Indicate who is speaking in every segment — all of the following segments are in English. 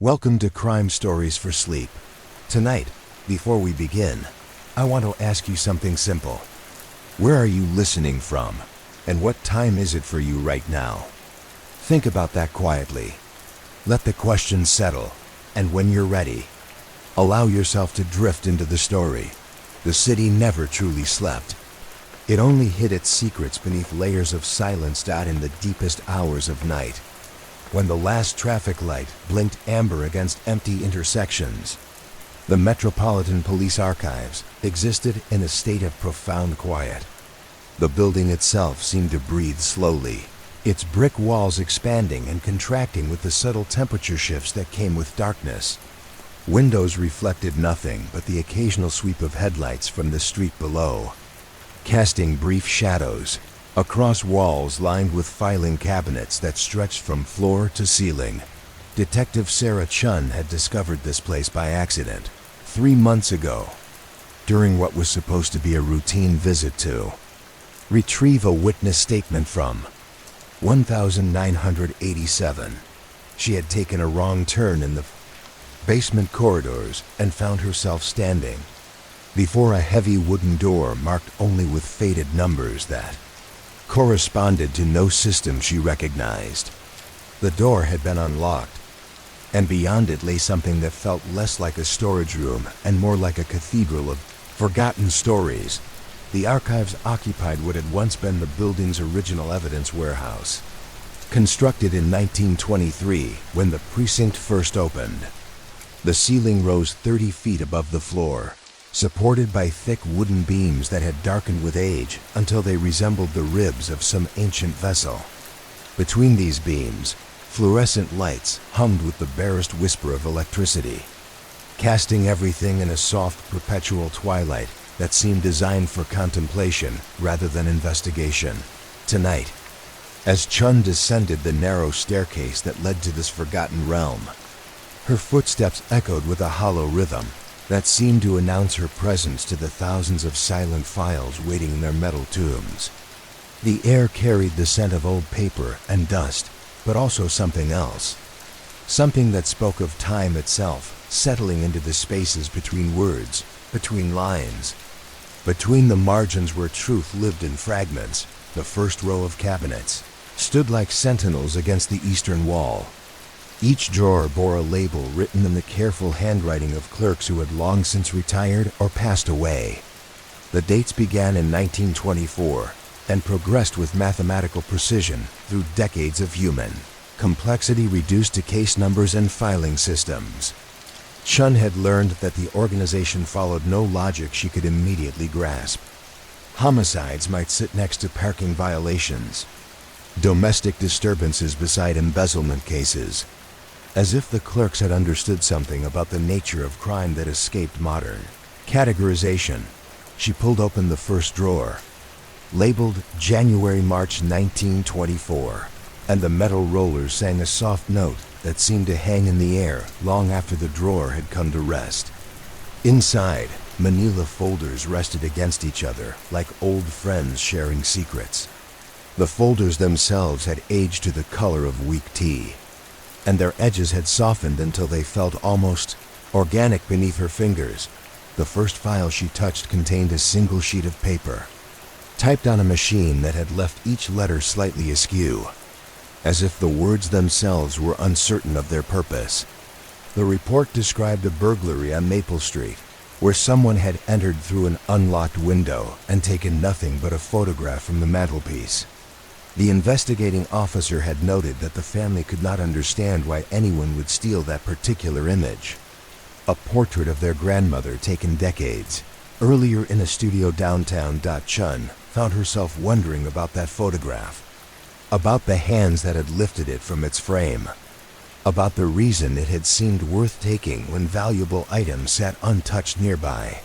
Speaker 1: Welcome to Crime Stories for Sleep. Tonight, before we begin, I want to ask you something simple. Where are you listening from? And what time is it for you right now? Think about that quietly. Let the question settle, and when you're ready, allow yourself to drift into the story. The city never truly slept. It only hid its secrets beneath layers of silence in the deepest hours of night. When the last traffic light blinked amber against empty intersections, the Metropolitan Police Archives existed in a state of profound quiet. The building itself seemed to breathe slowly, its brick walls expanding and contracting with the subtle temperature shifts that came with darkness. Windows reflected nothing but the occasional sweep of headlights from the street below, casting brief shadows across walls lined with filing cabinets that stretched from floor to ceiling. Detective Sarah Chun had discovered this place by accident 3 months ago, during what was supposed to be a routine visit to retrieve a witness statement from 1987. She had taken a wrong turn in the basement corridors and found herself standing before a heavy wooden door marked only with faded numbers that corresponded to no system she recognized. The door had been unlocked, and beyond it lay something that felt less like a storage room and more like a cathedral of forgotten stories. The archives occupied what had once been the building's original evidence warehouse, constructed in 1923 when the precinct first opened. The ceiling rose 30 feet above the floor, supported by thick wooden beams that had darkened with age until they resembled the ribs of some ancient vessel. Between these beams, fluorescent lights hummed with the barest whisper of electricity, casting everything in a soft, perpetual twilight that seemed designed for contemplation rather than investigation. Tonight, as Chun descended the narrow staircase that led to this forgotten realm, her footsteps echoed with a hollow rhythm that seemed to announce her presence to the thousands of silent files waiting in their metal tombs. The air carried the scent of old paper and dust, but also something else. Something that spoke of time itself, settling into the spaces between words, between lines. Between the margins where truth lived in fragments, the first row of cabinets stood like sentinels against the eastern wall. Each drawer bore a label written in the careful handwriting of clerks who had long since retired or passed away. The dates began in 1924 and progressed with mathematical precision through decades of human complexity reduced to case numbers and filing systems. Chun had learned that the organization followed no logic she could immediately grasp. Homicides might sit next to parking violations, domestic disturbances beside embezzlement cases, as if the clerks had understood something about the nature of crime that escaped modern categorization. She pulled open the first drawer, labeled January-March 1924, and the metal rollers sang a soft note that seemed to hang in the air long after the drawer had come to rest. Inside, manila folders rested against each other like old friends sharing secrets. The folders themselves had aged to the color of weak tea, and their edges had softened until they felt almost organic beneath her fingers. The first file she touched contained a single sheet of paper, typed on a machine that had left each letter slightly askew, as if the words themselves were uncertain of their purpose. The report described a burglary on Maple Street, where someone had entered through an unlocked window and taken nothing but a photograph from the mantelpiece. The investigating officer had noted that the family could not understand why anyone would steal that particular image. A portrait of their grandmother taken decades earlier in a studio downtown. Chun found herself wondering about that photograph, about the hands that had lifted it from its frame, about the reason it had seemed worth taking when valuable items sat untouched nearby.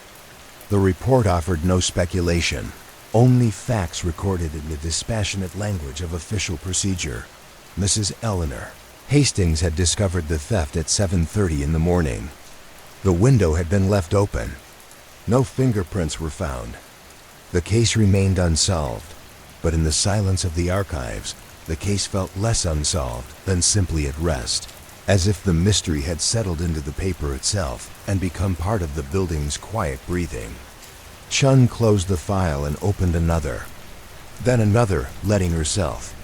Speaker 1: The report offered no speculation, only facts recorded in the dispassionate language of official procedure. Mrs. Eleanor Hastings had discovered the theft at 7:30 in the morning. The window had been left open. No fingerprints were found. The case remained unsolved, but in the silence of the archives, the case felt less unsolved than simply at rest. as if the mystery had settled into the paper itself and become part of the building's quiet breathing. Chun closed the file and opened another, then another, letting herself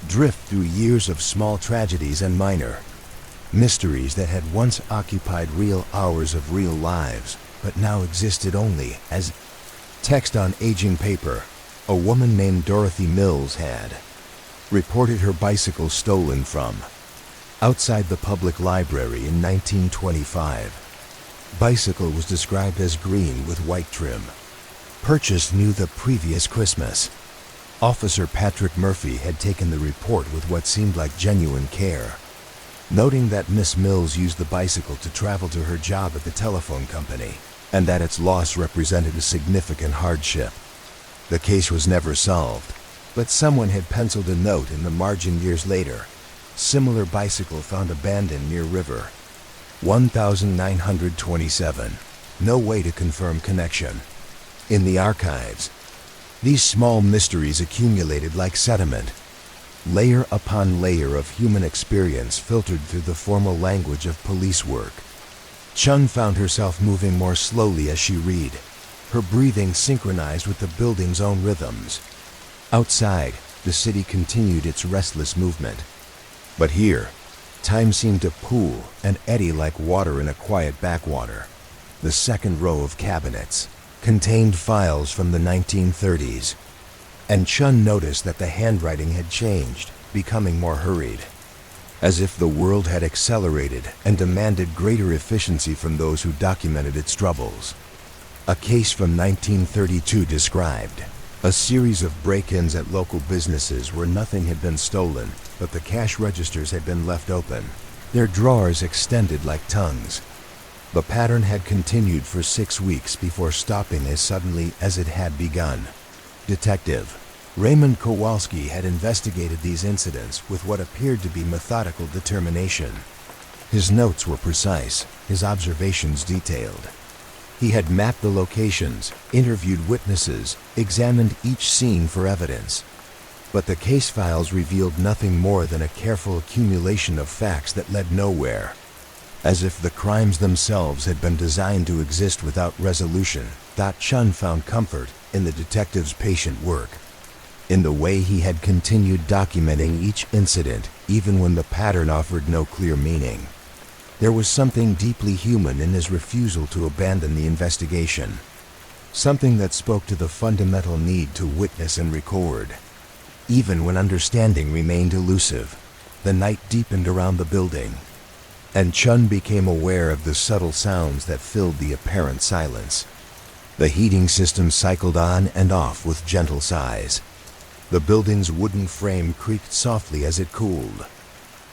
Speaker 1: drift through years of small tragedies and minor mysteries that had once occupied real hours of real lives, but now existed only as text on aging paper. A woman named Dorothy Mills had reported her bicycle stolen from outside the public library in 1925. Bicycle was described as green with white trim, purchased new the previous Christmas. Officer Patrick Murphy had taken the report with what seemed like genuine care, noting that Miss Mills used the bicycle to travel to her job at the telephone company, and that its loss represented a significant hardship. The case was never solved, but someone had penciled a note in the margin years later. Similar bicycle found abandoned near river. 1927. No way to confirm connection. In the archives, these small mysteries accumulated like sediment, layer upon layer of human experience filtered through the formal language of police work. Chun found herself moving more slowly as she read, her breathing synchronized with the building's own rhythms. Outside, the city continued its restless movement. But here, time seemed to pool and eddy like water in a quiet backwater. The second row of cabinets contained files from the 1930s, and Chun noticed that the handwriting had changed, becoming more hurried, as if the world had accelerated and demanded greater efficiency from those who documented its troubles. A case from 1932 described a series of break-ins at local businesses where nothing had been stolen, but the cash registers had been left open, their drawers extended like tongues. The pattern had continued for 6 weeks before stopping as suddenly as it had begun. Detective Raymond Kowalski had investigated these incidents with what appeared to be methodical determination. His notes were precise, his observations detailed. He had mapped the locations, interviewed witnesses, examined each scene for evidence. But the case files revealed nothing more than a careful accumulation of facts that led nowhere. As if the crimes themselves had been designed to exist without resolution, Chun found comfort in the detective's patient work, in the way he had continued documenting each incident, even when the pattern offered no clear meaning. There was something deeply human in his refusal to abandon the investigation, something that spoke to the fundamental need to witness and record. Even when understanding remained elusive, the night deepened around the building, and Chun became aware of the subtle sounds that filled the apparent silence. The heating system cycled on and off with gentle sighs. The building's wooden frame creaked softly as it cooled.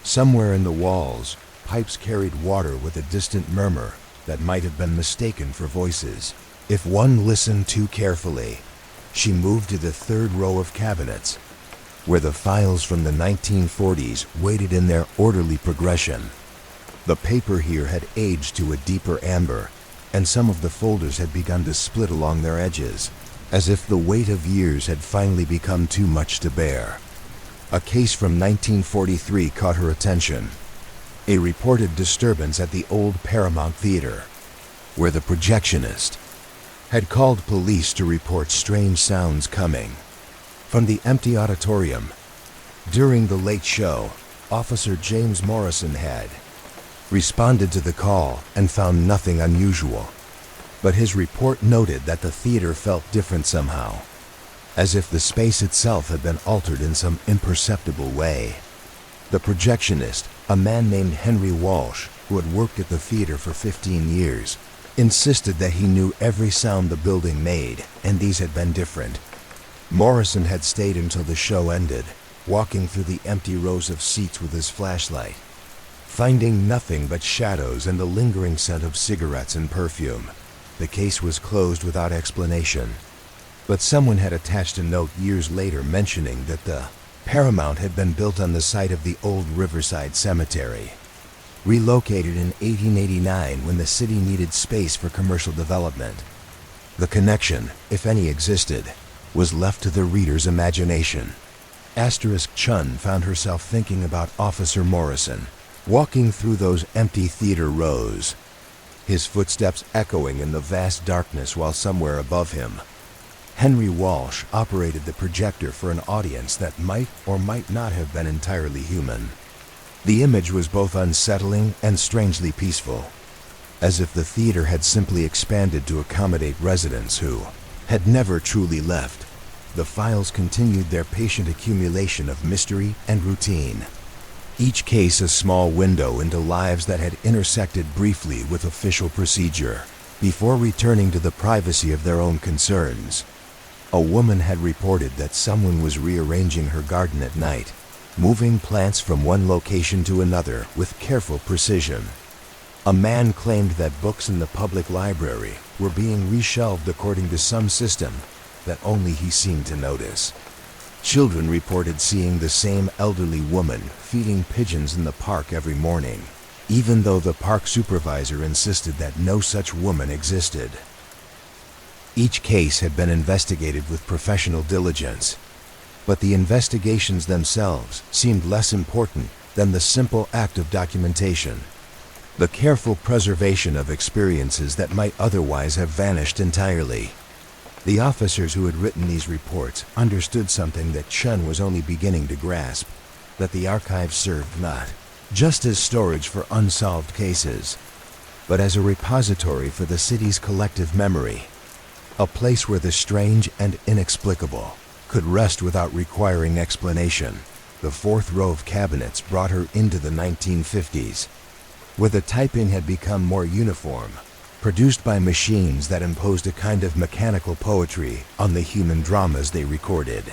Speaker 1: Somewhere in the walls, pipes carried water with a distant murmur that might have been mistaken for voices. If one listened too carefully, she moved to the third row of cabinets, where the files from the 1940s waited in their orderly progression. The paper here had aged to a deeper amber, and some of the folders had begun to split along their edges, as if the weight of years had finally become too much to bear. A case from 1943 caught her attention. A reported disturbance at the old Paramount Theater, where the projectionist had called police to report strange sounds coming from the empty auditorium. During the late show, Officer James Morrison had responded to the call and found nothing unusual, but his report noted that the theater felt different somehow, as if the space itself had been altered in some imperceptible way. The projectionist, a man named Henry Walsh, who had worked at the theater for 15 years, insisted that he knew every sound the building made, and these had been different. Morrison had stayed until the show ended, walking through the empty rows of seats with his flashlight, finding nothing but shadows and the lingering scent of cigarettes and perfume. The case was closed without explanation, but someone had attached a note years later mentioning that the Paramount had been built on the site of the old Riverside Cemetery, relocated in 1889 when the city needed space for commercial development. The connection, if any existed, was left to the reader's imagination. Chun found herself thinking about Officer Morrison, walking through those empty theater rows, his footsteps echoing in the vast darkness while somewhere above him, Henry Walsh operated the projector for an audience that might or might not have been entirely human. The image was both unsettling and strangely peaceful, as if the theater had simply expanded to accommodate residents who had never truly left. The files continued their patient accumulation of mystery and routine, each case a small window into lives that had intersected briefly with official procedure before returning to the privacy of their own concerns. A woman had reported that someone was rearranging her garden at night, moving plants from one location to another with careful precision. A man claimed that books in the public library were being reshelved according to some system that only he seemed to notice. Children reported seeing the same elderly woman feeding pigeons in the park every morning, even though the park supervisor insisted that no such woman existed. Each case had been investigated with professional diligence, but the investigations themselves seemed less important than the simple act of documentation, the careful preservation of experiences that might otherwise have vanished entirely. The officers who had written these reports understood something that Chun was only beginning to grasp, that the archive served not just as storage for unsolved cases, but as a repository for the city's collective memory, a place where the strange and inexplicable could rest without requiring explanation. The fourth row of cabinets brought her into the 1950s, where the typing had become more uniform, produced by machines that imposed a kind of mechanical poetry on the human dramas they recorded.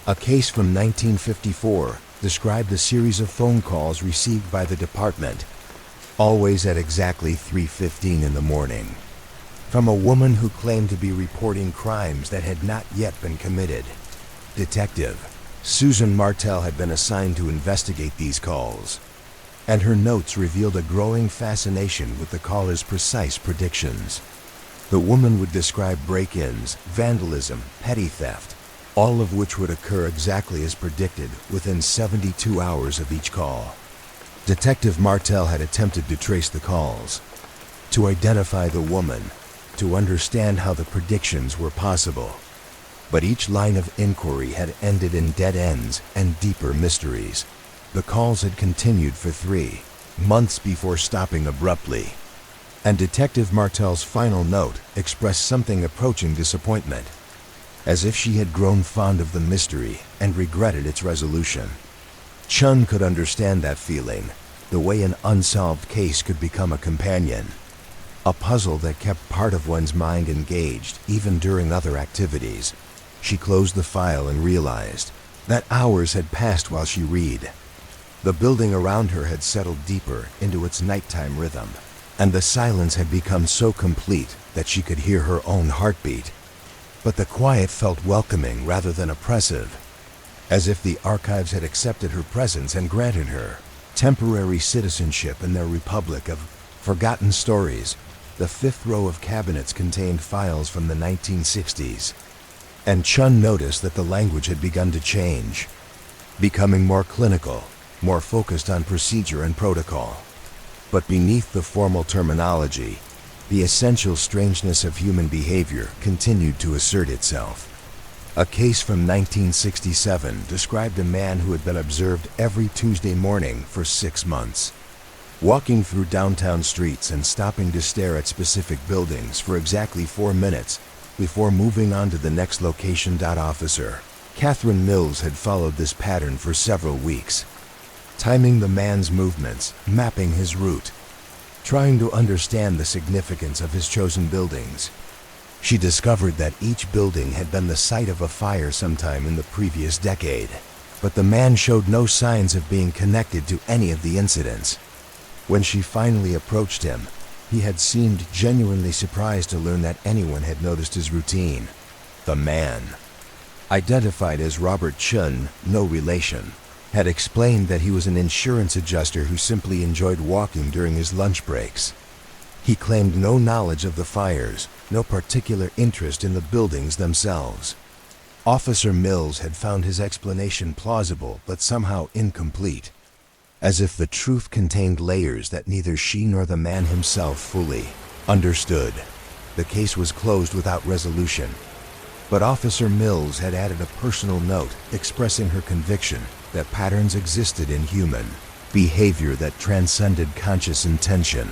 Speaker 1: A case from 1954 described a series of phone calls received by the department, always at exactly 3:15 in the morning, from a woman who claimed to be reporting crimes that had not yet been committed. Detective Susan Martell had been assigned to investigate these calls, and her notes revealed a growing fascination with the caller's precise predictions. The woman would describe break-ins, vandalism, petty theft, all of which would occur exactly as predicted within 72 hours of each call. Detective Martell had attempted to trace the calls, to identify the woman, to understand how the predictions were possible. But each line of inquiry had ended in dead ends and deeper mysteries. The calls had continued for 3 months before stopping abruptly, and Detective Martell's final note expressed something approaching disappointment, as if she had grown fond of the mystery and regretted its resolution. Chun could understand that feeling, the way an unsolved case could become a companion, a puzzle that kept part of one's mind engaged even during other activities. She closed the file and realized that hours had passed while she read. The building around her had settled deeper into its nighttime rhythm, and the silence had become so complete that she could hear her own heartbeat. But the quiet felt welcoming rather than oppressive, as if the archives had accepted her presence and granted her temporary citizenship in their republic of forgotten stories. The fifth row of cabinets contained files from the 1960s, and Chun noticed that the language had begun to change, becoming more clinical, more focused on procedure and protocol. But beneath the formal terminology, the essential strangeness of human behavior continued to assert itself. A case from 1967 described a man who had been observed every Tuesday morning for 6 months, walking through downtown streets and stopping to stare at specific buildings for exactly 4 minutes before moving on to the next location. Officer Catherine Mills had followed this pattern for several weeks, timing the man's movements, mapping his route, trying to understand the significance of his chosen buildings. She discovered that each building had been the site of a fire sometime in the previous decade, but the man showed no signs of being connected to any of the incidents. When she finally approached him, he had seemed genuinely surprised to learn that anyone had noticed his routine. The man, identified as Robert Chun, no relation, had explained that he was an insurance adjuster who simply enjoyed walking during his lunch breaks. He claimed no knowledge of the fires, no particular interest in the buildings themselves. Officer Mills had found his explanation plausible but somehow incomplete. as if the truth contained layers that neither she nor the man himself fully understood. The case was closed without resolution, but Officer Mills had added a personal note expressing her conviction that patterns existed in human behavior that transcended conscious intention,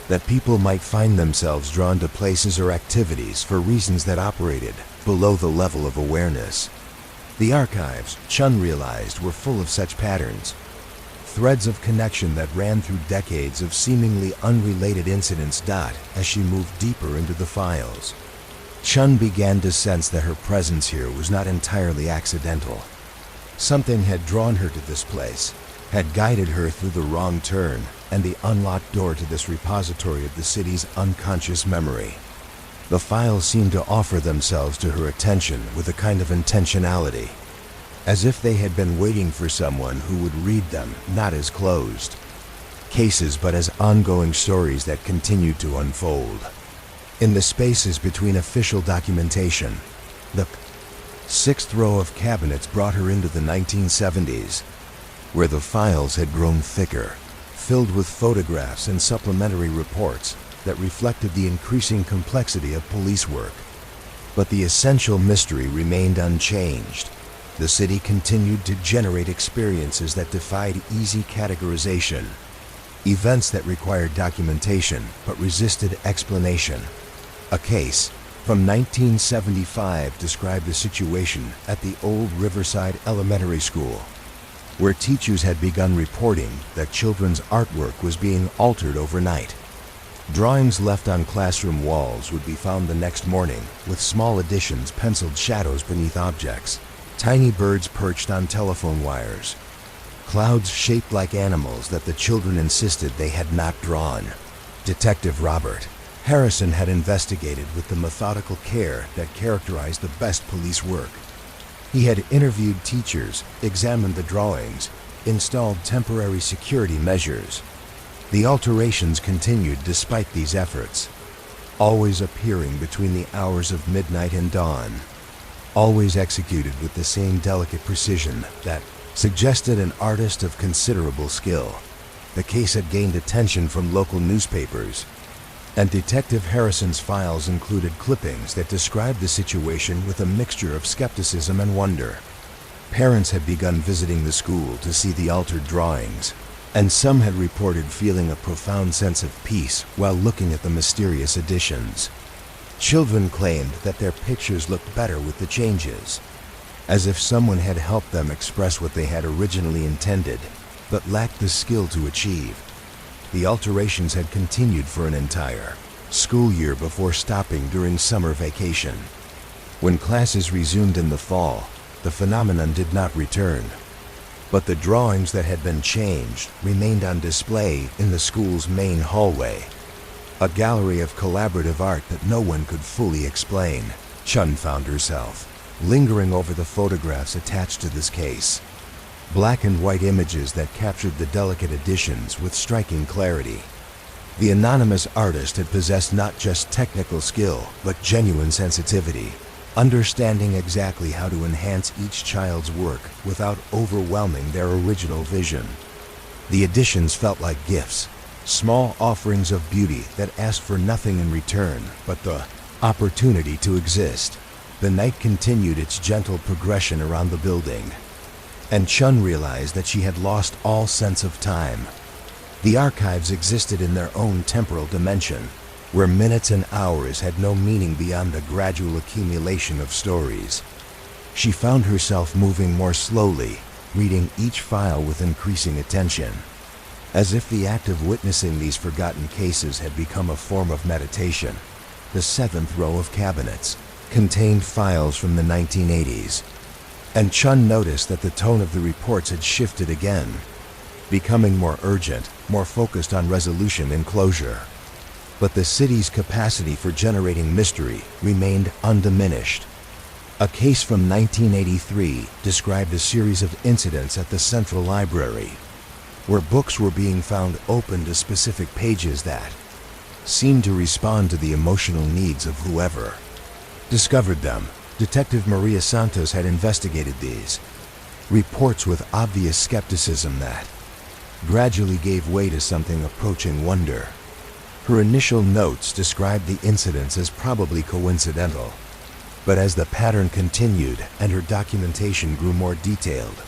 Speaker 1: that people might find themselves drawn to places or activities for reasons that operated below the level of awareness. The archives, Chun realized, were full of such patterns, threads of connection that ran through decades of seemingly unrelated incidents. As she moved deeper into the files, Chun began to sense that her presence here was not entirely accidental. Something had drawn her to this place, had guided her through the wrong turn and the unlocked door to this repository of the city's unconscious memory. The files seemed to offer themselves to her attention with a kind of intentionality, as if they had been waiting for someone who would read them, not as closed cases but as ongoing stories that continued to unfold. In the spaces between official documentation, the sixth row of cabinets brought her into the 1970s, where the files had grown thicker, filled with photographs and supplementary reports that reflected the increasing complexity of police work. But the essential mystery remained unchanged. The city continued to generate experiences that defied easy categorization, events that required documentation but resisted explanation. A case from 1975 described a situation at the old Riverside Elementary School, where teachers had begun reporting that children's artwork was being altered overnight. Drawings left on classroom walls would be found the next morning with small additions, penciled shadows beneath objects, tiny birds perched on telephone wires, clouds shaped like animals that the children insisted they had not drawn. Detective Robert Harrison had investigated with the methodical care that characterized the best police work. He had interviewed teachers, examined the drawings, installed temporary security measures. The alterations continued despite these efforts, always appearing between the hours of midnight and dawn, always executed with the same delicate precision that suggested an artist of considerable skill. The case had gained attention from local newspapers, and Detective Harrison's files included clippings that described the situation with a mixture of skepticism and wonder. Parents had begun visiting the school to see the altered drawings, and some had reported feeling a profound sense of peace while looking at the mysterious additions. Children claimed that their pictures looked better with the changes, as if someone had helped them express what they had originally intended, but lacked the skill to achieve. The alterations had continued for an entire school year before stopping during summer vacation. When classes resumed in the fall, the phenomenon did not return, but the drawings that had been changed remained on display in the school's main hallway, a gallery of collaborative art that no one could fully explain. Chun found herself lingering over the photographs attached to this case, black and white images that captured the delicate additions with striking clarity. The anonymous artist had possessed not just technical skill, but genuine sensitivity, understanding exactly how to enhance each child's work without overwhelming their original vision. The additions felt like gifts, small offerings of beauty that asked for nothing in return but the opportunity to exist. The night continued its gentle progression around the building, and Chun realized that she had lost all sense of time. The archives existed in their own temporal dimension, where minutes and hours had no meaning beyond the gradual accumulation of stories. She found herself moving more slowly, reading each file with increasing attention, as if the act of witnessing these forgotten cases had become a form of meditation. The seventh row of cabinets contained files from the 1980s, and Chun noticed that the tone of the reports had shifted again, becoming more urgent, more focused on resolution and closure. But the city's capacity for generating mystery remained undiminished. A case from 1983 described a series of incidents at the Central Library, where books were being found open to specific pages that seemed to respond to the emotional needs of whoever discovered them. Detective Maria Santos had investigated these reports with obvious skepticism that gradually gave way to something approaching wonder. Her initial notes described the incidents as probably coincidental, but as the pattern continued and her documentation grew more detailed,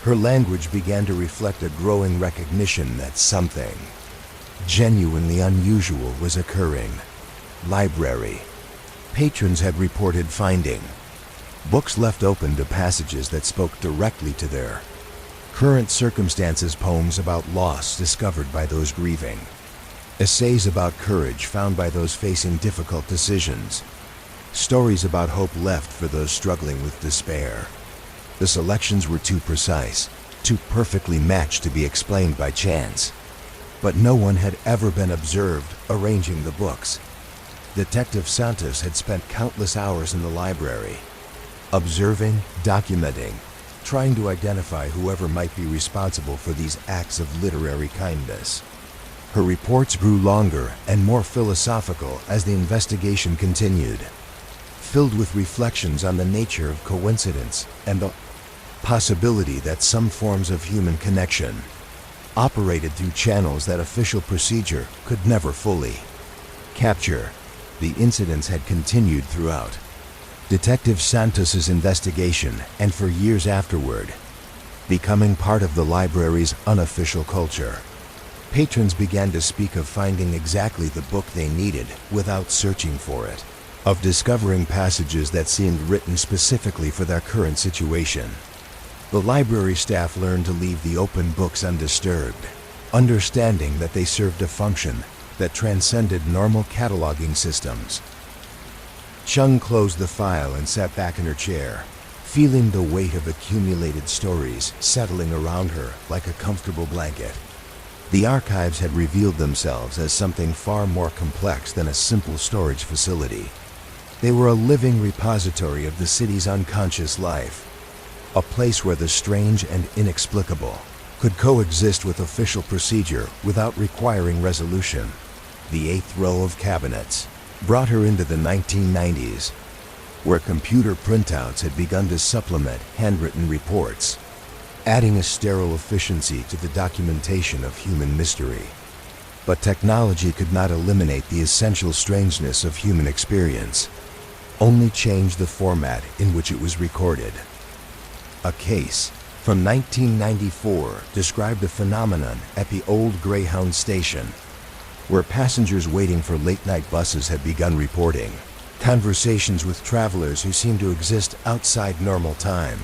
Speaker 1: her language began to reflect a growing recognition that something genuinely unusual was occurring. Library. Patrons had reported finding books left open to passages that spoke directly to their current circumstances, poems about loss discovered by those grieving, essays about courage found by those facing difficult decisions, stories about hope left for those struggling with despair. The selections were too precise, too perfectly matched to be explained by chance. But no one had ever been observed arranging the books. Detective Santos had spent countless hours in the library, observing, documenting, trying to identify whoever might be responsible for these acts of literary kindness. Her reports grew longer and more philosophical as the investigation continued, filled with reflections on the nature of coincidence and the possibility that some forms of human connection operated through channels that official procedure could never fully capture. The incidents had continued throughout Detective Santos's investigation and for years afterward, becoming part of the library's unofficial culture. Patrons began to speak of finding exactly the book they needed without searching for it, of discovering passages that seemed written specifically for their current situation. The library staff learned to leave the open books undisturbed, understanding that they served a function that transcended normal cataloging systems. Chung closed the file and sat back in her chair, feeling the weight of accumulated stories settling around her like a comfortable blanket. The archives had revealed themselves as something far more complex than a simple storage facility. They were a living repository of the city's unconscious life, a place where the strange and inexplicable could coexist with official procedure without requiring resolution. The 8th row of cabinets brought her into the 1990s, where computer printouts had begun to supplement handwritten reports, adding a sterile efficiency to the documentation of human mystery. But technology could not eliminate the essential strangeness of human experience, only change the format in which it was recorded. A case from 1994 described a phenomenon at the old Greyhound station, where passengers waiting for late-night buses had begun reporting conversations with travelers who seemed to exist outside normal time.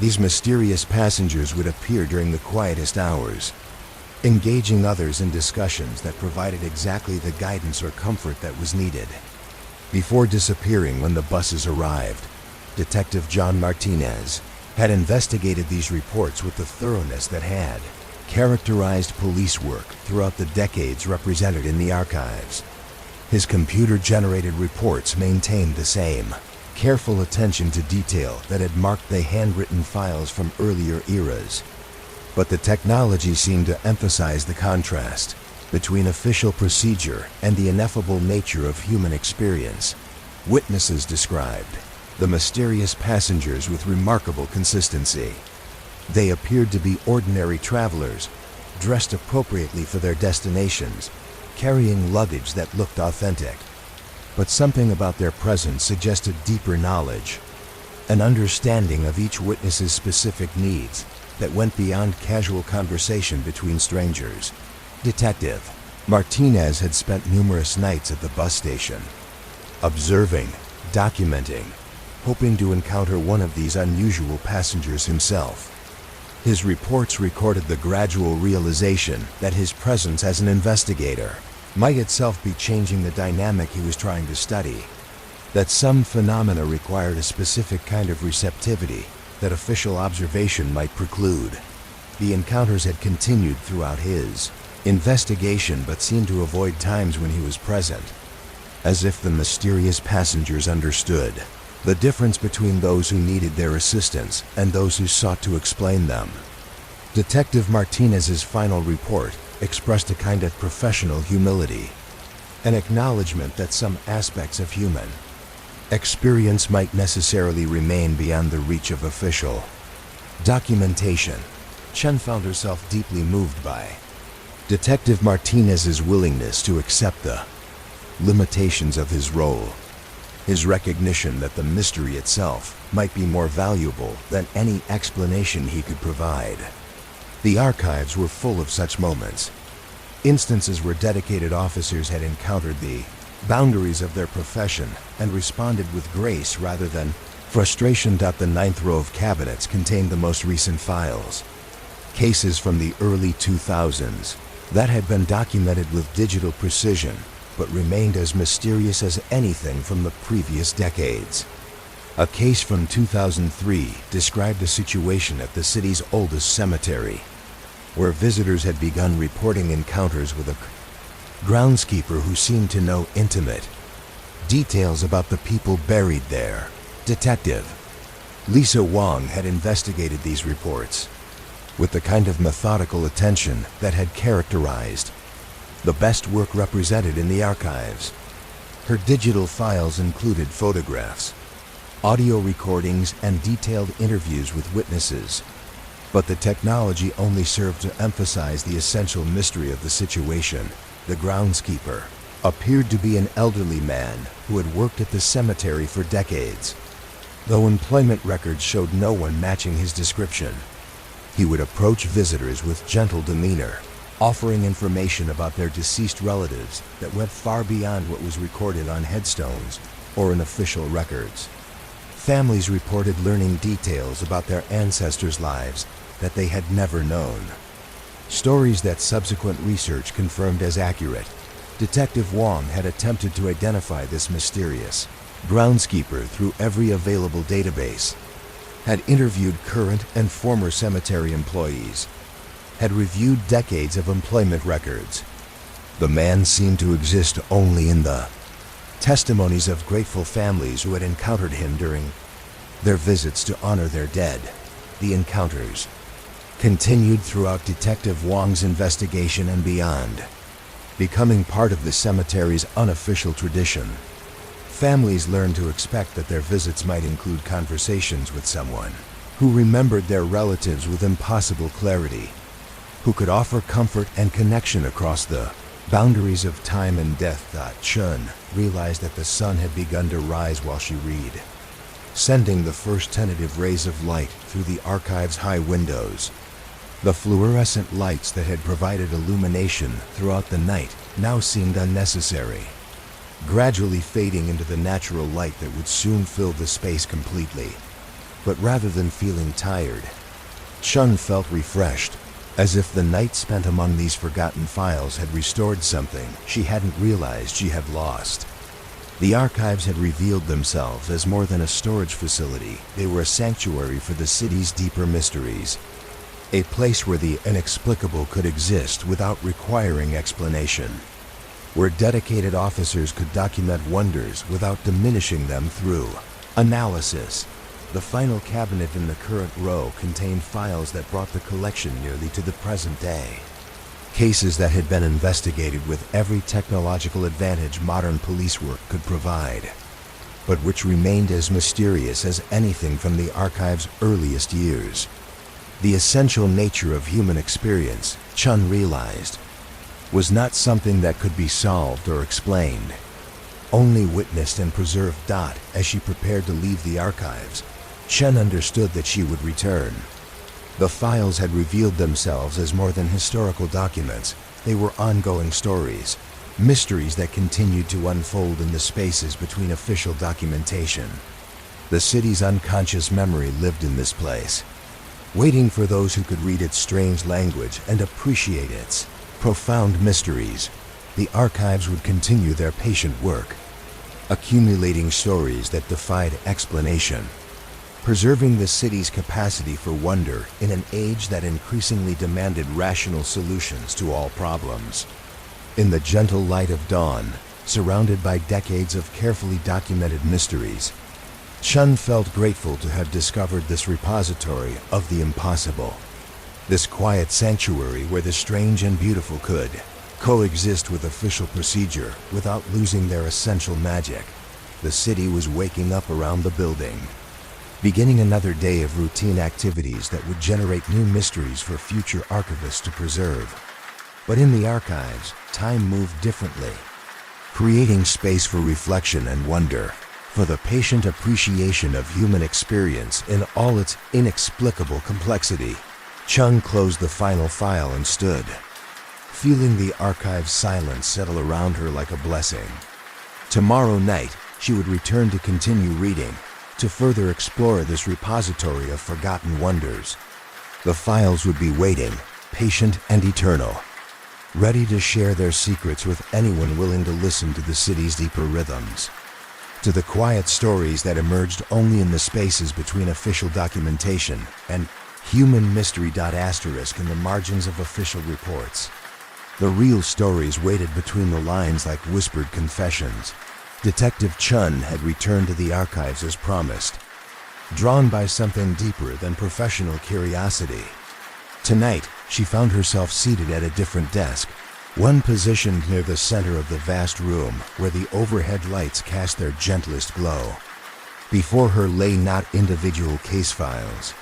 Speaker 1: These mysterious passengers would appear during the quietest hours, engaging others in discussions that provided exactly the guidance or comfort that was needed. Before disappearing when the buses arrived, Detective John Martinez had investigated these reports with the thoroughness that had characterized police work throughout the decades represented in the archives. His computer-generated reports maintained the same careful attention to detail that had marked the handwritten files from earlier eras. But the technology seemed to emphasize the contrast between official procedure and the ineffable nature of human experience. Witnesses described the mysterious passengers with remarkable consistency. They appeared to be ordinary travelers, dressed appropriately for their destinations, carrying luggage that looked authentic. But something about their presence suggested deeper knowledge, an understanding of each witness's specific needs that went beyond casual conversation between strangers. Detective Martinez had spent numerous nights at the bus station, observing, documenting, hoping to encounter one of these unusual passengers himself. His reports recorded the gradual realization that his presence as an investigator might itself be changing the dynamic he was trying to study, that some phenomena required a specific kind of receptivity that official observation might preclude. The encounters had continued throughout his investigation but seemed to avoid times when he was present, as if the mysterious passengers understood the difference between those who needed their assistance and those who sought to explain them. Detective Martinez's final report expressed a kind of professional humility, an acknowledgement that some aspects of human experience might necessarily remain beyond the reach of official documentation. Chen found herself deeply moved by Detective Martinez's willingness to accept the limitations of his role, his recognition that the mystery itself might be more valuable than any explanation he could provide. The archives were full of such moments, instances where dedicated officers had encountered the boundaries of their profession and responded with grace rather than frustration. The ninth row of cabinets contained the most recent files, cases from the early 2000s that had been documented with digital precision but remained as mysterious as anything from the previous decades. A case from 2003 described a situation at the city's oldest cemetery, where visitors had begun reporting encounters with a groundskeeper who seemed to know intimate details about the people buried there. Detective Lisa Wong had investigated these reports with the kind of methodical attention that had characterized the best work represented in the archives. Her digital files included photographs, audio recordings, and detailed interviews with witnesses. But the technology only served to emphasize the essential mystery of the situation. The groundskeeper appeared to be an elderly man who had worked at the cemetery for decades. Though employment records showed no one matching his description, he would approach visitors with gentle demeanor, offering information about their deceased relatives that went far beyond what was recorded on headstones or in official records. Families reported learning details about their ancestors' lives that they had never known. Stories that subsequent research confirmed as accurate. Detective Wong had attempted to identify this mysterious groundskeeper through every available database, had interviewed current and former cemetery employees, had reviewed decades of employment records. The man seemed to exist only in the testimonies of grateful families who had encountered him during their visits to honor their dead. The encounters continued throughout Detective Wong's investigation and beyond, becoming part of the cemetery's unofficial tradition. Families learned to expect that their visits might include conversations with someone who remembered their relatives with impossible clarity, who could offer comfort and connection across the boundaries of time and death. Chun realized that the sun had begun to rise while she read, sending the first tentative rays of light through the archive's high windows. The fluorescent lights that had provided illumination throughout the night now seemed unnecessary, gradually fading into the natural light that would soon fill the space completely. But rather than feeling tired, Chun felt refreshed, as if the night spent among these forgotten files had restored something she hadn't realized she had lost. The archives had revealed themselves as more than a storage facility. They were a sanctuary for the city's deeper mysteries, a place where the inexplicable could exist without requiring explanation, where dedicated officers could document wonders without diminishing them through analysis. The final cabinet in the current row contained files that brought the collection nearly to the present day. Cases that had been investigated with every technological advantage modern police work could provide, but which remained as mysterious as anything from the archive's earliest years. The essential nature of human experience, Chun realized, was not something that could be solved or explained, only witnessed and preserved. As she prepared to leave the archives, Chen understood that she would return. The files had revealed themselves as more than historical documents. They were ongoing stories, mysteries that continued to unfold in the spaces between official documentation. The city's unconscious memory lived in this place, waiting for those who could read its strange language and appreciate its profound mysteries. The archives would continue their patient work, accumulating stories that defied explanation, preserving the city's capacity for wonder in an age that increasingly demanded rational solutions to all problems. In the gentle light of dawn, surrounded by decades of carefully documented mysteries, Chun felt grateful to have discovered this repository of the impossible, this quiet sanctuary where the strange and beautiful could coexist with official procedure without losing their essential magic. The city was waking up around the building. beginning another day of routine activities that would generate new mysteries for future archivists to preserve. But in the archives, time moved differently, creating space for reflection and wonder, for the patient appreciation of human experience in all its inexplicable complexity. Chung closed the final file and stood, feeling the archive's silence settle around her like a blessing. Tomorrow night, she would return to continue reading, to further explore this repository of forgotten wonders. The files would be waiting, patient and eternal, ready to share their secrets with anyone willing to listen to the city's deeper rhythms, to the quiet stories that emerged only in the spaces between official documentation and human mystery. Asterisk in the margins of official reports. The real stories waited between the lines like whispered confessions. Detective Chun had returned to the archives as promised, drawn by something deeper than professional curiosity. Tonight, she found herself seated at a different desk, one positioned near the center of the vast room where the overhead lights cast their gentlest glow. Before her lay not individual case files,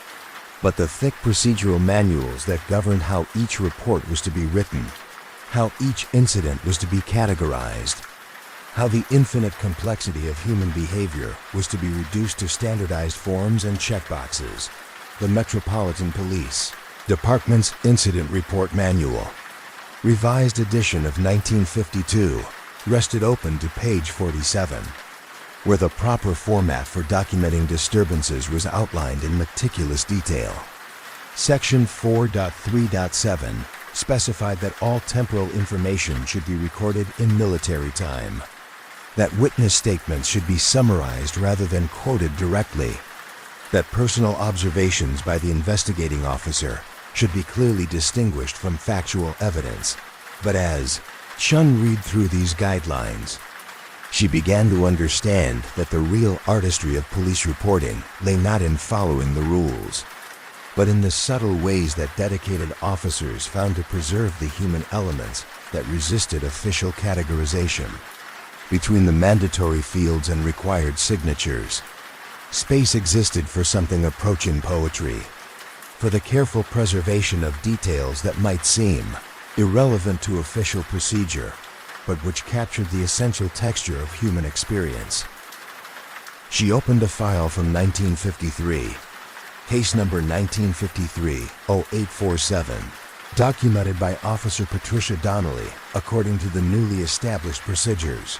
Speaker 1: but the thick procedural manuals that governed how each report was to be written, how each incident was to be categorized, how the infinite complexity of human behavior was to be reduced to standardized forms and checkboxes. The Metropolitan Police Department's Incident Report Manual, revised edition of 1952, rested open to page 47, where the proper format for documenting disturbances was outlined in meticulous detail. Section 4.3.7 specified that all temporal information should be recorded in military time, that witness statements should be summarized rather than quoted directly, that personal observations by the investigating officer should be clearly distinguished from factual evidence. But as Chun read through these guidelines, she began to understand that the real artistry of police reporting lay not in following the rules, but in the subtle ways that dedicated officers found to preserve the human elements that resisted official categorization. Between the mandatory fields and required signatures, space existed for something approaching poetry, for the careful preservation of details that might seem irrelevant to official procedure, but which captured the essential texture of human experience. She opened a file from 1953, case number 1953-0847, documented by Officer Patricia Donnelly according to the newly established procedures.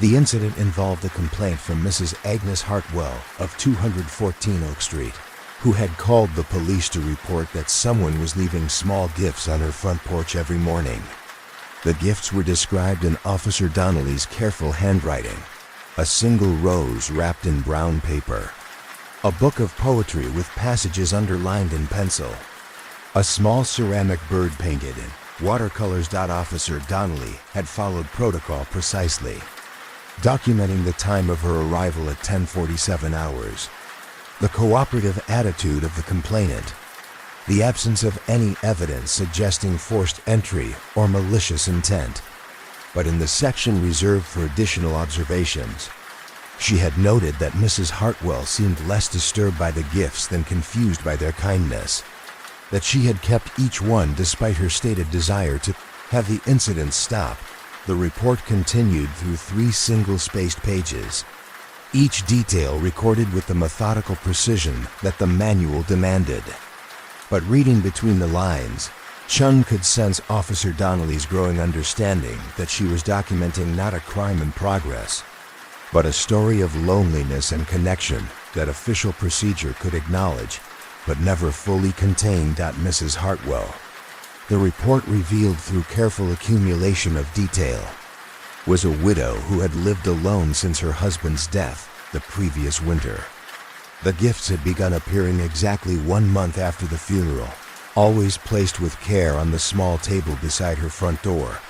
Speaker 1: The incident involved a complaint from Mrs. Agnes Hartwell of 214 Oak Street, who had called the police to report that someone was leaving small gifts on her front porch every morning. The gifts were described in Officer Donnelly's careful handwriting: a single rose wrapped in brown paper, a book of poetry with passages underlined in pencil, a small ceramic bird painted in watercolors. Officer Donnelly had followed protocol precisely, documenting the time of her arrival at 10:47 hours, the cooperative attitude of the complainant, the absence of any evidence suggesting forced entry or malicious intent. But in the section reserved for additional observations, she had noted that Mrs. Hartwell seemed less disturbed by the gifts than confused by their kindness, that she had kept each one despite her stated desire to have the incident stop. The report continued through 3 single-spaced pages, each detail recorded with the methodical precision that the manual demanded. But reading between the lines, Chun could sense Officer Donnelly's growing understanding that she was documenting not a crime in progress, but a story of loneliness and connection that official procedure could acknowledge, but never fully contain. Mrs. Hartwell, the report revealed through careful accumulation of detail, was a widow who had lived alone since her husband's death the previous winter. The gifts had begun appearing exactly 1 month after the funeral, always placed with care on the small table beside her front door,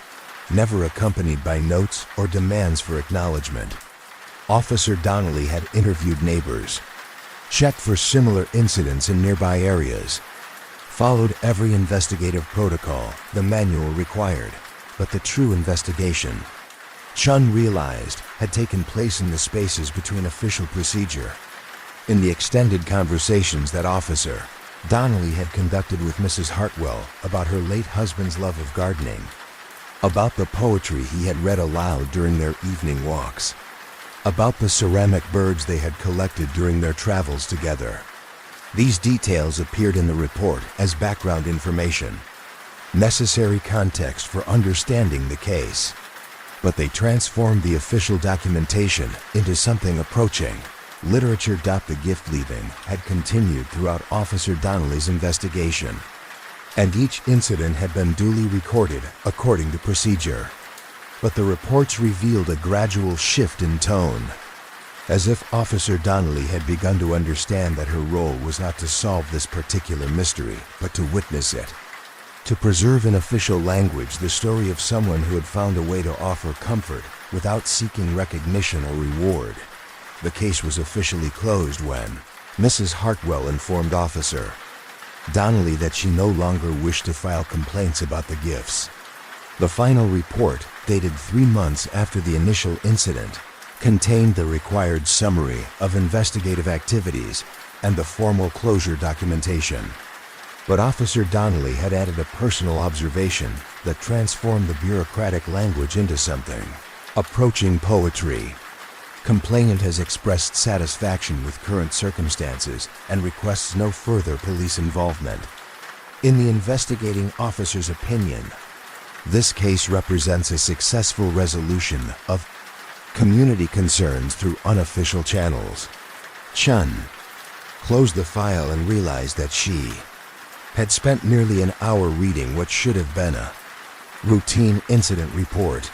Speaker 1: never accompanied by notes or demands for acknowledgement. Officer Donnelly had interviewed neighbors, checked for similar incidents in nearby areas, followed every investigative protocol the manual required, but the true investigation, Chun realized, had taken place in the spaces between official procedure, In the extended conversations that Officer Donnelly had conducted with Mrs. Hartwell about her late husband's love of gardening, about the poetry he had read aloud during their evening walks, about the ceramic birds they had collected during their travels together. These details appeared in the report as background information, necessary context for understanding the case, but they transformed the official documentation into something approaching literature. The gift leaving had continued throughout Officer Donnelly's investigation, and each incident had been duly recorded according to procedure. But the reports revealed a gradual shift in tone, as if Officer Donnelly had begun to understand that her role was not to solve this particular mystery, but to witness it, to preserve in official language the story of someone who had found a way to offer comfort without seeking recognition or reward. The case was officially closed when Mrs. Hartwell informed Officer Donnelly that she no longer wished to file complaints about the gifts. The final report, dated 3 months after the initial incident, contained the required summary of investigative activities and the formal closure documentation. But Officer Donnelly had added a personal observation that transformed the bureaucratic language into something approaching poetry. Complainant has expressed satisfaction with current circumstances and requests no further police involvement. In the investigating officer's opinion, this case represents a successful resolution of community concerns through unofficial channels. Chun closed the file and realized that she had spent nearly an hour reading what should have been a routine incident report.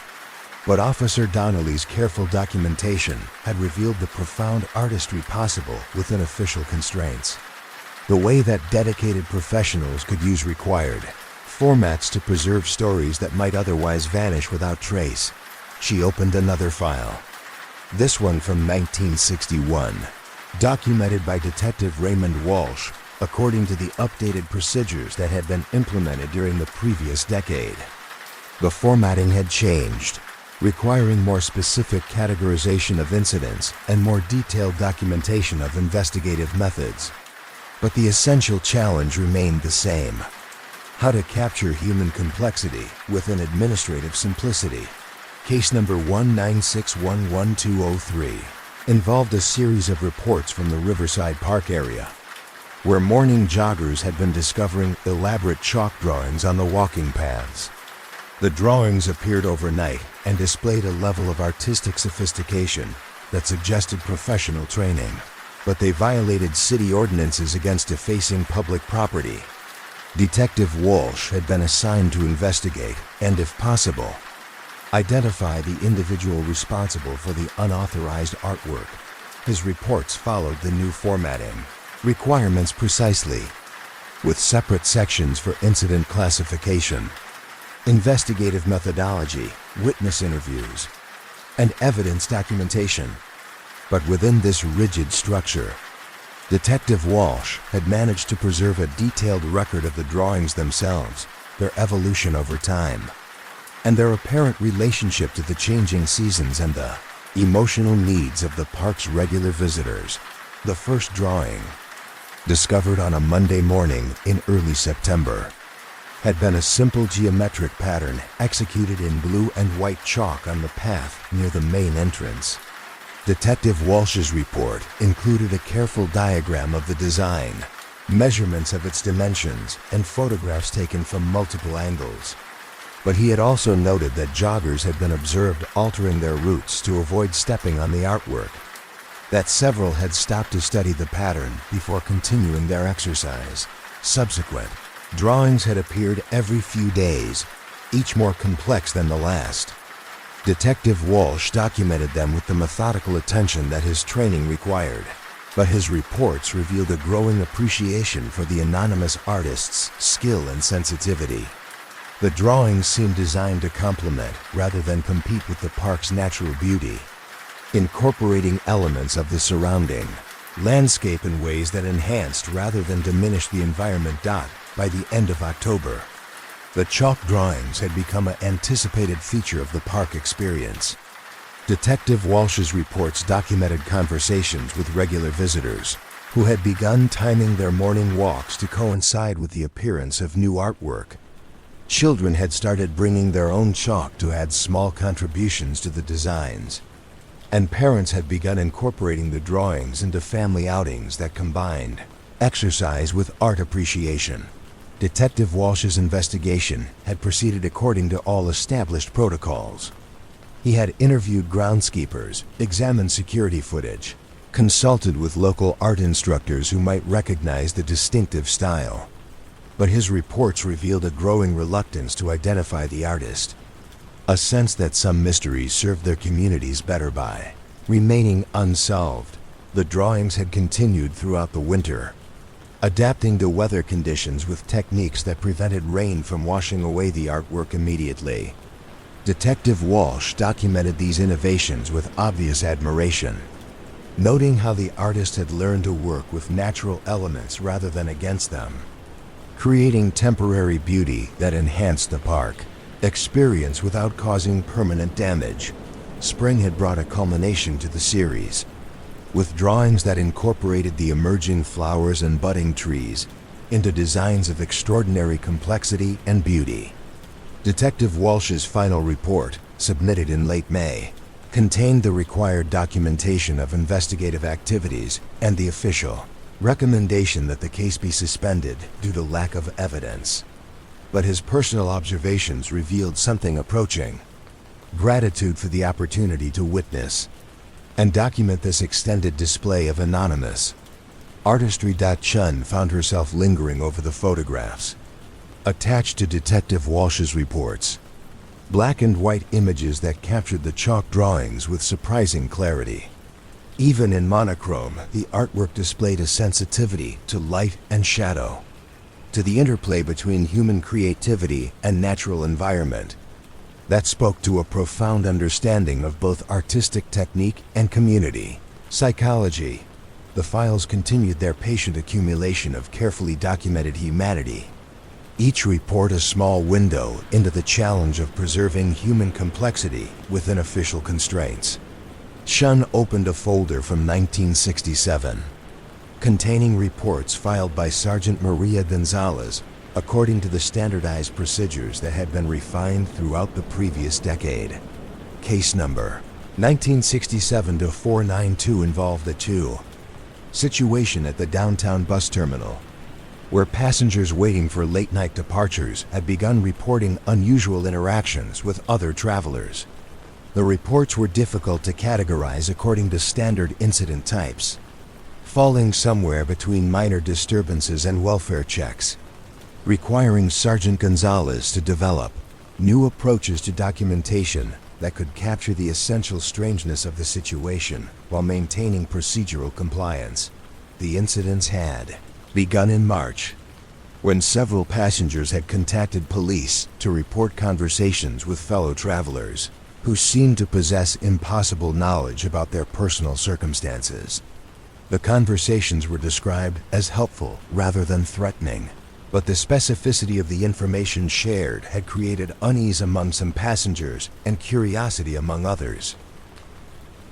Speaker 1: But Officer Donnelly's careful documentation had revealed the profound artistry possible within official constraints. The way that dedicated professionals could use required formats to preserve stories that might otherwise vanish without trace. She opened another file. This one from 1961, documented by Detective Raymond Walsh according to the updated procedures that had been implemented during the previous decade. The formatting had changed, requiring more specific categorization of incidents and more detailed documentation of investigative methods. But the essential challenge remained the same: how to capture human complexity with an administrative simplicity. Case number 19611-203 involved a series of reports from the Riverside Park area, where morning joggers had been discovering elaborate chalk drawings on the walking paths. The drawings appeared overnight and displayed a level of artistic sophistication that suggested professional training, but they violated city ordinances against defacing public property. Detective Walsh had been assigned to investigate and, if possible, identify the individual responsible for the unauthorized artwork. His reports followed the new formatting requirements precisely, with separate sections for incident classification, investigative methodology, witness interviews, and evidence documentation. But within this rigid structure, Detective Walsh had managed to preserve a detailed record of the drawings themselves, their evolution over time, and their apparent relationship to the changing seasons and the emotional needs of the park's regular visitors. The first drawing, discovered on a Monday morning in early September, had been a simple geometric pattern executed in blue and white chalk on the path near the main entrance. Detective Walsh's report included a careful diagram of the design, measurements of its dimensions, and photographs taken from multiple angles. But he had also noted that joggers had been observed altering their routes to avoid stepping on the artwork, that several had stopped to study the pattern before continuing their exercise. Subsequent drawings had appeared every few days, each more complex than the last. Detective Walsh documented them with the methodical attention that his training required, but his reports revealed a growing appreciation for the anonymous artist's skill and sensitivity. The drawings seemed designed to complement rather than compete with the park's natural beauty, incorporating elements of the surrounding landscape in ways that enhanced rather than diminished the environment. By the end of October, the chalk drawings had become an anticipated feature of the park experience. Detective Walsh's reports documented conversations with regular visitors who had begun timing their morning walks to coincide with the appearance of new artwork. Children had started bringing their own chalk to add small contributions to the designs, and parents had begun incorporating the drawings into family outings that combined exercise with art appreciation. Detective Walsh's investigation had proceeded according to all established protocols. He had interviewed groundskeepers, examined security footage, consulted with local art instructors who might recognize the distinctive style. But his reports revealed a growing reluctance to identify the artist, a sense that some mysteries served their communities better by remaining unsolved. The drawings had continued throughout the winter, adapting to weather conditions with techniques that prevented rain from washing away the artwork immediately. Detective Walsh documented these innovations with obvious admiration, noting how the artist had learned to work with natural elements rather than against them, creating temporary beauty that enhanced the park experience without causing permanent damage. Spring had brought a culmination to the series, with drawings that incorporated the emerging flowers and budding trees into designs of extraordinary complexity and beauty. Detective Walsh's final report, submitted in late May, contained the required documentation of investigative activities and the official recommendation that the case be suspended due to lack of evidence. But his personal observations revealed something approaching: gratitude for the opportunity to witness and document this extended display of anonymous artistry. Chun found herself lingering over the photographs attached to Detective Walsh's reports, black and white images that captured the chalk drawings with surprising clarity. Even in monochrome, the artwork displayed a sensitivity to light and shadow, to the interplay between human creativity and natural environment, that spoke to a profound understanding of both artistic technique and community psychology. The files continued their patient accumulation of carefully documented humanity, each report a small window into the challenge of preserving human complexity within official constraints. Chun opened a folder from 1967, containing reports filed by Sergeant Maria Gonzalez according to the standardized procedures that had been refined throughout the previous decade. Case number 1967-492 involved a situation at the downtown bus terminal, where passengers waiting for late-night departures had begun reporting unusual interactions with other travelers. The reports were difficult to categorize according to standard incident types, falling somewhere between minor disturbances and welfare checks, requiring Sergeant Gonzalez to develop new approaches to documentation that could capture the essential strangeness of the situation while maintaining procedural compliance. The incidents had begun in March, when several passengers had contacted police to report conversations with fellow travelers who seemed to possess impossible knowledge about their personal circumstances. The conversations were described as helpful rather than threatening, but the specificity of the information shared had created unease among some passengers and curiosity among others.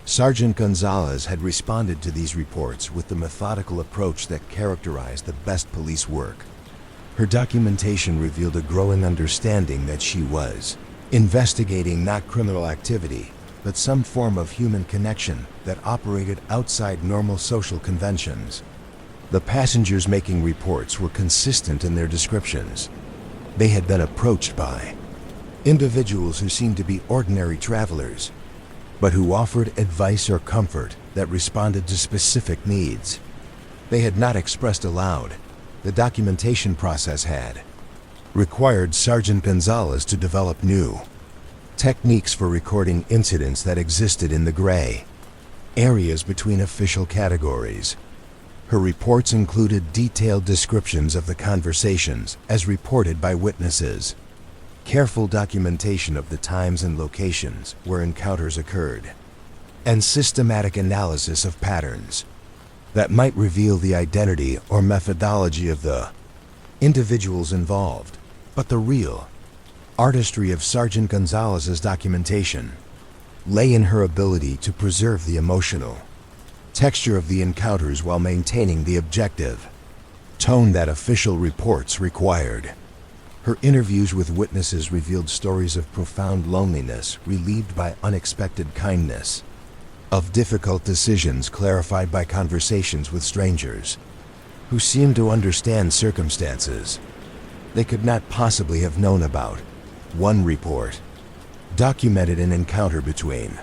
Speaker 1: Sergeant Gonzalez had responded to these reports with the methodical approach that characterized the best police work. Her documentation revealed a growing understanding that she was investigating not criminal activity, but some form of human connection that operated outside normal social conventions. The passengers making reports were consistent in their descriptions. They had been approached by individuals who seemed to be ordinary travelers, but who offered advice or comfort that responded to specific needs. They had not expressed aloud. The documentation process had required Sergeant Gonzalez to develop new techniques for recording incidents that existed in the gray areas between official categories. Her reports included detailed descriptions of the conversations as reported by witnesses, careful documentation of the times and locations where encounters occurred, and systematic analysis of patterns that might reveal the identity or methodology of the individuals involved. But the real artistry of Sergeant Gonzalez's documentation lay in her ability to preserve the emotional texture of the encounters while maintaining the objective tone that official reports required. Her interviews with witnesses revealed stories of profound loneliness relieved by unexpected kindness, of difficult decisions clarified by conversations with strangers who seemed to understand circumstances they could not possibly have known about. One report documented an encounter between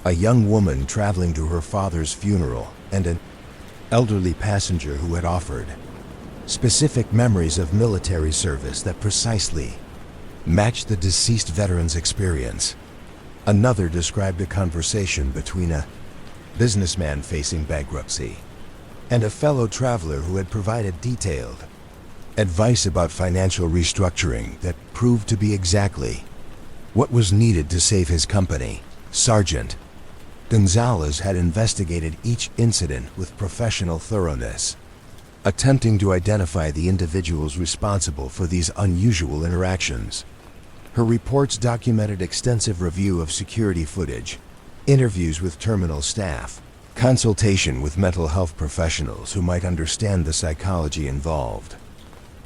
Speaker 1: a young woman traveling to her father's funeral and an elderly passenger who had offered specific memories of military service that precisely matched the deceased veteran's experience. Another described a conversation between a businessman facing bankruptcy and a fellow traveler who had provided detailed advice about financial restructuring that proved to be exactly what was needed to save his company. Sergeant Gonzalez had investigated each incident with professional thoroughness, attempting to identify the individuals responsible for these unusual interactions. Her reports documented extensive review of security footage, interviews with terminal staff, consultation with mental health professionals who might understand the psychology involved.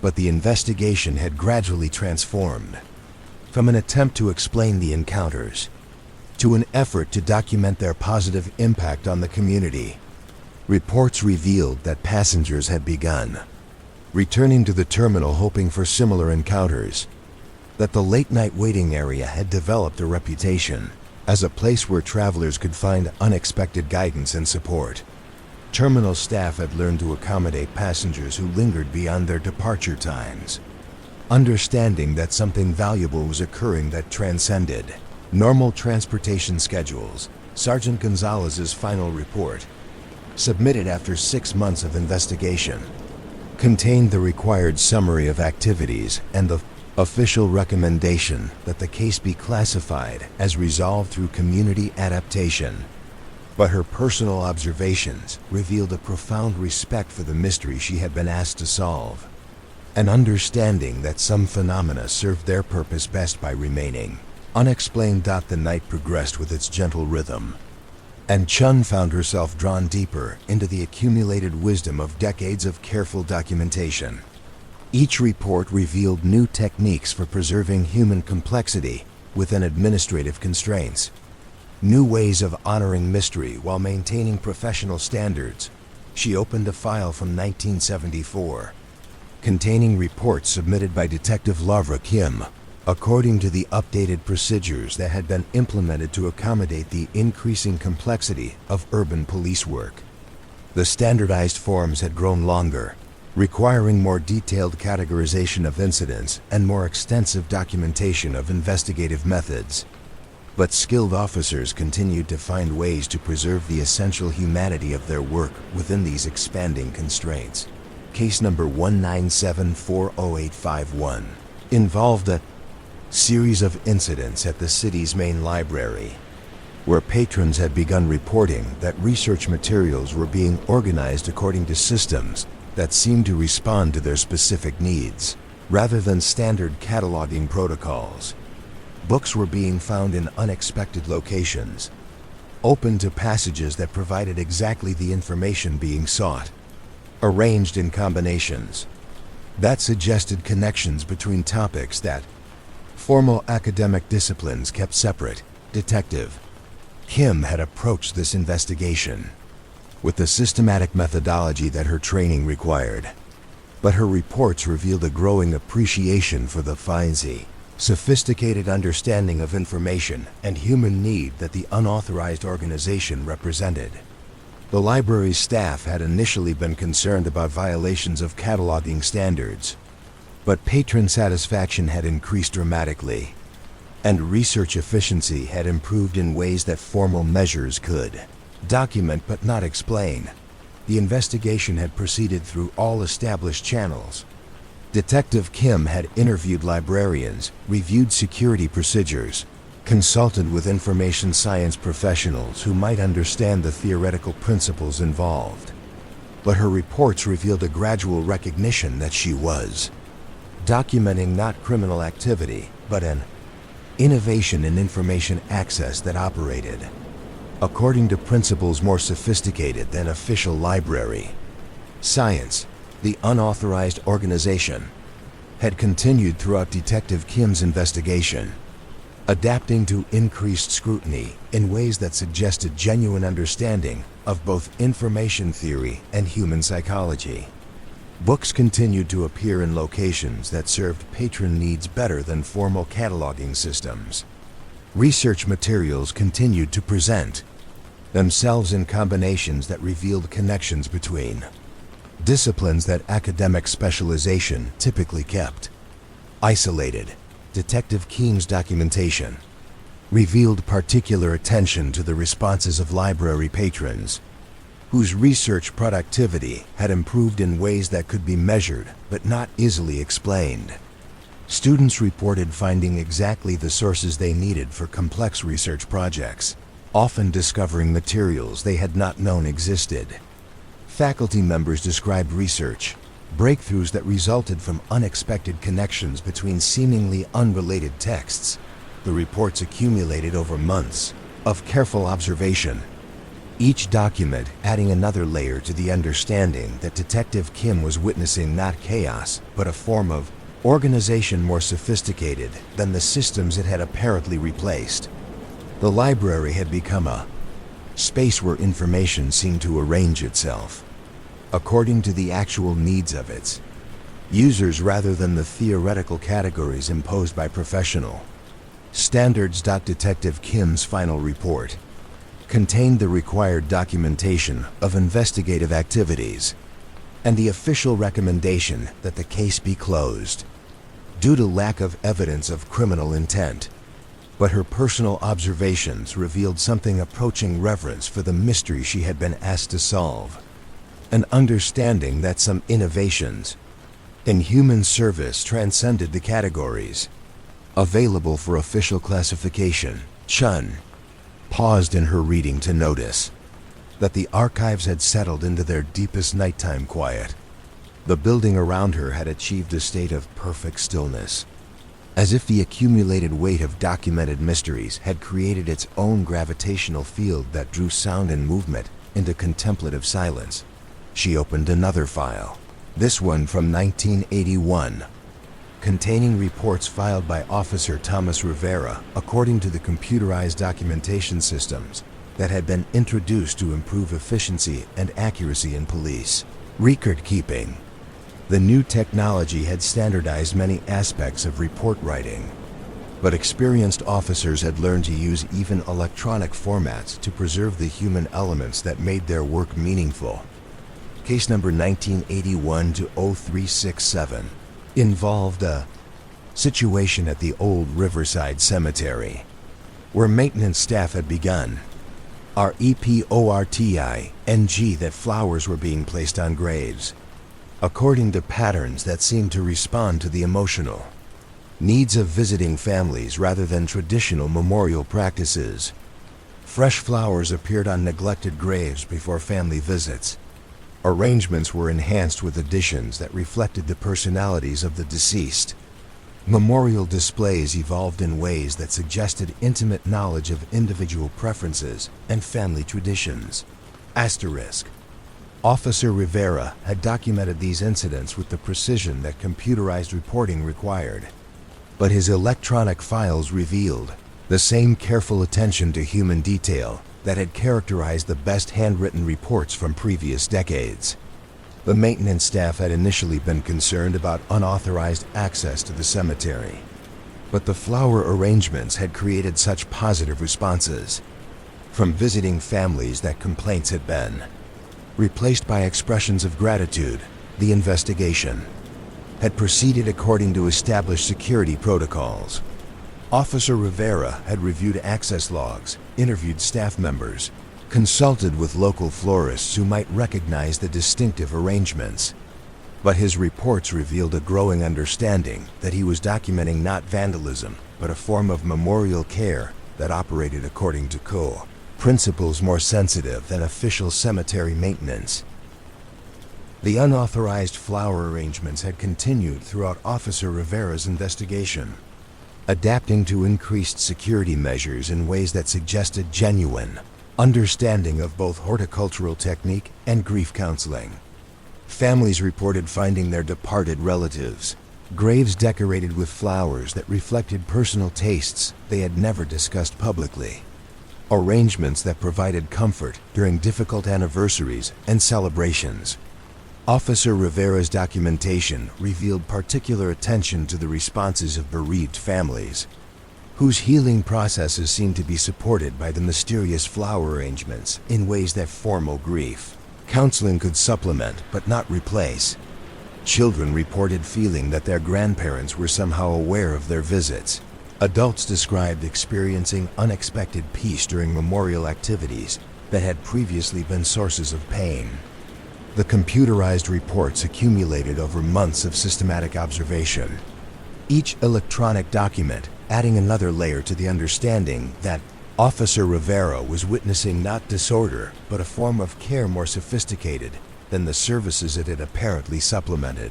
Speaker 1: But the investigation had gradually transformed from an attempt to explain the encounters to an effort to document their positive impact on the community. Reports revealed that passengers had begun returning to the terminal hoping for similar encounters, that the late-night waiting area had developed a reputation as a place where travelers could find unexpected guidance and support. Terminal staff had learned to accommodate passengers who lingered beyond their departure times, understanding that something valuable was occurring that transcended normal transportation schedules. Sergeant Gonzalez's final report, submitted after 6 months of investigation, contained the required summary of activities and the official recommendation that the case be classified as resolved through community adaptation. But her personal observations revealed a profound respect for the mystery she had been asked to solve, an understanding that some phenomena served their purpose best by remaining unexplained. The night progressed with its gentle rhythm, and Chun found herself drawn deeper into the accumulated wisdom of decades of careful documentation. Each report revealed new techniques for preserving human complexity within administrative constraints, new ways of honoring mystery while maintaining professional standards. She opened a file from 1974, containing reports submitted by Detective Lavra Kim, according to the updated procedures that had been implemented to accommodate the increasing complexity of urban police work. The standardized forms had grown longer, requiring more detailed categorization of incidents and more extensive documentation of investigative methods. But skilled officers continued to find ways to preserve the essential humanity of their work within these expanding constraints. Case number 197-40851 involved a series of incidents at the city's main library, where patrons had begun reporting that research materials were being organized according to systems that seemed to respond to their specific needs, rather than standard cataloging protocols. Books were being found in unexpected locations, open to passages that provided exactly the information being sought, arranged in combinations that suggested connections between topics that formal academic disciplines kept separate. Detective Kim had approached this investigation with the systematic methodology that her training required, but her reports revealed a growing appreciation for the fine, sophisticated understanding of information and human need that the unauthorized organization represented. The library's staff had initially been concerned about violations of cataloging standards, but patron satisfaction had increased dramatically, and research efficiency had improved in ways that formal measures could document but not explain. The investigation had proceeded through all established channels. Detective Kim had interviewed librarians, reviewed security procedures, consulted with information science professionals who might understand the theoretical principles involved. But her reports revealed a gradual recognition that she was documenting not criminal activity, but an innovation in information access that operated according to principles more sophisticated than official library. Science, the unauthorized organization, had continued throughout Detective Kim's investigation, adapting to increased scrutiny in ways that suggested genuine understanding of both information theory and human psychology. Books continued to appear in locations that served patron needs better than formal cataloging systems. Research materials continued to present themselves in combinations that revealed connections between disciplines that academic specialization typically kept isolated. Detective Kim's documentation revealed particular attention to the responses of library patrons, whose research productivity had improved in ways that could be measured but not easily explained. Students reported finding exactly the sources they needed for complex research projects, often discovering materials they had not known existed. Faculty members described research breakthroughs that resulted from unexpected connections between seemingly unrelated texts. The reports accumulated over months of careful observation, each document adding another layer to the understanding that Detective Kim was witnessing not chaos, but a form of organization more sophisticated than the systems it had apparently replaced. The library had become a space where information seemed to arrange itself according to the actual needs of its users rather than the theoretical categories imposed by professional standards. Detective Kim's final report contained the required documentation of investigative activities and the official recommendation that the case be closed due to lack of evidence of criminal intent. But her personal observations revealed something approaching reverence for the mystery she had been asked to solve, an understanding that some innovations in human service transcended the categories available for official classification. Chun paused in her reading to notice that the archives had settled into their deepest nighttime quiet. The building around her had achieved a state of perfect stillness, as if the accumulated weight of documented mysteries had created its own gravitational field that drew sound and movement into contemplative silence. She opened another file, this one from 1981, containing reports filed by Officer Thomas Rivera according to the computerized documentation systems that had been introduced to improve efficiency and accuracy in police record keeping. The new technology had standardized many aspects of report writing, but experienced officers had learned to use even electronic formats to preserve the human elements that made their work meaningful. Case number 1981-0367 involved a situation at the old Riverside Cemetery, where maintenance staff had begun reporting that flowers were being placed on graves according to patterns that seemed to respond to the emotional needs of visiting families rather than traditional memorial practices. Fresh flowers appeared on neglected graves before family visits. Arrangements were enhanced with additions that reflected the personalities of the deceased. Memorial displays evolved in ways that suggested intimate knowledge of individual preferences and family traditions. Asterisk. Officer Rivera had documented these incidents with the precision that computerized reporting required, but his electronic files revealed the same careful attention to human detail that had characterized the best handwritten reports from previous decades. The maintenance staff had initially been concerned about unauthorized access to the cemetery, but the flower arrangements had created such positive responses from visiting families that complaints had been replaced by expressions of gratitude. The investigation had proceeded according to established security protocols. Officer Rivera had reviewed access logs, interviewed staff members, consulted with local florists who might recognize the distinctive arrangements. But his reports revealed a growing understanding that he was documenting not vandalism, but a form of memorial care that operated according to core principles more sensitive than official cemetery maintenance. The unauthorized flower arrangements had continued throughout Officer Rivera's investigation, adapting to increased security measures in ways that suggested genuine understanding of both horticultural technique and grief counseling. Families reported finding their departed relatives, graves decorated with flowers that reflected personal tastes they had never discussed publicly, arrangements that provided comfort during difficult anniversaries and celebrations. Officer Rivera's documentation revealed particular attention to the responses of bereaved families, whose healing processes seemed to be supported by the mysterious flower arrangements in ways that formal grief counseling could supplement but not replace. Children reported feeling that their grandparents were somehow aware of their visits. Adults described experiencing unexpected peace during memorial activities that had previously been sources of pain. The computerized reports accumulated over months of systematic observation, each electronic document adding another layer to the understanding that Officer Rivera was witnessing not disorder, but a form of care more sophisticated than the services it had apparently supplemented.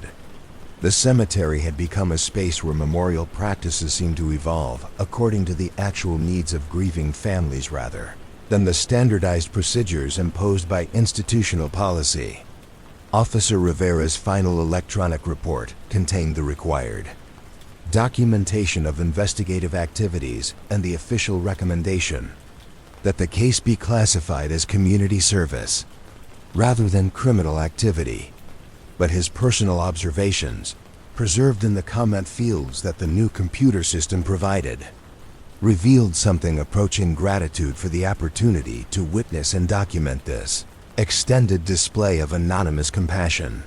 Speaker 1: The cemetery had become a space where memorial practices seemed to evolve according to the actual needs of grieving families rather than the standardized procedures imposed by institutional policy. Officer Rivera's final electronic report contained the required documentation of investigative activities and the official recommendation that the case be classified as community service rather than criminal activity. But his personal observations, preserved in the comment fields that the new computer system provided, revealed something approaching gratitude for the opportunity to witness and document this extended display of anonymous compassion.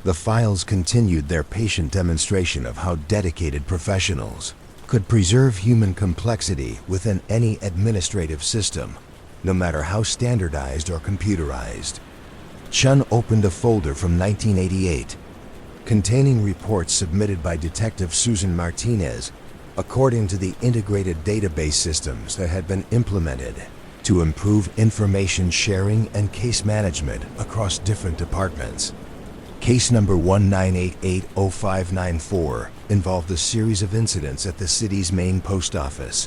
Speaker 1: The files continued their patient demonstration of how dedicated professionals could preserve human complexity within any administrative system, no matter how standardized or computerized. Chun opened a folder from 1988, containing reports submitted by Detective Susan Martinez, according to the integrated database systems that had been implemented to improve information sharing and case management across different departments. Case number 19880594 involved a series of incidents at the city's main post office,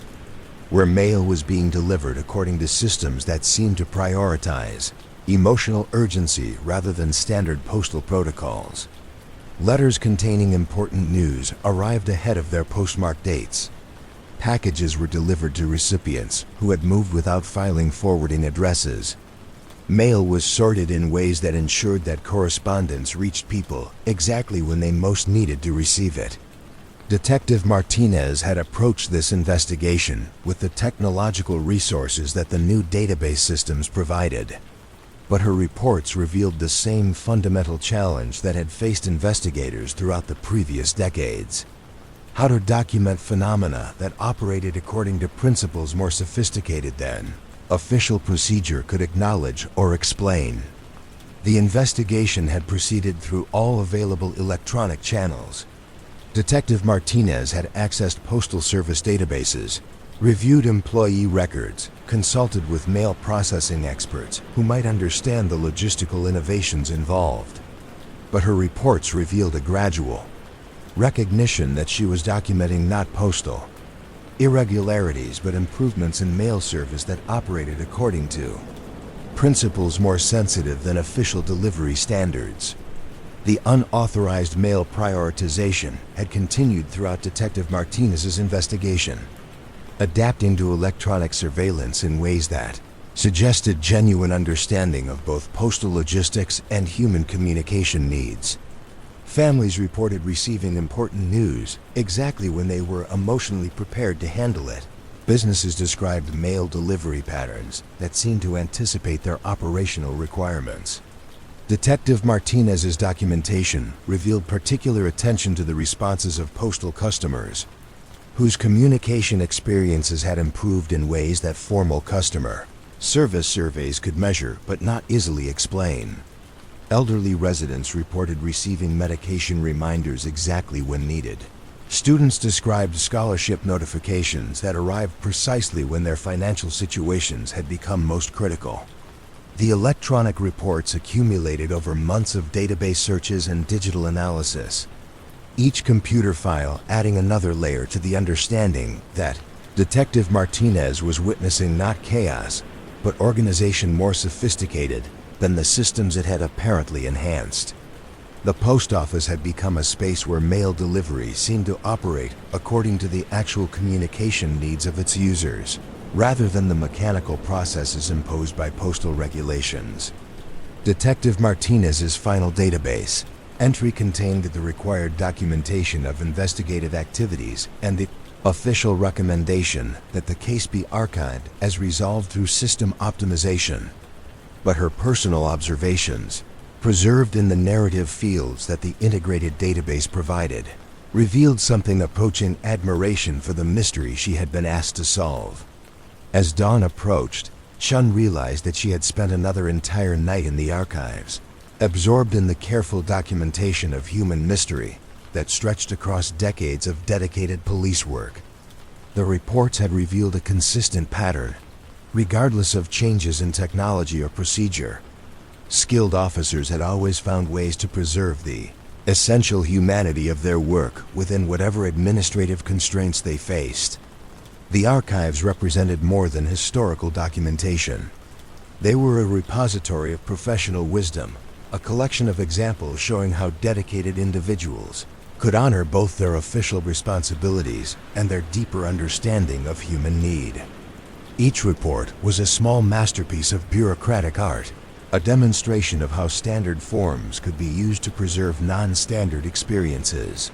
Speaker 1: where mail was being delivered according to systems that seemed to prioritize emotional urgency rather than standard postal protocols. Letters containing important news arrived ahead of their postmark dates. Packages were delivered to recipients who had moved without filing forwarding addresses. Mail was sorted in ways that ensured that correspondence reached people exactly when they most needed to receive it. Detective Martinez had approached this investigation with the technological resources that the new database systems provided. But her reports revealed the same fundamental challenge that had faced investigators throughout the previous decades: how to document phenomena that operated according to principles more sophisticated than official procedure could acknowledge or explain. The investigation had proceeded through all available electronic channels. Detective Martinez had accessed Postal Service databases, reviewed employee records, consulted with mail processing experts who might understand the logistical innovations involved. But her reports revealed a gradual recognition that she was documenting not postal irregularities but improvements in mail service that operated according to principles more sensitive than official delivery standards. The unauthorized mail prioritization had continued throughout Detective Martinez's investigation, adapting to electronic surveillance in ways that suggested genuine understanding of both postal logistics and human communication needs. Families reported receiving important news exactly when they were emotionally prepared to handle it. Businesses described mail delivery patterns that seemed to anticipate their operational requirements. Detective Martinez's documentation revealed particular attention to the responses of postal customers, whose communication experiences had improved in ways that formal customer service surveys could measure but not easily explain. Elderly residents reported receiving medication reminders exactly when needed. Students described scholarship notifications that arrived precisely when their financial situations had become most critical. The electronic reports accumulated over months of database searches and digital analysis. each computer file adding another layer to the understanding that Detective Martinez was witnessing not chaos, but organization more sophisticated than the systems it had apparently enhanced. The post office had become a space where mail delivery seemed to operate according to the actual communication needs of its users, rather than the mechanical processes imposed by postal regulations. Detective Martinez's final database entry contained the required documentation of investigative activities and the official recommendation that the case be archived as resolved through system optimization. But her personal observations, preserved in the narrative fields that the integrated database provided, revealed something approaching admiration for the mystery she had been asked to solve. As dawn approached, Chun realized that she had spent another entire night in the archives, absorbed in the careful documentation of human mystery that stretched across decades of dedicated police work. The reports had revealed a consistent pattern, regardless of changes in technology or procedure. Skilled officers had always found ways to preserve the essential humanity of their work within whatever administrative constraints they faced. The archives represented more than historical documentation. They were a repository of professional wisdom, a collection of examples showing how dedicated individuals could honor both their official responsibilities and their deeper understanding of human need. Each report was a small masterpiece of bureaucratic art, a demonstration of how standard forms could be used to preserve non-standard experiences.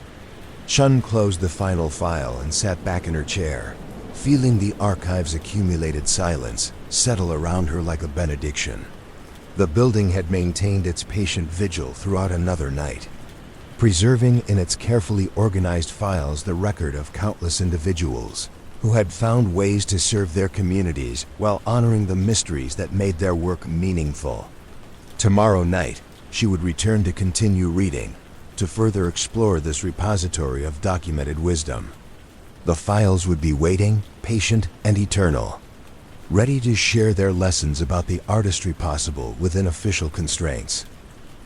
Speaker 1: Chun closed the final file and sat back in her chair, feeling the archive's accumulated silence settle around her like a benediction. The building had maintained its patient vigil throughout another night, preserving in its carefully organized files the record of countless individuals who had found ways to serve their communities while honoring the mysteries that made their work meaningful. Tomorrow night, she would return to continue reading, to further explore this repository of documented wisdom. The files would be waiting, patient, and eternal, ready to share their lessons about the artistry possible within official constraints,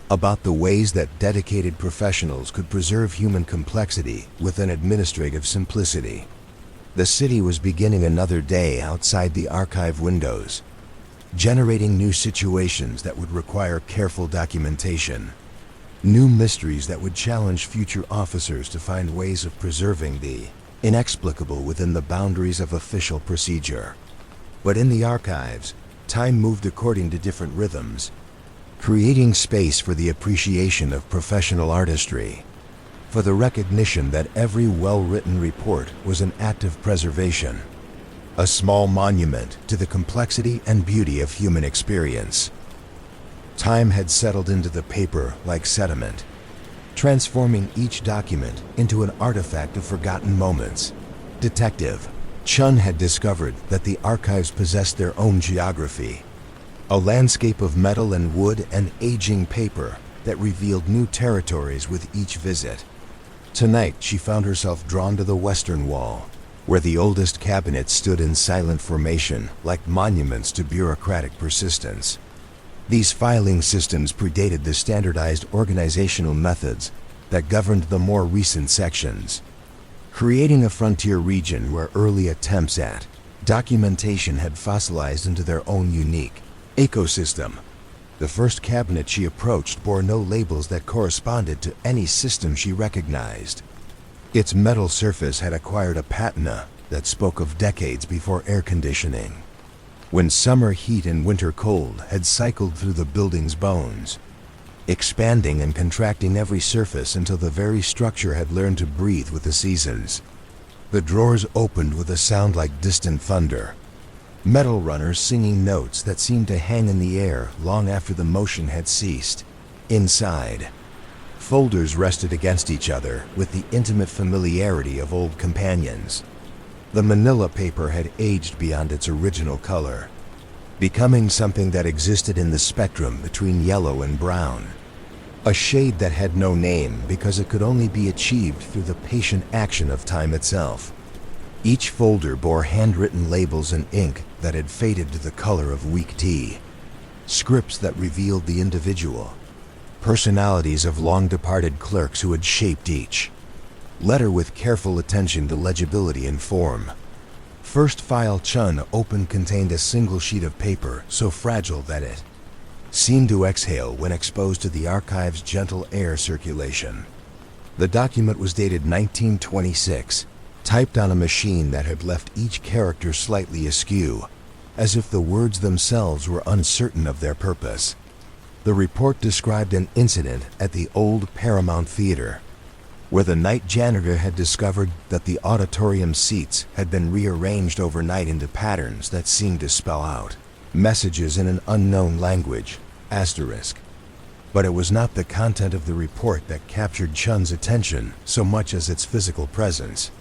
Speaker 1: about the ways that dedicated professionals could preserve human complexity within administrative simplicity. The city was beginning another day outside the archive windows, generating new situations that would require careful documentation, new mysteries that would challenge future officers to find ways of preserving the inexplicable within the boundaries of official procedure. But in the archives, time moved according to different rhythms, creating space for the appreciation of professional artistry, for the recognition that every well-written report was an act of preservation, a small monument to the complexity and beauty of human experience. Time had settled into the paper like sediment, transforming each document into an artifact of forgotten moments. Detective Chun had discovered that the archives possessed their own geography, a landscape of metal and wood and aging paper that revealed new territories with each visit. Tonight, she found herself drawn to the western wall, where the oldest cabinets stood in silent formation like monuments to bureaucratic persistence. These filing systems predated the standardized organizational methods that governed the more recent sections, creating a frontier region where early attempts at documentation had fossilized into their own unique ecosystem. The first cabinet she approached bore no labels that corresponded to any system she recognized. Its metal surface had acquired a patina that spoke of decades before air conditioning, when summer heat and winter cold had cycled through the building's bones, expanding and contracting every surface until the very structure had learned to breathe with the seasons. The drawers opened with a sound like distant thunder, metal runners singing notes that seemed to hang in the air long after the motion had ceased. Inside, folders rested against each other with the intimate familiarity of old companions. The manila paper had aged beyond its original color, becoming something that existed in the spectrum between yellow and brown, a shade that had no name because it could only be achieved through the patient action of time itself. Each folder bore handwritten labels in ink that had faded to the color of weak tea, scripts that revealed the individual, personalities of long-departed clerks who had shaped each. Letter with careful attention to legibility and form. First file Chun opened contained a single sheet of paper so fragile that it seemed to exhale when exposed to the archive's gentle air circulation. The document was dated 1926, typed on a machine that had left each character slightly askew, as if the words themselves were uncertain of their purpose. The report described an incident at the old Paramount Theater, where the night janitor had discovered that the auditorium seats had been rearranged overnight into patterns that seemed to spell out messages in an unknown language, asterisk. But it was not the content of the report that captured Chun's attention so much as its physical presence.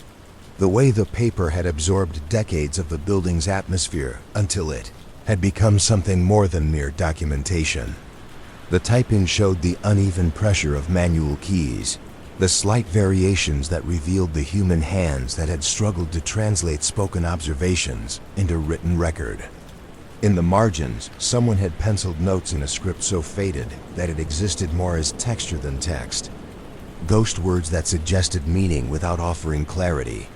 Speaker 1: The way the paper had absorbed decades of the building's atmosphere until it had become something more than mere documentation. The typing showed the uneven pressure of manual keys, the slight variations that revealed the human hands that had struggled to translate spoken observations into written record. In the margins, someone had penciled notes in a script so faded that it existed more as texture than text. Ghost words that suggested meaning without offering clarity.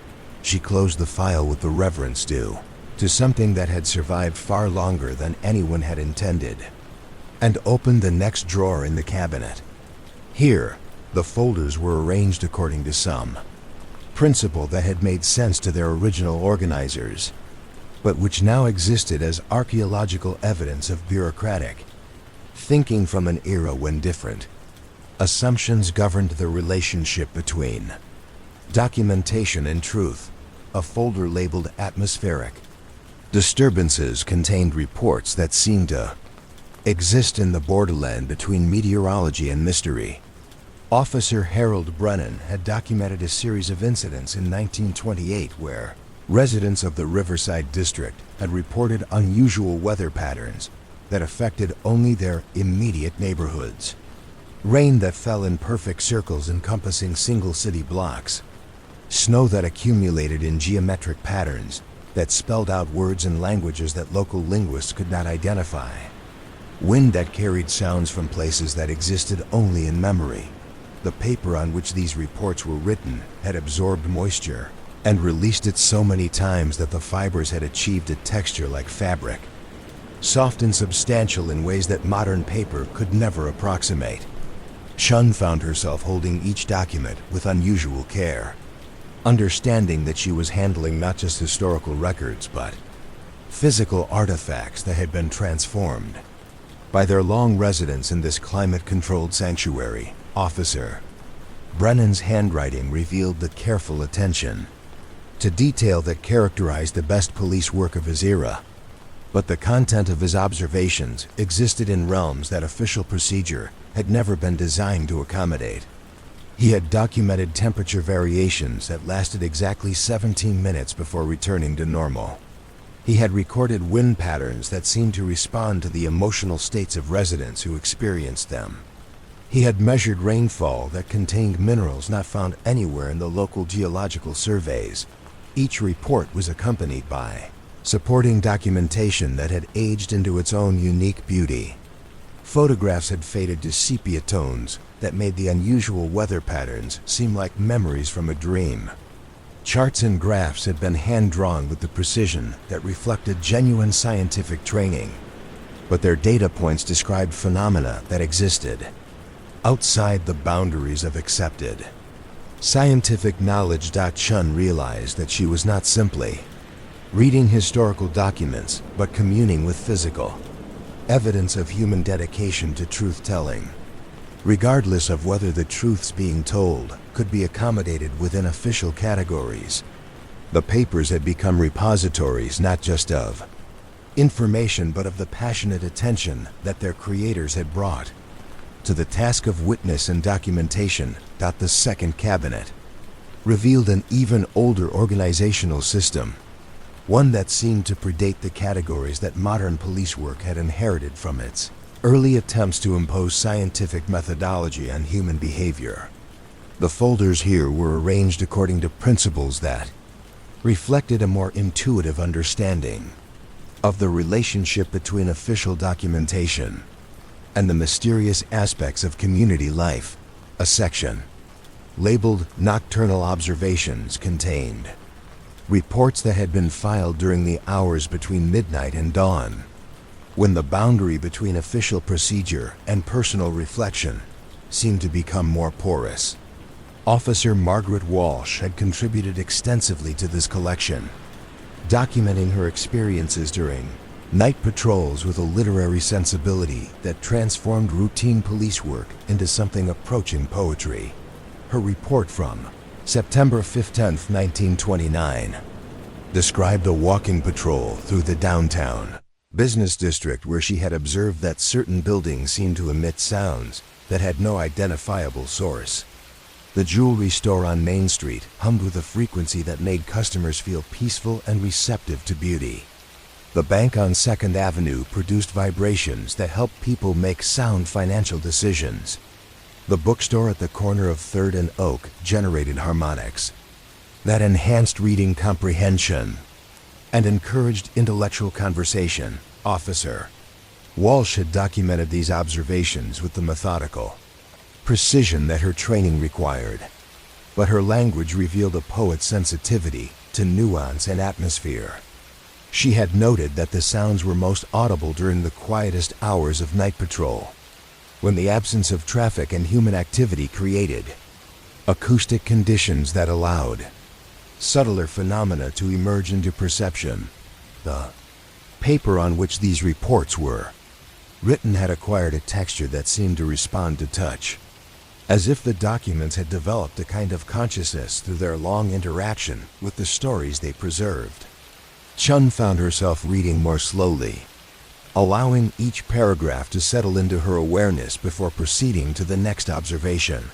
Speaker 1: She closed the file with the reverence due to something that had survived far longer than anyone had intended, and opened the next drawer in the cabinet. Here, the folders were arranged according to some principle that had made sense to their original organizers, but which now existed as archaeological evidence of bureaucratic thinking from an era when different assumptions governed the relationship between documentation and truth. A folder labeled atmospheric disturbances contained reports that seemed to exist in the borderland between meteorology and mystery. Officer Harold Brennan had documented a series of incidents in 1928 where residents of the Riverside district had reported unusual weather patterns that affected only their immediate neighborhoods. Rain that fell in perfect circles encompassing single city blocks. Snow that accumulated in geometric patterns that spelled out words and languages that local linguists could not identify. Wind that carried sounds from places that existed only in memory. The paper on which these reports were written had absorbed moisture and released it so many times that the fibers had achieved a texture like fabric, soft and substantial in ways that modern paper could never approximate. Chun found herself holding each document with unusual care, understanding that she was handling not just historical records, but physical artifacts that had been transformed by their long residence in this climate-controlled sanctuary. Officer Brennan's handwriting revealed the careful attention to detail that characterized the best police work of his era, but the content of his observations existed in realms that official procedure had never been designed to accommodate. He had documented temperature variations that lasted exactly 17 minutes before returning to normal. He had recorded wind patterns that seemed to respond to the emotional states of residents who experienced them. He had measured rainfall that contained minerals not found anywhere in the local geological surveys. Each report was accompanied by supporting documentation that had aged into its own unique beauty. Photographs had faded to sepia tones that made the unusual weather patterns seem like memories from a dream. Charts and graphs had been hand-drawn with the precision that reflected genuine scientific training, but their data points described phenomena that existed outside the boundaries of accepted scientific knowledge. Chun realized that she was not simply reading historical documents, but communing with physical evidence of human dedication to truth-telling, regardless of whether the truths being told could be accommodated within official categories. The papers had become repositories not just of information, but of the passionate attention that their creators had brought to the task of witness and documentation. The second cabinet revealed an even older organizational system, one that seemed to predate the categories that modern police work had inherited from its early attempts to impose scientific methodology on human behavior. The folders here were arranged according to principles that reflected a more intuitive understanding of the relationship between official documentation and the mysterious aspects of community life. A section labeled Nocturnal Observations, contained reports that had been filed during the hours between midnight and dawn, when the boundary between official procedure and personal reflection seemed to become more porous. Officer Margaret Walsh had contributed extensively to this collection, documenting her experiences during night patrols with a literary sensibility that transformed routine police work into something approaching poetry. Her report from September 15, 1929, described a walking patrol through the downtown business district where she had observed that certain buildings seemed to emit sounds that had no identifiable source. The jewelry store on Main Street hummed with a frequency that made customers feel peaceful and receptive to beauty. The bank on 2nd Avenue produced vibrations that helped people make sound financial decisions. The bookstore at the corner of 3rd and Oak generated harmonics that enhanced reading comprehension and encouraged intellectual conversation. Officer Walsh had documented these observations with the methodical precision that her training required, but her language revealed a poet's sensitivity to nuance and atmosphere. She had noted that the sounds were most audible during the quietest hours of night patrol, when the absence of traffic and human activity created acoustic conditions that allowed subtler phenomena to emerge into perception. The paper on which these reports were written had acquired a texture that seemed to respond to touch, as if the documents had developed a kind of consciousness through their long interaction with the stories they preserved. Chun found herself reading more slowly, allowing each paragraph to settle into her awareness before proceeding to the next observation.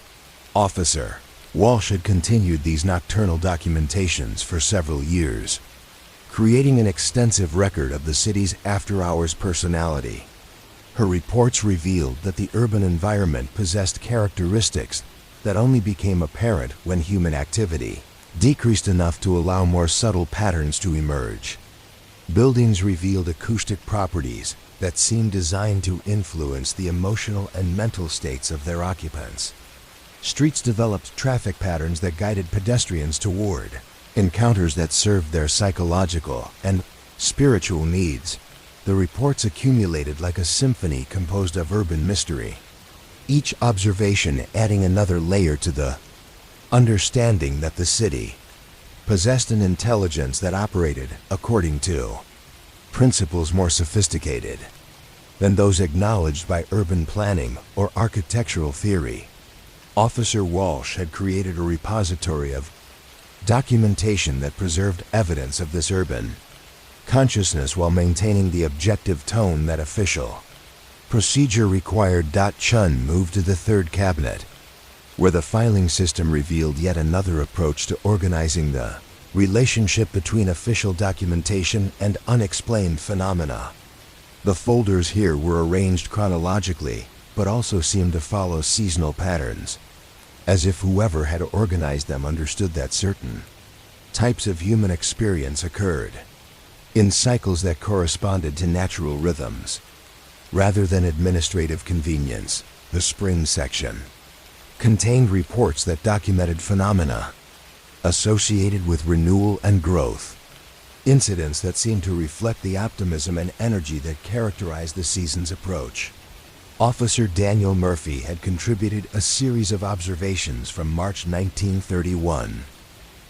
Speaker 1: Officer Walsh had continued these nocturnal documentations for several years, creating an extensive record of the city's after-hours personality. Her reports revealed that the urban environment possessed characteristics that only became apparent when human activity decreased enough to allow more subtle patterns to emerge. Buildings revealed acoustic properties that seemed designed to influence the emotional and mental states of their occupants. Streets developed traffic patterns that guided pedestrians toward encounters that served their psychological and spiritual needs. The reports accumulated like a symphony composed of urban mystery, each observation adding another layer to the understanding that the city possessed an intelligence that operated according to principles more sophisticated than those acknowledged by urban planning or architectural theory. Officer Walsh had created a repository of documentation that preserved evidence of this urban consciousness while maintaining the objective tone that official procedure required. Chun moved to the 3rd cabinet, where the filing system revealed yet another approach to organizing the relationship between official documentation and unexplained phenomena. The folders here were arranged chronologically, but also seemed to follow seasonal patterns, as if whoever had organized them understood that certain types of human experience occurred in cycles that corresponded to natural rhythms, rather than administrative convenience. The spring section contained reports that documented phenomena associated with renewal and growth, incidents that seemed to reflect the optimism and energy that characterized the season's approach. Officer Daniel Murphy had contributed a series of observations from March 1931,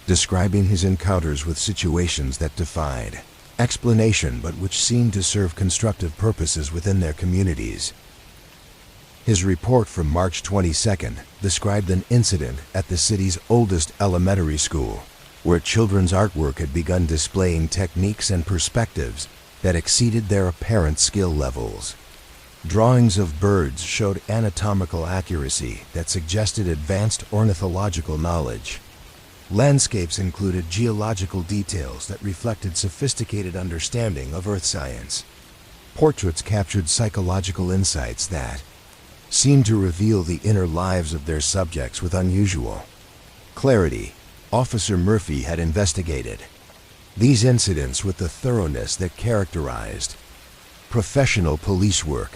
Speaker 1: describing his encounters with situations that defied explanation but which seemed to serve constructive purposes within their communities. His report from March 22nd described an incident at the city's oldest elementary school, where children's artwork had begun displaying techniques and perspectives that exceeded their apparent skill levels. Drawings of birds showed anatomical accuracy that suggested advanced ornithological knowledge. Landscapes included geological details that reflected sophisticated understanding of earth science. Portraits captured psychological insights that seemed to reveal the inner lives of their subjects with unusual clarity. Officer Murphy had investigated these incidents with the thoroughness that characterized professional police work,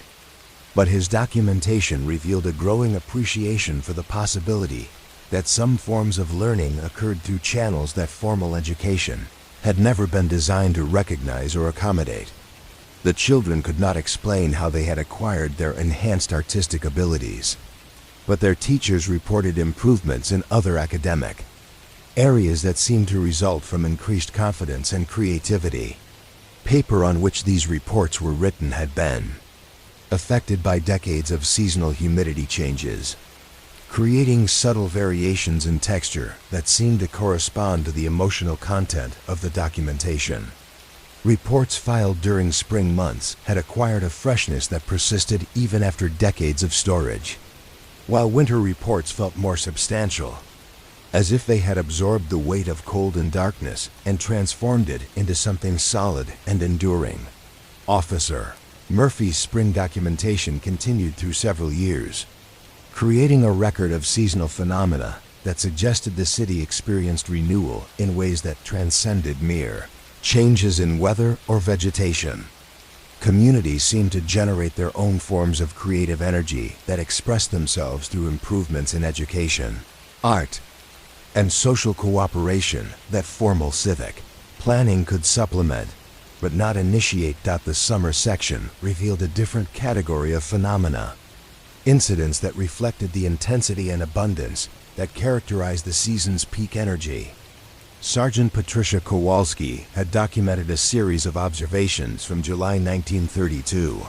Speaker 1: but his documentation revealed a growing appreciation for the possibility that some forms of learning occurred through channels that formal education had never been designed to recognize or accommodate. The children could not explain how they had acquired their enhanced artistic abilities, but their teachers reported improvements in other academic areas that seemed to result from increased confidence and creativity. Paper on which these reports were written had been affected by decades of seasonal humidity changes, creating subtle variations in texture that seemed to correspond to the emotional content of the documentation. Reports filed during spring months had acquired a freshness that persisted even after decades of storage, while winter reports felt more substantial, as if they had absorbed the weight of cold and darkness and transformed it into something solid and enduring. Officer Murphy's spring documentation continued through several years, creating a record of seasonal phenomena that suggested the city experienced renewal in ways that transcended mere changes in weather or vegetation. Communities seemed to generate their own forms of creative energy that expressed themselves through improvements in education, art, and social cooperation that formal civic planning could supplement, but not initiate. The summer section revealed a different category of phenomena, incidents that reflected the intensity and abundance that characterized the season's peak energy. Sergeant Patricia Kowalski had documented a series of observations from July 1932,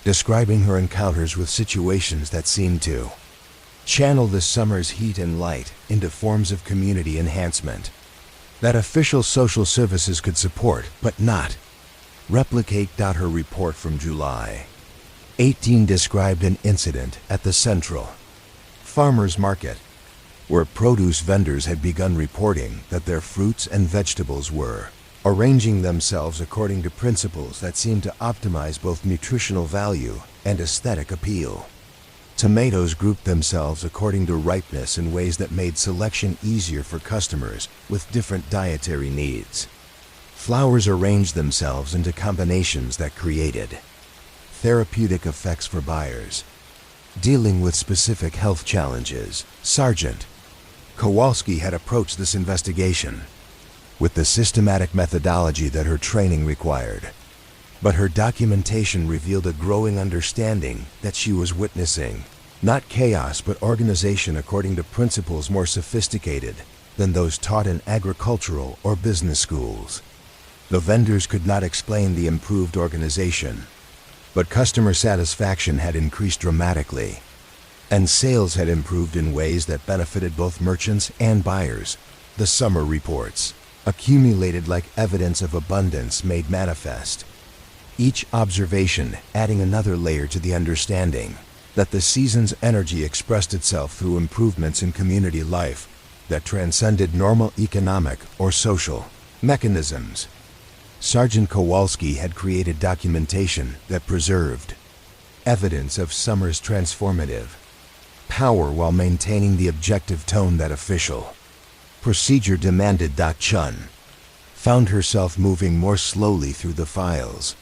Speaker 1: describing her encounters with situations that seemed to channel the summer's heat and light into forms of community enhancement that official social services could support but not replicate. Her report from July 18 described an incident at the Central Farmers Market, where produce vendors had begun reporting that their fruits and vegetables were arranging themselves according to principles that seemed to optimize both nutritional value and aesthetic appeal. Tomatoes grouped themselves according to ripeness in ways that made selection easier for customers with different dietary needs. Flowers arranged themselves into combinations that created therapeutic effects for buyers. Dealing with specific health challenges, Sergeant Kowalski had approached this investigation with the systematic methodology that her training required. But her documentation revealed a growing understanding that she was witnessing not chaos but organization according to principles more sophisticated than those taught in agricultural or business schools. The vendors could not explain the improved organization, but customer satisfaction had increased dramatically, and sales had improved in ways that benefited both merchants and buyers. The summer reports accumulated like evidence of abundance made manifest, each observation adding another layer to the understanding that the season's energy expressed itself through improvements in community life that transcended normal economic or social mechanisms. Sergeant Kowalski had created documentation that preserved evidence of summer's transformative power while maintaining the objective tone that official procedure demanded. Chun found herself moving more slowly through the files,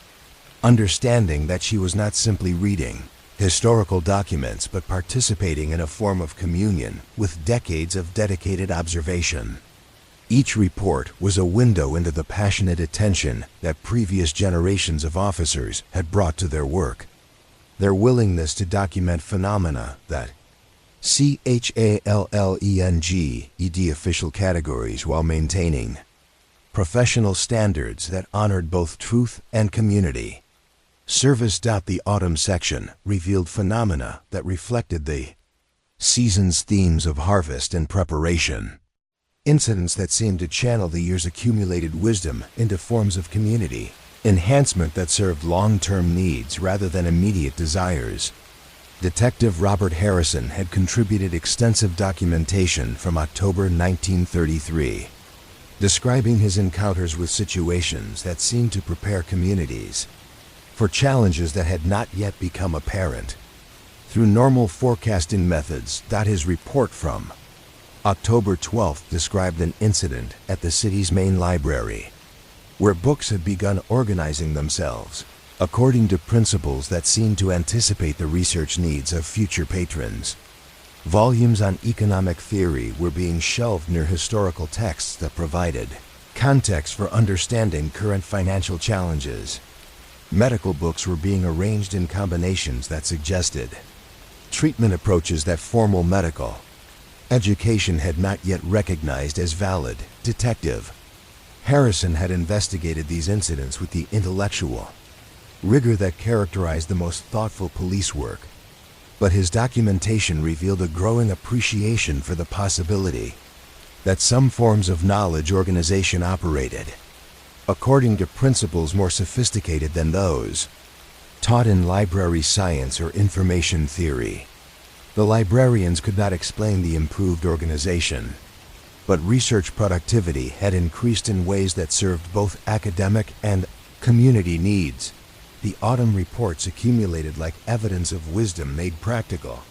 Speaker 1: understanding that she was not simply reading historical documents but participating in a form of communion with decades of dedicated observation. Each report was a window into the passionate attention that previous generations of officers had brought to their work, their willingness to document phenomena that CHALLENGED official categories while maintaining professional standards that honored both truth and community service. The autumn section revealed phenomena that reflected the season's themes of harvest and preparation, incidents that seemed to channel the year's accumulated wisdom into forms of community enhancement that served long-term needs rather than immediate desires. Detective Robert Harrison had contributed extensive documentation from October 1933, describing his encounters with situations that seemed to prepare communities for challenges that had not yet become apparent through normal forecasting methods. His report from October 12th described an incident at the city's main library, where books had begun organizing themselves according to principles that seemed to anticipate the research needs of future patrons. Volumes on economic theory were being shelved near historical texts that provided context for understanding current financial challenges. Medical books were being arranged in combinations that suggested treatment approaches that formal medical education had not yet recognized as valid. Detective Harrison had investigated these incidents with the intellectual rigor that characterized the most thoughtful police work, but his documentation revealed a growing appreciation for the possibility that some forms of knowledge organization operated according to principles more sophisticated than those taught in library science or information theory. The librarians could not explain the improved organization, but research productivity had increased in ways that served both academic and community needs. The autumn reports accumulated like evidence of wisdom made practical,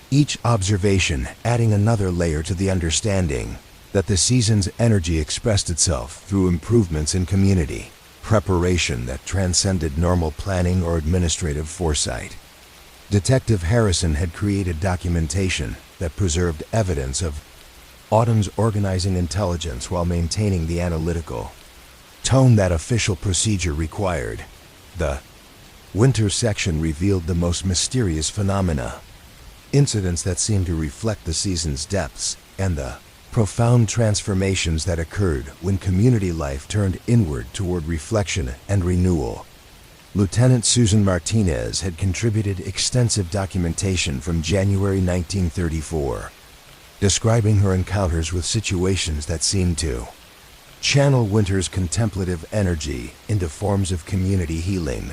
Speaker 1: each observation adding another layer to the understanding that the season's energy expressed itself through improvements in community preparation that transcended normal planning or administrative foresight. Detective Harrison had created documentation that preserved evidence of autumn's organizing intelligence while maintaining the analytical tone that official procedure required. The winter section revealed the most mysterious phenomena, incidents that seemed to reflect the season's depths, and the profound transformations that occurred when community life turned inward toward reflection and renewal. Lieutenant Susan Martinez had contributed extensive documentation from January 1934, describing her encounters with situations that seemed to channel winter's contemplative energy into forms of community healing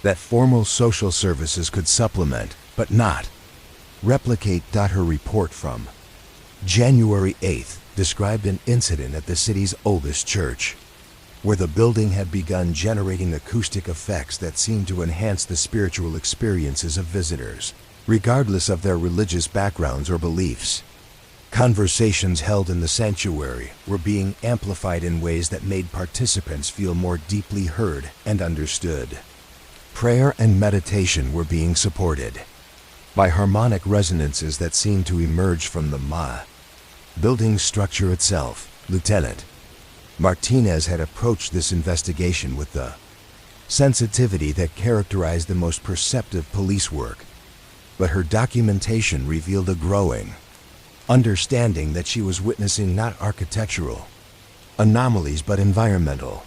Speaker 1: that formal social services could supplement, but not replicate. Her report from January 8th described an incident at the city's oldest church, where the building had begun generating acoustic effects that seemed to enhance the spiritual experiences of visitors, regardless of their religious backgrounds or beliefs. Conversations held in the sanctuary were being amplified in ways that made participants feel more deeply heard and understood. Prayer and meditation were being supported by harmonic resonances that seemed to emerge from the building structure itself. Lieutenant Martinez had approached this investigation with the sensitivity that characterized the most perceptive police work, but her documentation revealed a growing understanding that she was witnessing not architectural anomalies but environmental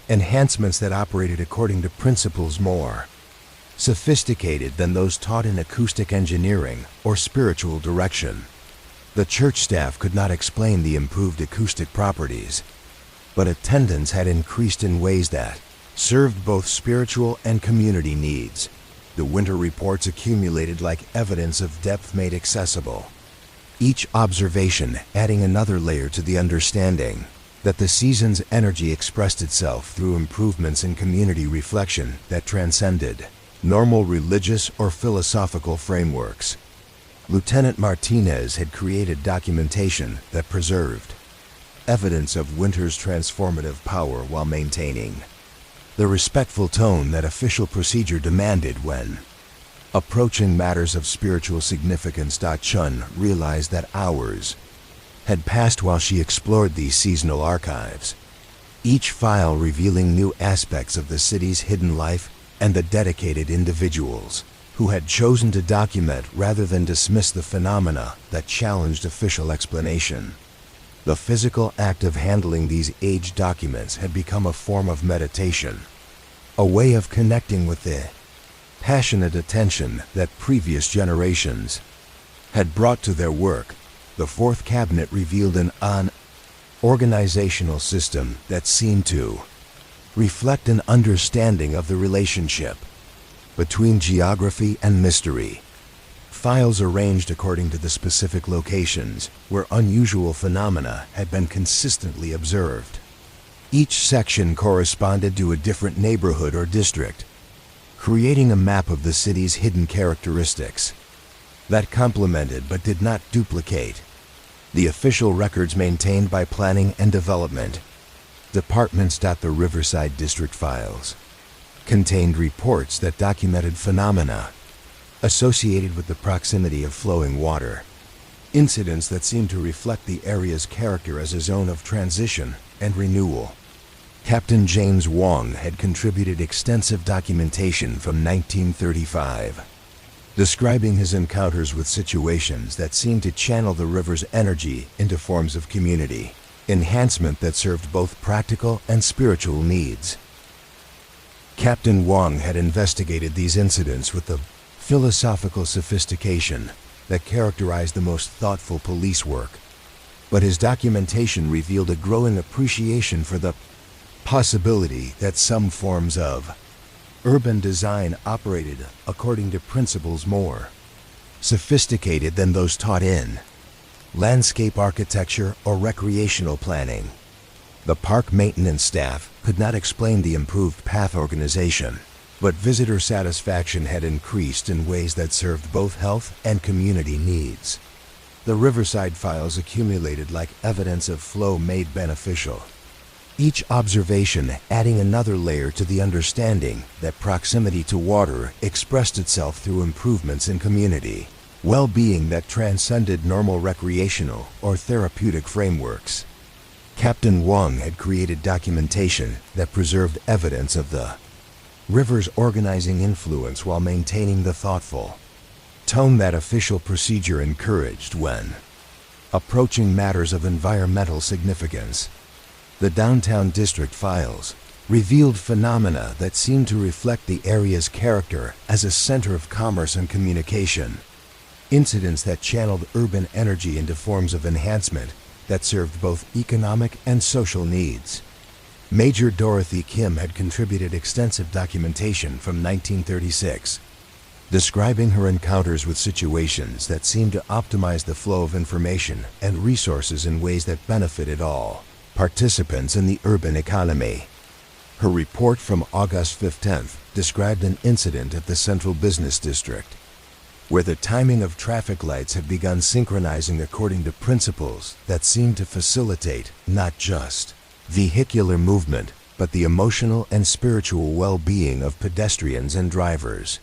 Speaker 1: enhancements that operated according to principles more sophisticated than those taught in acoustic engineering or spiritual direction. The church staff could not explain the improved acoustic properties, but attendance had increased in ways that served both spiritual and community needs. The winter reports accumulated like evidence of depth made accessible, each observation adding another layer to the understanding that the season's energy expressed itself through improvements in community reflection that transcended normal religious or philosophical frameworks. Lieutenant Martinez had created documentation that preserved evidence of winter's transformative power while maintaining the respectful tone that official procedure demanded when approaching matters of spiritual significance. Chun realized that hours had passed while she explored these seasonal archives, each file revealing new aspects of the city's hidden life and the dedicated individuals who had chosen to document rather than dismiss the phenomena that challenged official explanation. The physical act of handling these aged documents had become a form of meditation, a way of connecting with the passionate attention that previous generations had brought to their work. The fourth cabinet revealed an organizational system that seemed to reflect an understanding of the relationship between geography and mystery. Files arranged according to the specific locations where unusual phenomena had been consistently observed. Each section corresponded to a different neighborhood or district, creating a map of the city's hidden characteristics that complemented but did not duplicate the official records maintained by planning and development departments. The Riverside District files contained reports that documented phenomena associated with the proximity of flowing water. Incidents that seem to reflect the area's character as a zone of transition and renewal. Captain James Wong had contributed extensive documentation from 1935, describing his encounters with situations that seemed to channel the river's energy into forms of community enhancement that served both practical and spiritual needs. Captain Wong had investigated these incidents with the philosophical sophistication that characterized the most thoughtful police work, but his documentation revealed a growing appreciation for the possibility that some forms of urban design operated according to principles more sophisticated than those taught in landscape architecture or recreational planning. The park maintenance staff could not explain the improved path organization, but visitor satisfaction had increased in ways that served both health and community needs. The Riverside files accumulated like evidence of flow made beneficial, each observation adding another layer to the understanding that proximity to water expressed itself through improvements in community well-being that transcended normal recreational or therapeutic frameworks. Captain Wong had created documentation that preserved evidence of the river's organizing influence while maintaining the thoughtful tone that official procedure encouraged when approaching matters of environmental significance. The downtown district files revealed phenomena that seemed to reflect the area's character as a center of commerce and communication, incidents that channeled urban energy into forms of enhancement that served both economic and social needs. Major Dorothy Kim had contributed extensive documentation from 1936, describing her encounters with situations that seemed to optimize the flow of information and resources in ways that benefited all participants in the urban economy. Her report from August 15th described an incident at the Central Business District, where the timing of traffic lights had begun synchronizing according to principles that seemed to facilitate not just vehicular movement, but the emotional and spiritual well-being of pedestrians and drivers.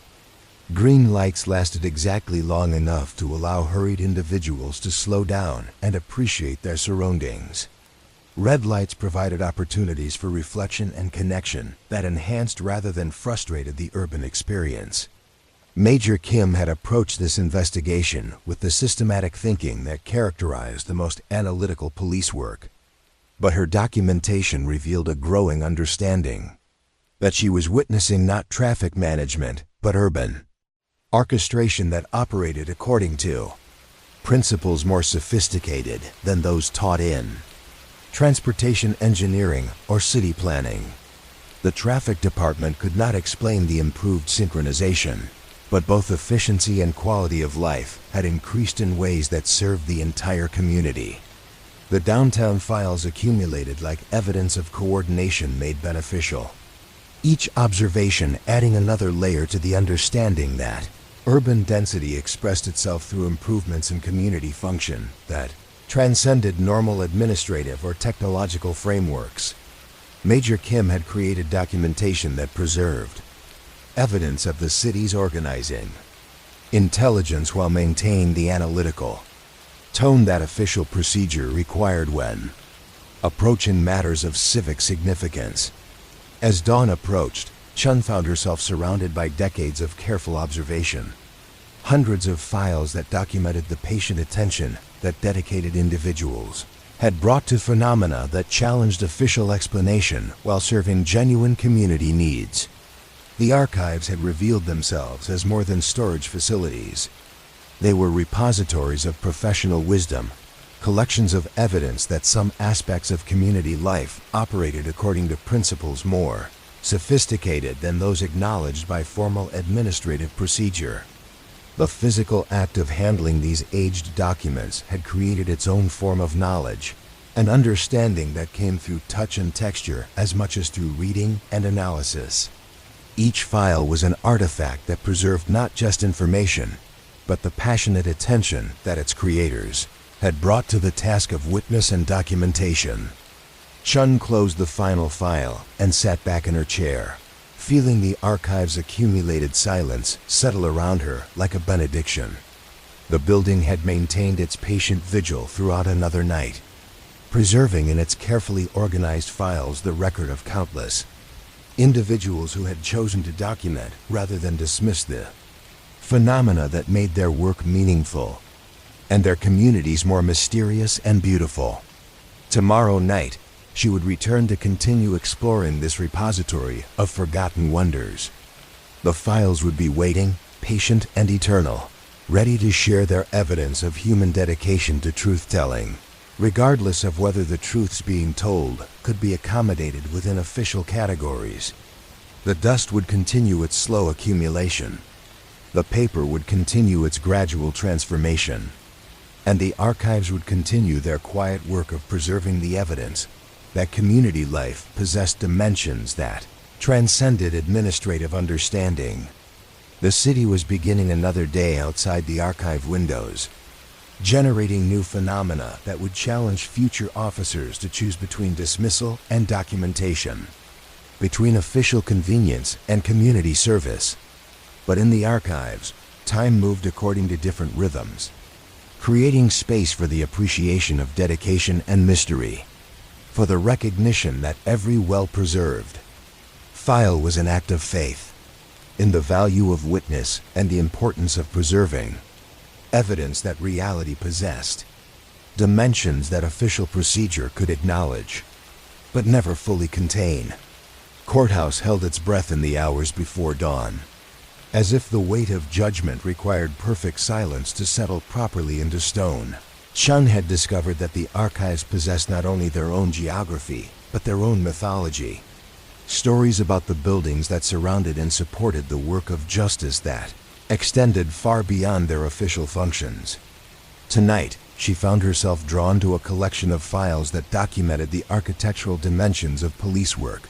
Speaker 1: Green lights lasted exactly long enough to allow hurried individuals to slow down and appreciate their surroundings. Red lights provided opportunities for reflection and connection that enhanced rather than frustrated the urban experience. Major Kim had approached this investigation with the systematic thinking that characterized the most analytical police work, but her documentation revealed a growing understanding that she was witnessing not traffic management, but urban orchestration that operated according to principles more sophisticated than those taught in transportation engineering or city planning. The traffic department could not explain the improved synchronization, but both efficiency and quality of life had increased in ways that served the entire community. The downtown files accumulated like evidence of coordination made beneficial, each observation adding another layer to the understanding that urban density expressed itself through improvements in community function that transcended normal administrative or technological frameworks. Major Kim had created documentation that preserved evidence of the city's organizing intelligence while maintaining the analytical tone that official procedure required when approaching matters of civic significance. As dawn approached, Chun found herself surrounded by decades of careful observation, hundreds of files that documented the patient attention that dedicated individuals had brought to phenomena that challenged official explanation while serving genuine community needs. The archives had revealed themselves as more than storage facilities. They were repositories of professional wisdom, collections of evidence that some aspects of community life operated according to principles more sophisticated than those acknowledged by formal administrative procedure. The physical act of handling these aged documents had created its own form of knowledge, an understanding that came through touch and texture as much as through reading and analysis. Each file was an artifact that preserved not just information, but the passionate attention that its creators had brought to the task of witness and documentation. Chun closed the final file and sat back in her chair, feeling the archive's accumulated silence settle around her like a benediction. The building had maintained its patient vigil throughout another night, preserving in its carefully organized files the record of countless individuals who had chosen to document rather than dismiss the phenomena that made their work meaningful and their communities more mysterious and beautiful. Tomorrow night, she would return to continue exploring this repository of forgotten wonders. The files would be waiting, patient and eternal, ready to share their evidence of human dedication to truth-telling, regardless of whether the truths being told could be accommodated within official categories. The dust would continue its slow accumulation. The paper would continue its gradual transformation, and the archives would continue their quiet work of preserving the evidence that community life possessed dimensions that transcended administrative understanding. The city was beginning another day outside the archive windows, generating new phenomena that would challenge future officers to choose between dismissal and documentation, between official convenience and community service. But in the archives, time moved according to different rhythms, creating space for the appreciation of dedication and mystery, for the recognition that every well-preserved file was an act of faith in the value of witness and the importance of preserving evidence that reality possessed, dimensions that official procedure could acknowledge, but never fully contain. Courthouse held its breath in the hours before dawn, as if the weight of judgment required perfect silence to settle properly into stone. Chun had discovered that the archives possessed not only their own geography, but their own mythology. Stories about the buildings that surrounded and supported the work of justice that extended far beyond their official functions. Tonight, she found herself drawn to a collection of files that documented the architectural dimensions of police work.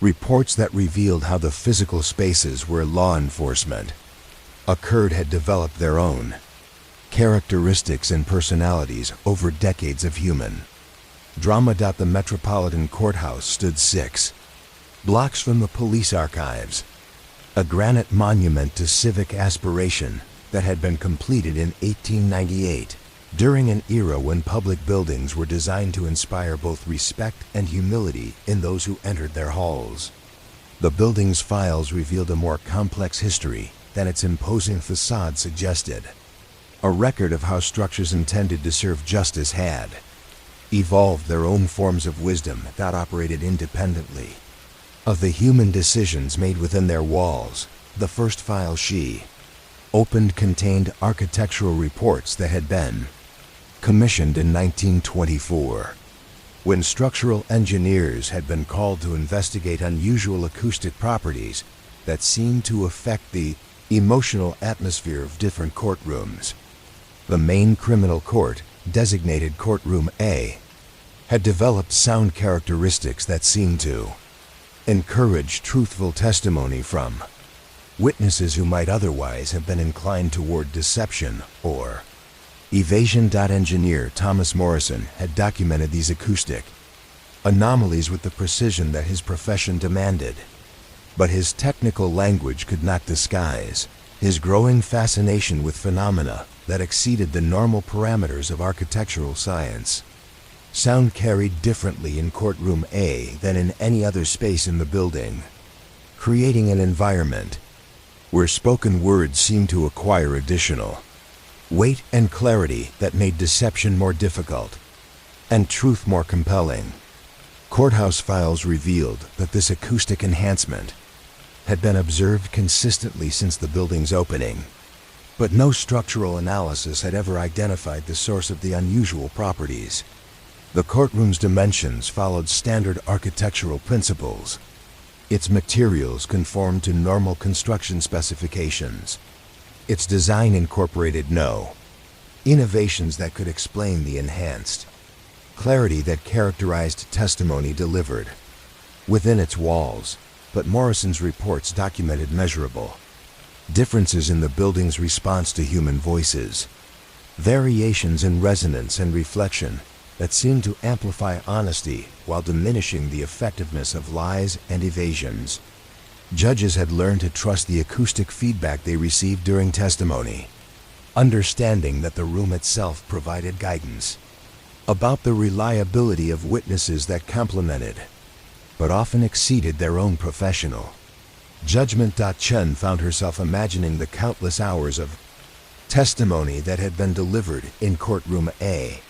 Speaker 1: Reports that revealed how the physical spaces where law enforcement occurred had developed their own characteristics and personalities over decades of human drama. The Metropolitan Courthouse stood 6 blocks from the police archives, a granite monument to civic aspiration that had been completed in 1898, during an era when public buildings were designed to inspire both respect and humility in those who entered their halls. The building's files revealed a more complex history than its imposing facade suggested, a record of how structures intended to serve justice had evolved their own forms of wisdom that operated independently of the human decisions made within their walls. The first file she opened contained architectural reports that had been commissioned in 1924, when structural engineers had been called to investigate unusual acoustic properties that seemed to affect the emotional atmosphere of different courtrooms. The main criminal court, designated Courtroom A, had developed sound characteristics that seemed to encourage truthful testimony from witnesses who might otherwise have been inclined toward deception or evasion. Engineer Thomas Morrison had documented these acoustic anomalies with the precision that his profession demanded, but his technical language could not disguise his growing fascination with phenomena that exceeded the normal parameters of architectural science. Sound carried differently in Courtroom A than in any other space in the building, creating an environment where spoken words seemed to acquire additional weight and clarity that made deception more difficult and truth more compelling. Courthouse files revealed that this acoustic enhancement had been observed consistently since the building's opening, but no structural analysis had ever identified the source of the unusual properties. The courtroom's dimensions followed standard architectural principles. Its materials conformed to normal construction specifications. Its design incorporated no innovations that could explain the enhanced clarity that characterized testimony delivered within its walls. But Morrison's reports documented measurable differences in the building's response to human voices, variations in resonance and reflection that seemed to amplify honesty while diminishing the effectiveness of lies and evasions. Judges had learned to trust the acoustic feedback they received during testimony, understanding that the room itself provided guidance about the reliability of witnesses that complemented, but often exceeded their own professional judgment. Chen found herself imagining the countless hours of testimony that had been delivered in courtroom A,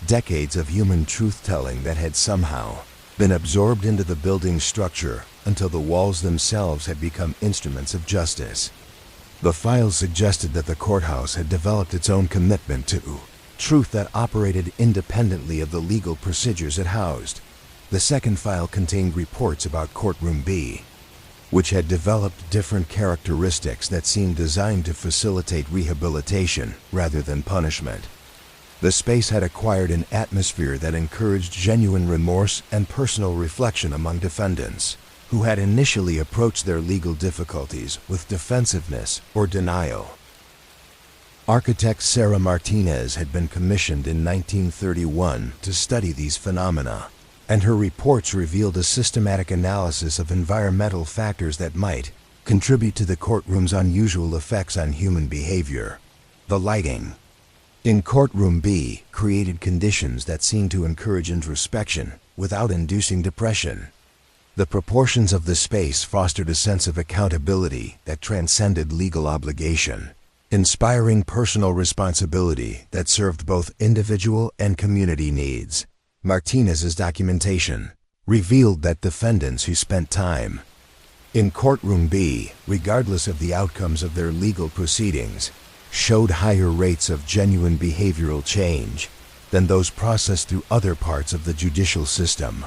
Speaker 1: decades of human truth-telling that had somehow been absorbed into the building's structure until the walls themselves had become instruments of justice. The files suggested that the courthouse had developed its own commitment to truth that operated independently of the legal procedures it housed. The second file contained reports about courtroom B, which had developed different characteristics that seemed designed to facilitate rehabilitation rather than punishment. The space had acquired an atmosphere that encouraged genuine remorse and personal reflection among defendants, who had initially approached their legal difficulties with defensiveness or denial. Architect Sarah Martinez had been commissioned in 1931 to study these phenomena, and her reports revealed a systematic analysis of environmental factors that might contribute to the courtroom's unusual effects on human behavior. The lighting in courtroom B created conditions that seemed to encourage introspection without inducing depression. The proportions of the space fostered a sense of accountability that transcended legal obligation, inspiring personal responsibility that served both individual and community needs. Martinez's documentation revealed that defendants who spent time in courtroom B, regardless of the outcomes of their legal proceedings, showed higher rates of genuine behavioral change than those processed through other parts of the judicial system.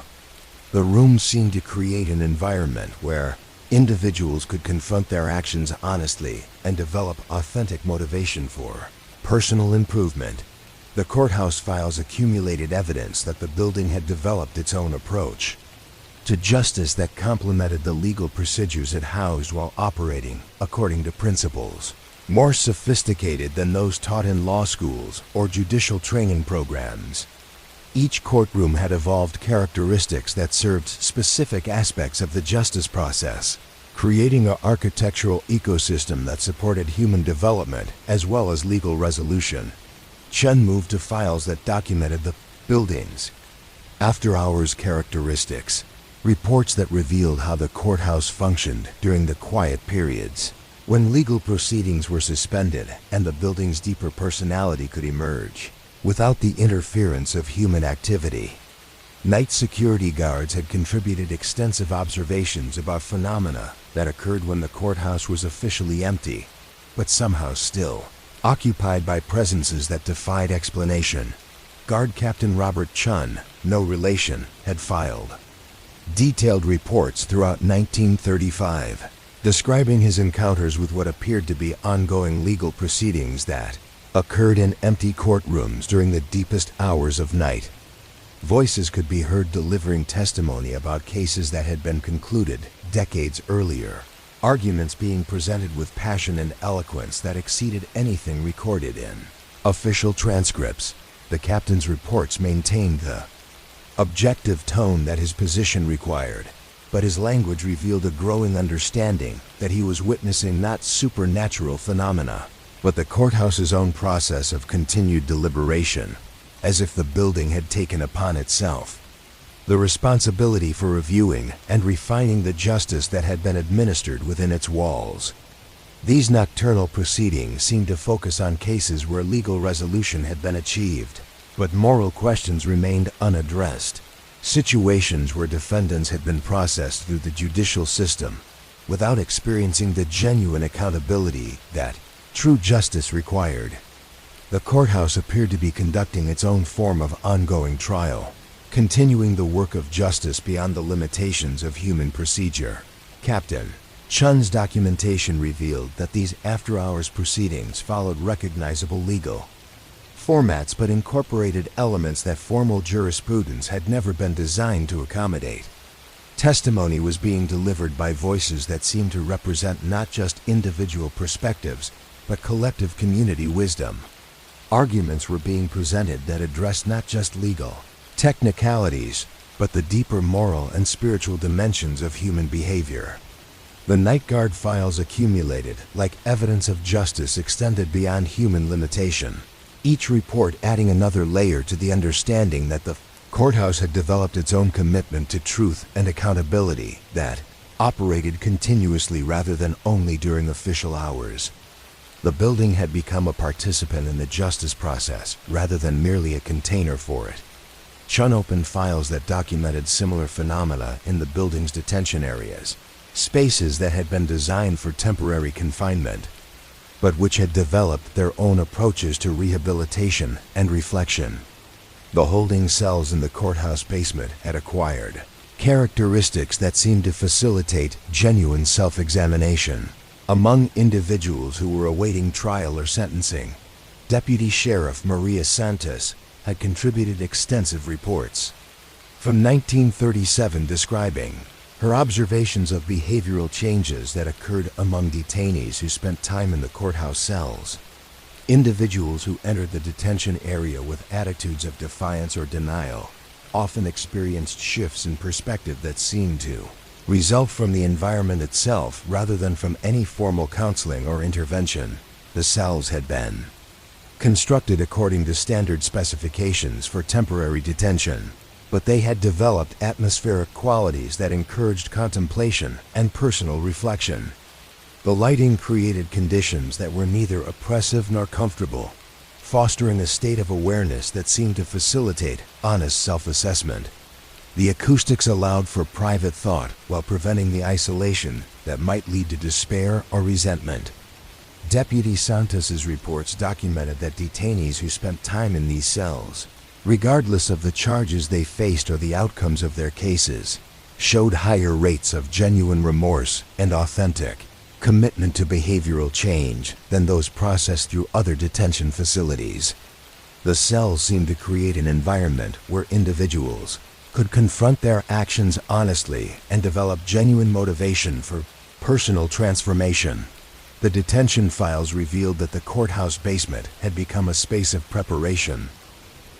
Speaker 1: The room seemed to create an environment where individuals could confront their actions honestly and develop authentic motivation for personal improvement. The courthouse files accumulated evidence that the building had developed its own approach to justice that complemented the legal procedures it housed while operating according to principles more sophisticated than those taught in law schools or judicial training programs. Each courtroom had evolved characteristics that served specific aspects of the justice process, creating an architectural ecosystem that supported human development as well as legal resolution. Chen moved to files that documented the building's after-hours characteristics, reports that revealed how the courthouse functioned during the quiet periods, when legal proceedings were suspended and the building's deeper personality could emerge without the interference of human activity. Night security guards had contributed extensive observations about phenomena that occurred when the courthouse was officially empty, but somehow still occupied by presences that defied explanation. Guard Captain Robert Chun, no relation, had filed detailed reports throughout 1935, describing his encounters with what appeared to be ongoing legal proceedings that occurred in empty courtrooms during the deepest hours of night. Voices could be heard delivering testimony about cases that had been concluded decades earlier, arguments being presented with passion and eloquence that exceeded anything recorded in official transcripts. The captain's reports maintained the objective tone that his position required, but his language revealed a growing understanding that he was witnessing not supernatural phenomena, but the courthouse's own process of continued deliberation, as if the building had taken upon itself the responsibility for reviewing and refining the justice that had been administered within its walls. These nocturnal proceedings seemed to focus on cases where legal resolution had been achieved, but moral questions remained unaddressed. Situations where defendants had been processed through the judicial system without experiencing the genuine accountability that true justice required. The courthouse appeared to be conducting its own form of ongoing trial, continuing the work of justice beyond the limitations of human procedure. Captain Chun's documentation revealed that these after-hours proceedings followed recognizable legal formats but incorporated elements that formal jurisprudence had never been designed to accommodate. Testimony was being delivered by voices that seemed to represent not just individual perspectives, but collective community wisdom. Arguments were being presented that addressed not just legal technicalities, but the deeper moral and spiritual dimensions of human behavior. The night guard files accumulated like evidence of justice extended beyond human limitation, each report adding another layer to the understanding that the courthouse had developed its own commitment to truth and accountability that operated continuously rather than only during official hours. The building had become a participant in the justice process rather than merely a container for it. Chun opened files that documented similar phenomena in the building's detention areas, spaces that had been designed for temporary confinement, but which had developed their own approaches to rehabilitation and reflection. The holding cells in the courthouse basement had acquired characteristics that seemed to facilitate genuine self-examination. Among individuals who were awaiting trial or sentencing, Deputy Sheriff Maria Santos had contributed extensive reports from 1937 describing her observations of behavioral changes that occurred among detainees who spent time in the courthouse cells. Individuals who entered the detention area with attitudes of defiance or denial often experienced shifts in perspective that seemed to result from the environment itself rather than from any formal counseling or intervention. The cells had been constructed according to standard specifications for temporary detention, but they had developed atmospheric qualities that encouraged contemplation and personal reflection. The lighting created conditions that were neither oppressive nor comfortable, fostering a state of awareness that seemed to facilitate honest self-assessment. The acoustics allowed for private thought while preventing the isolation that might lead to despair or resentment. Deputy Santos's reports documented that detainees who spent time in these cells, regardless of the charges they faced or the outcomes of their cases, showed higher rates of genuine remorse and authentic commitment to behavioral change than those processed through other detention facilities. The cells seemed to create an environment where individuals could confront their actions honestly and develop genuine motivation for personal transformation. The detention files revealed that the courthouse basement had become a space of preparation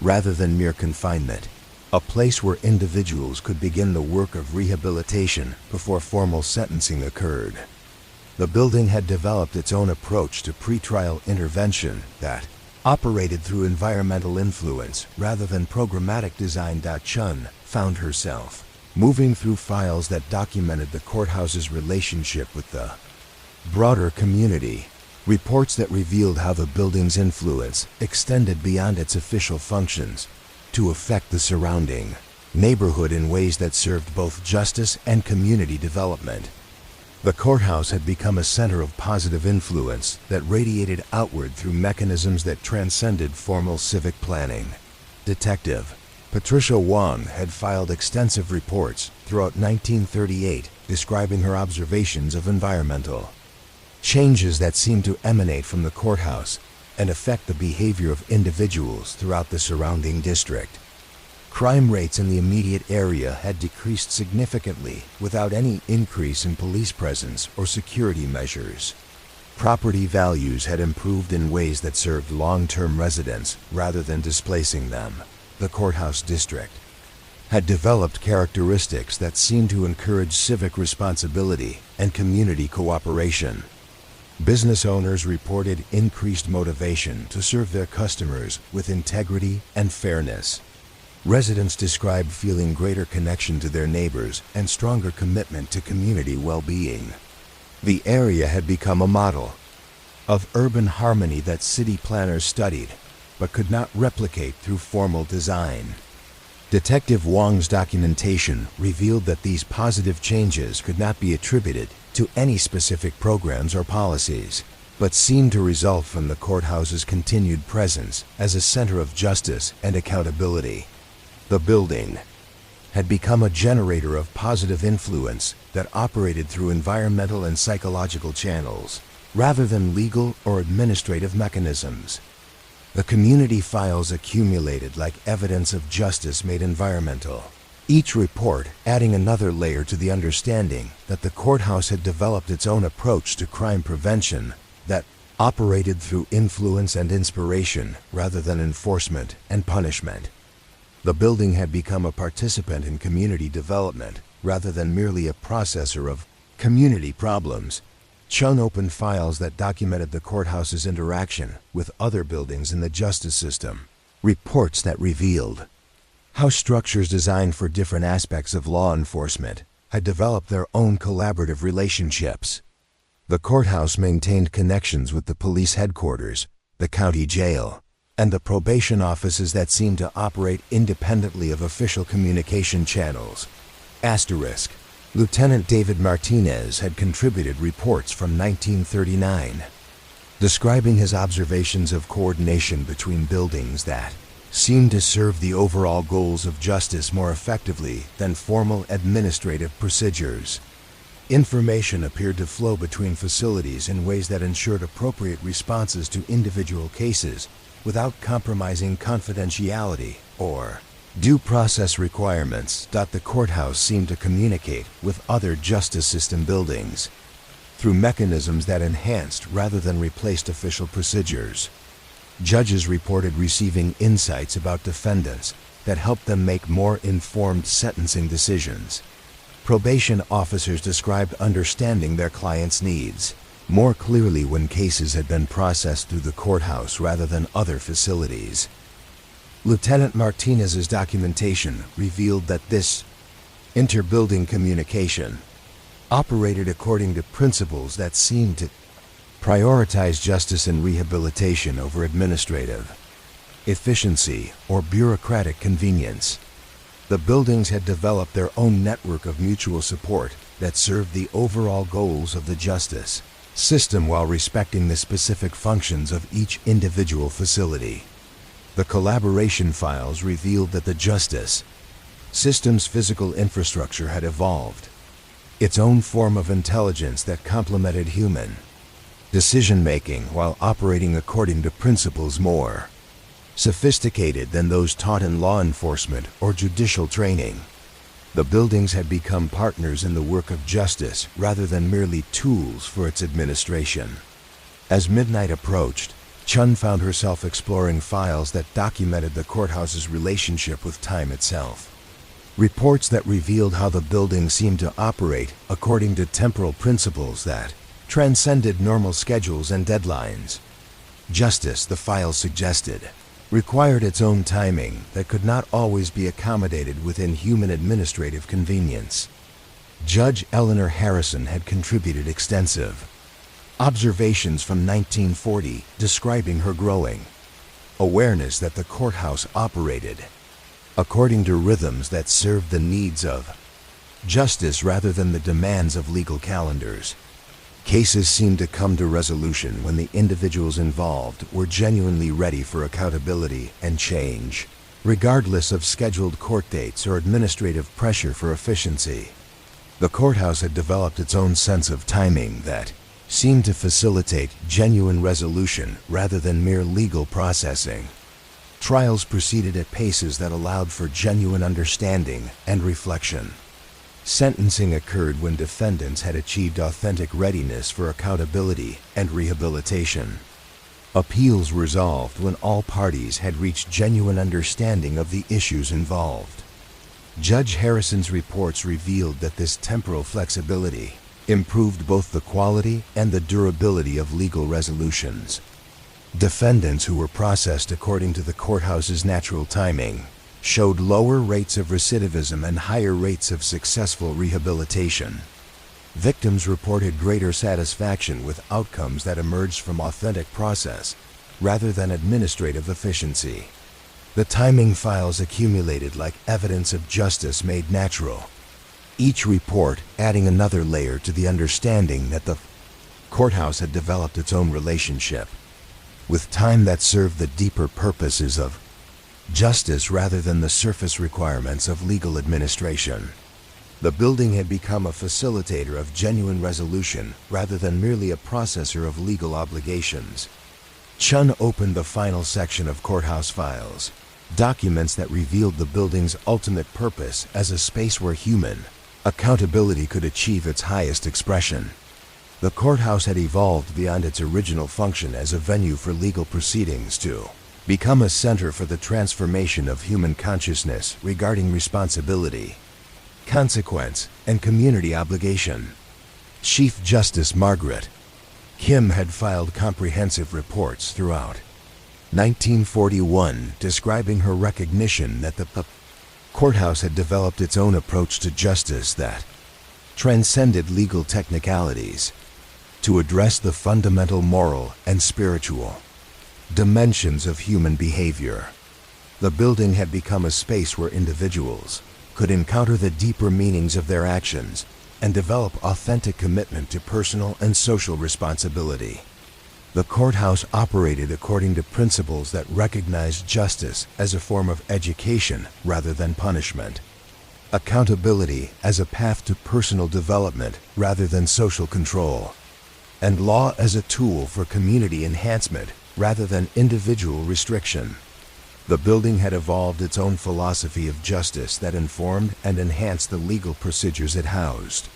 Speaker 1: rather than mere confinement, a place where individuals could begin the work of rehabilitation before formal sentencing occurred. The building had developed its own approach to pretrial intervention that operated through environmental influence rather than programmatic design. Chun found herself moving through files that documented the courthouse's relationship with the broader community, reports that revealed how the building's influence extended beyond its official functions to affect the surrounding neighborhood in ways that served both justice and community development. The courthouse had become a center of positive influence that radiated outward through mechanisms that transcended formal civic planning. Detective Patricia Wong had filed extensive reports throughout 1938 describing her observations of environmental changes that seemed to emanate from the courthouse and affect the behavior of individuals throughout the surrounding district. Crime rates in the immediate area had decreased significantly without any increase in police presence or security measures. Property values had improved in ways that served long-term residents rather than displacing them. The courthouse district had developed characteristics that seemed to encourage civic responsibility and community cooperation. Business owners reported increased motivation to serve their customers with integrity and fairness. Residents described feeling greater connection to their neighbors and stronger commitment to community well-being. The area had become a model of urban harmony that city planners studied but could not replicate through formal design. Detective Wong's documentation revealed that these positive changes could not be attributed to any specific programs or policies, but seemed to result from the courthouse's continued presence as a center of justice and accountability. The building had become a generator of positive influence that operated through environmental and psychological channels, rather than legal or administrative mechanisms. The community files accumulated like evidence of justice made environmental, each report adding another layer to the understanding that the courthouse had developed its own approach to crime prevention that operated through influence and inspiration rather than enforcement and punishment. The building had become a participant in community development rather than merely a processor of Community problems. Chun opened files that documented the courthouse's interaction with other buildings in the justice system. Reports that revealed how structures designed for different aspects of law enforcement had developed their own collaborative relationships. The courthouse maintained connections with the police headquarters, the county jail, and the probation offices that seemed to operate independently of official communication channels. Asterisk. Lieutenant David Martinez had contributed reports from 1939, describing his observations of coordination between buildings that seemed to serve the overall goals of justice more effectively than formal administrative procedures. Information appeared to flow between facilities in ways that ensured appropriate responses to individual cases without compromising confidentiality or due process requirements. The courthouse seemed to communicate with other justice system buildings through mechanisms that enhanced rather than replaced official procedures. Judges reported receiving insights about defendants that helped them make more informed sentencing decisions. Probation officers described understanding their clients' needs more clearly when cases had been processed through the courthouse rather than other facilities. Lieutenant Martinez's documentation revealed that this inter-building communication operated according to principles that seemed to prioritize justice and rehabilitation over administrative efficiency or bureaucratic convenience. The buildings had developed their own network of mutual support that served the overall goals of the justice system while respecting the specific functions of each individual facility. The collaboration files revealed that the justice system's physical infrastructure had evolved its own form of intelligence that complemented human decision-making while operating according to principles more sophisticated than those taught in law enforcement or judicial training. The buildings had become partners in the work of justice rather than merely tools for its administration. As midnight approached, Chun found herself exploring files that documented the courthouse's relationship with time itself. Reports that revealed how the building seemed to operate according to temporal principles that transcended normal schedules and deadlines. Justice, the files suggested, required its own timing that could not always be accommodated within human administrative convenience. Judge Eleanor Harrison had contributed extensive observations from 1940 describing her growing awareness that the courthouse operated according to rhythms that served the needs of justice rather than the demands of legal calendars. Cases seemed to come to resolution when the individuals involved were genuinely ready for accountability and change, regardless of scheduled court dates or administrative pressure for efficiency. The courthouse had developed its own sense of timing that seemed to facilitate genuine resolution rather than mere legal processing. Trials proceeded at paces that allowed for genuine understanding and reflection. Sentencing occurred when defendants had achieved authentic readiness for accountability and rehabilitation. Appeals resolved when all parties had reached genuine understanding of the issues involved. Judge Harrison's reports revealed that this temporal flexibility improved both the quality and the durability of legal resolutions. Defendants who were processed according to the courthouse's natural timing showed lower rates of recidivism and higher rates of successful rehabilitation. Victims reported greater satisfaction with outcomes that emerged from authentic process rather than administrative efficiency. The timing files accumulated like evidence of justice made natural, each report adding another layer to the understanding that the courthouse had developed its own relationship with time that served the deeper purposes of justice rather than the surface requirements of legal administration. The building had become a facilitator of genuine resolution rather than merely a processor of legal obligations. Chun opened the final section of courthouse files, documents that revealed the building's ultimate purpose as a space where human accountability could achieve its highest expression. The courthouse had evolved beyond its original function as a venue for legal proceedings to become a center for the transformation of human consciousness regarding responsibility, consequence, and community obligation. Chief Justice Margaret Kim had filed comprehensive reports throughout 1941 describing her recognition that the courthouse had developed its own approach to justice that transcended legal technicalities to address the fundamental moral and spiritual dimensions of human behavior. The building had become a space where individuals could encounter the deeper meanings of their actions and develop authentic commitment to personal and social responsibility. The courthouse operated according to principles that recognized justice as a form of education rather than punishment, accountability as a path to personal development rather than social control, and law as a tool for community enhancement rather than individual restriction. The building had evolved its own philosophy of justice that informed and enhanced the legal procedures it housed.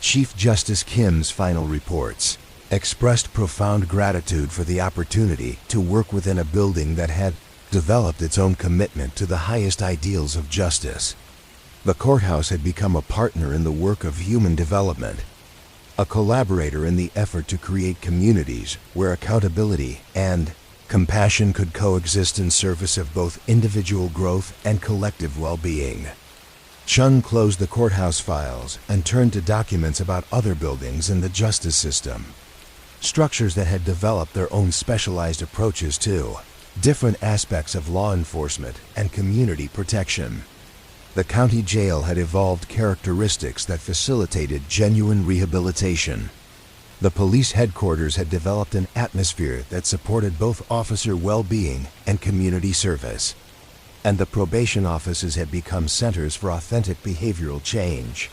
Speaker 1: Chief Justice Kim's final reports expressed profound gratitude for the opportunity to work within a building that had developed its own commitment to the highest ideals of justice. The courthouse had become a partner in the work of human development, a collaborator in the effort to create communities where accountability and compassion could coexist in service of both individual growth and collective well-being. Chung closed the courthouse files and turned to documents about other buildings in the justice system, structures that had developed their own specialized approaches to different aspects of law enforcement and community protection. The county jail had evolved characteristics that facilitated genuine rehabilitation. The police headquarters had developed an atmosphere that supported both officer well-being and community service. And the probation offices had become centers for authentic behavioral change.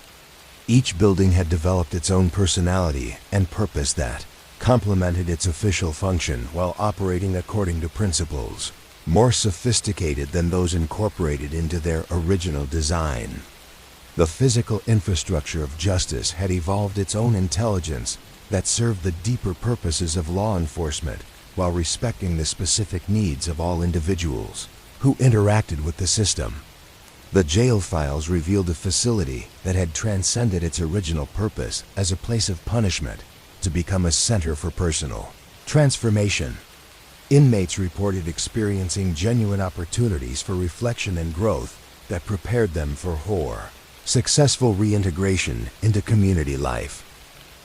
Speaker 1: Each building had developed its own personality and purpose that complemented its official function while operating according to principles more sophisticated than those incorporated into their original design. The physical infrastructure of justice had evolved its own intelligence that served the deeper purposes of law enforcement while respecting the specific needs of all individuals who interacted with the system. The jail files revealed a facility that had transcended its original purpose as a place of punishment to become a center for personal transformation. Inmates reported experiencing genuine opportunities for reflection and growth that prepared them for successful reintegration into community life.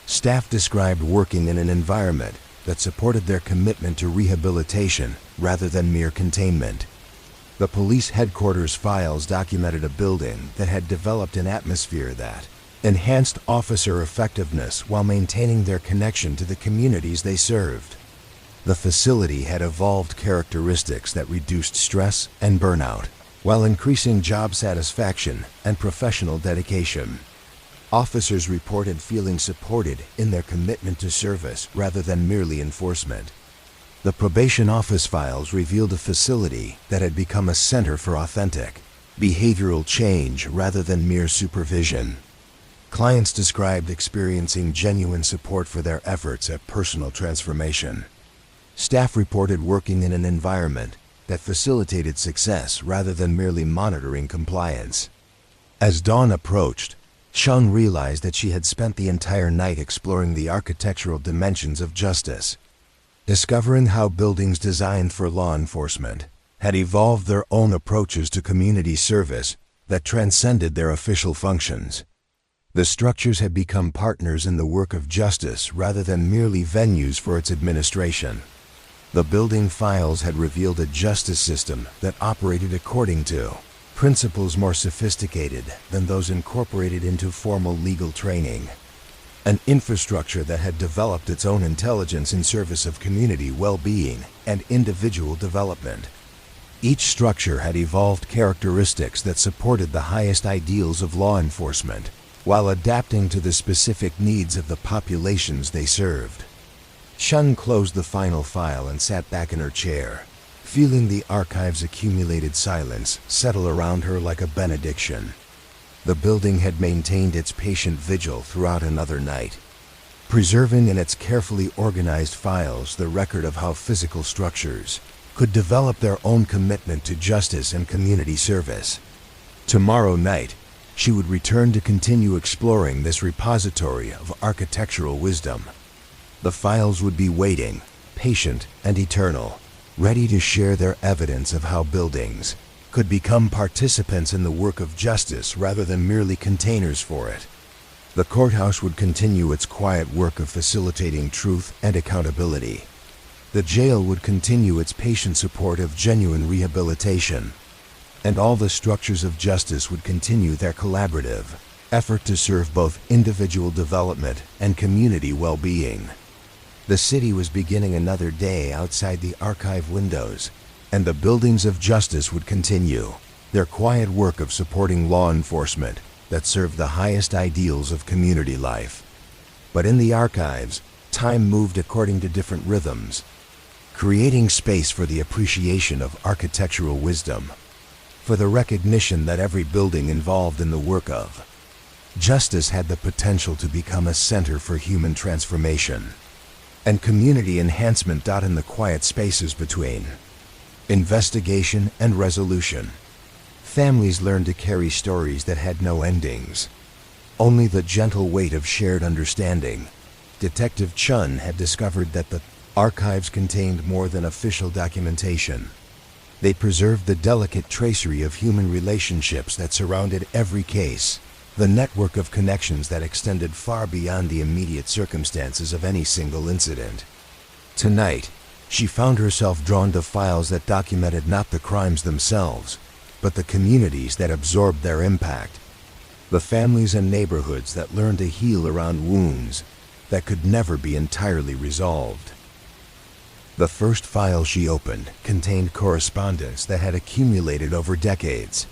Speaker 1: Staff described working in an environment that supported their commitment to rehabilitation rather than mere containment. The police headquarters files documented a building that had developed an atmosphere that enhanced officer effectiveness while maintaining their connection to the communities they served. The facility had evolved characteristics that reduced stress and burnout while increasing job satisfaction and professional dedication. Officers reported feeling supported in their commitment to service rather than merely enforcement. The probation office files revealed a facility that had become a center for authentic behavioral change rather than mere supervision. Clients described experiencing genuine support for their efforts at personal transformation. Staff reported working in an environment that facilitated success rather than merely monitoring compliance. As dawn approached, Chung realized that she had spent the entire night exploring the architectural dimensions of justice, discovering how buildings designed for law enforcement had evolved their own approaches to community service that transcended their official functions. The structures had become partners in the work of justice rather than merely venues for its administration. The building files had revealed a justice system that operated according to principles more sophisticated than those incorporated into formal legal training. An infrastructure that had developed its own intelligence in service of community well-being and individual development. Each structure had evolved characteristics that supported the highest ideals of law enforcement while adapting to the specific needs of the populations they served. Shun closed the final file and sat back in her chair, feeling the archive's accumulated silence settle around her like a benediction. The building had maintained its patient vigil throughout another night, preserving in its carefully organized files the record of how physical structures could develop their own commitment to justice and community service. Tomorrow night, she would return to continue exploring this repository of architectural wisdom. The files would be waiting, patient and eternal, ready to share their evidence of how buildings could become participants in the work of justice rather than merely containers for it. The courthouse would continue its quiet work of facilitating truth and accountability. The jail would continue its patient support of genuine rehabilitation. And all the structures of justice would continue their collaborative effort to serve both individual development and community well-being. The city was beginning another day outside the archive windows, and the buildings of justice would continue their quiet work of supporting law enforcement that served the highest ideals of community life. But in the archives, time moved according to different rhythms, creating space for the appreciation of architectural wisdom, for the recognition that every building involved in the work of justice had the potential to become a center for human transformation and community enhancement. In the quiet spaces between investigation and resolution, families learned to carry stories that had no endings, only the gentle weight of shared understanding. Detective Chun had discovered that the archives contained more than official documentation. They preserved the delicate tracery of human relationships that surrounded every case, the network of connections that extended far beyond the immediate circumstances of any single incident. Tonight, she found herself drawn to files that documented not the crimes themselves, but the communities that absorbed their impact, the families and neighborhoods that learned to heal around wounds that could never be entirely resolved. The first file she opened contained correspondence that had accumulated over decades.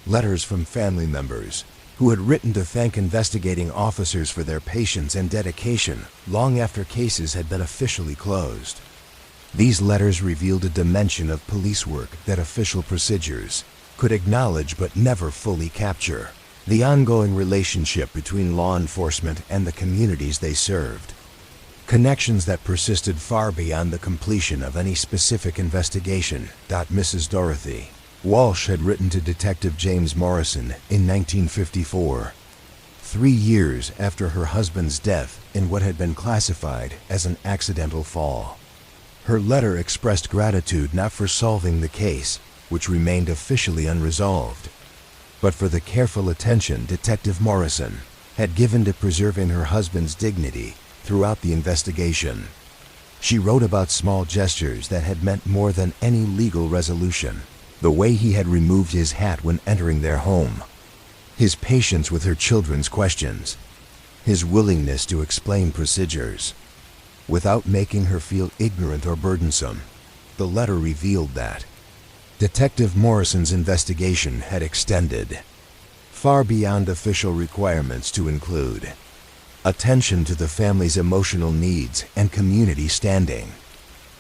Speaker 1: Letters from family members who had written to thank investigating officers for their patience and dedication long after cases had been officially closed. These letters revealed a dimension of police work that official procedures could acknowledge but never fully capture: the ongoing relationship between law enforcement and the communities they served. Connections that persisted far beyond the completion of any specific investigation. Mrs. Dorothy Walsh had written to Detective James Morrison in 1954, 3 years after her husband's death in what had been classified as an accidental fall. Her letter expressed gratitude not for solving the case, which remained officially unresolved, but for the careful attention Detective Morrison had given to preserving her husband's dignity throughout the investigation. She wrote about small gestures that had meant more than any legal resolution: the way he had removed his hat when entering their home, his patience with her children's questions, his willingness to explain procedures without making her feel ignorant or burdensome. The letter revealed that Detective Morrison's investigation had extended far beyond official requirements to include attention to the family's emotional needs and community standing.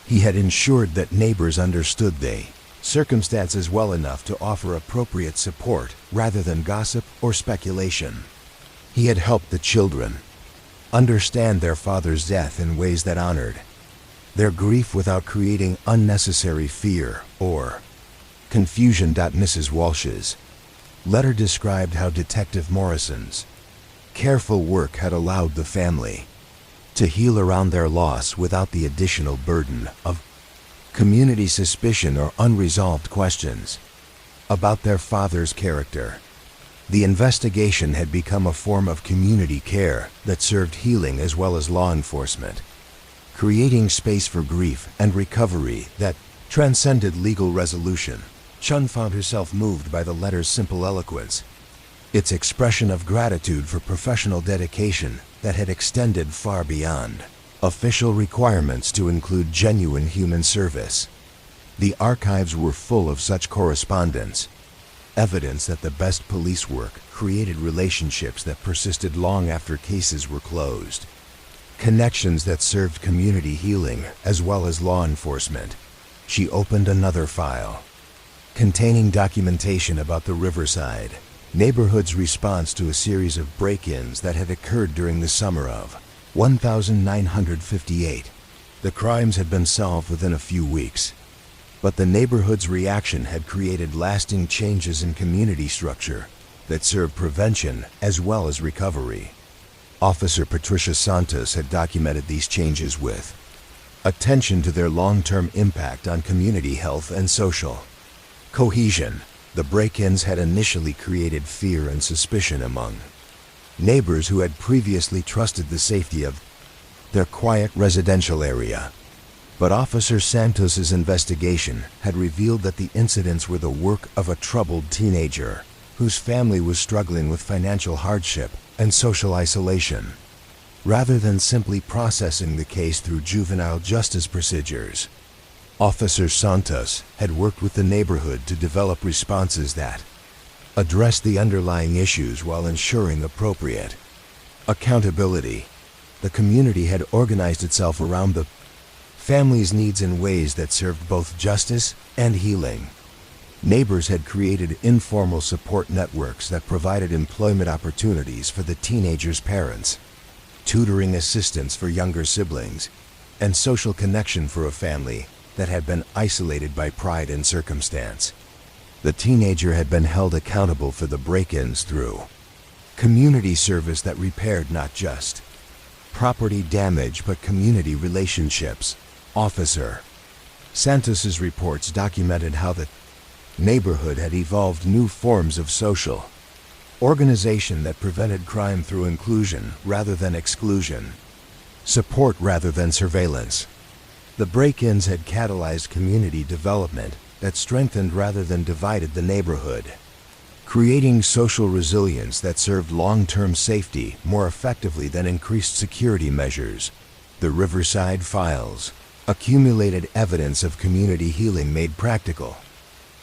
Speaker 1: He had ensured that neighbors understood the circumstances well enough to offer appropriate support rather than gossip or speculation. He had helped the children understand their father's death in ways that honored their grief without creating unnecessary fear or confusion. Mrs. Walsh's letter described how Detective Morrison's careful work had allowed the family to heal around their loss without the additional burden of community suspicion or unresolved questions about their father's character. The investigation had become a form of community care that served healing as well as law enforcement, creating space for grief and recovery that transcended legal resolution. Chun found herself moved by the letter's simple eloquence, its expression of gratitude for professional dedication that had extended far beyond official requirements to include genuine human service. The archives were full of such correspondence, evidence that the best police work created relationships that persisted long after cases were closed, connections that served community healing as well as law enforcement. She opened another file containing documentation about the Riverside neighborhood's response to a series of break-ins that had occurred during the summer of 1958. The crimes had been solved within a few weeks, but the neighborhood's reaction had created lasting changes in community structure. that served prevention as well as recovery. Officer Patricia Santos had documented these changes with attention to their long-term impact on community health and social cohesion. The break-ins had initially created fear and suspicion among neighbors who had previously trusted the safety of their quiet residential area. But Officer Santos's investigation had revealed that the incidents were the work of a troubled teenager whose family was struggling with financial hardship and social isolation. Rather than simply processing the case through juvenile justice procedures, Officer Santos had worked with the neighborhood to develop responses that addressed the underlying issues while ensuring appropriate accountability. The community had organized itself around the family's needs in ways that served both justice and healing. Neighbors had created informal support networks that provided employment opportunities for the teenagers' parents, tutoring assistance for younger siblings, and social connection for a family that had been isolated by pride and circumstance. The teenager had been held accountable for the break-ins through community service that repaired not just property damage but community relationships. Officer Santos's reports documented how the neighborhood had evolved new forms of social organization that prevented crime through inclusion rather than exclusion, support rather than surveillance. The break-ins had catalyzed community development that strengthened rather than divided the neighborhood, creating social resilience that served long-term safety more effectively than increased security measures. The Riverside Files accumulated evidence of community healing made practical,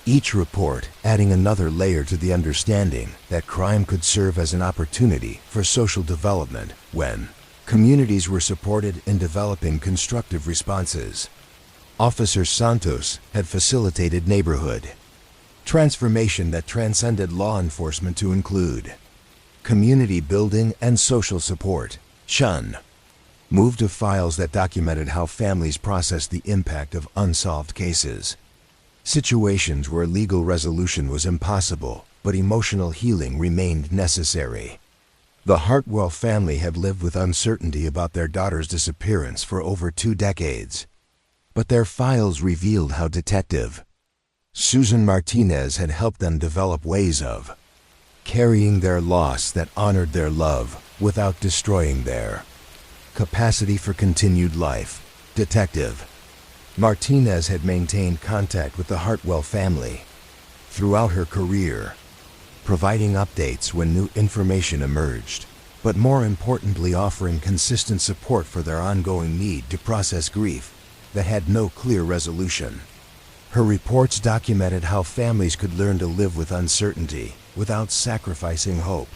Speaker 1: each report adding another layer to the understanding that crime could serve as an opportunity for social development when communities were supported in developing constructive responses. Officer Santos had facilitated neighborhood transformation that transcended law enforcement to include community building and social support. Chun moved to files that documented how families processed the impact of unsolved cases, situations where legal resolution was impossible but emotional healing remained necessary. The Hartwell family had lived with uncertainty about their daughter's disappearance for over 2 decades, but their files revealed how Detective Susan Martinez had helped them develop ways of carrying their loss that honored their love without destroying their capacity for continued life. Detective Martinez had maintained contact with the Hartwell family throughout her career, providing updates when new information emerged, but more importantly offering consistent support for their ongoing need to process grief that had no clear resolution. Her reports documented how families could learn to live with uncertainty without sacrificing hope,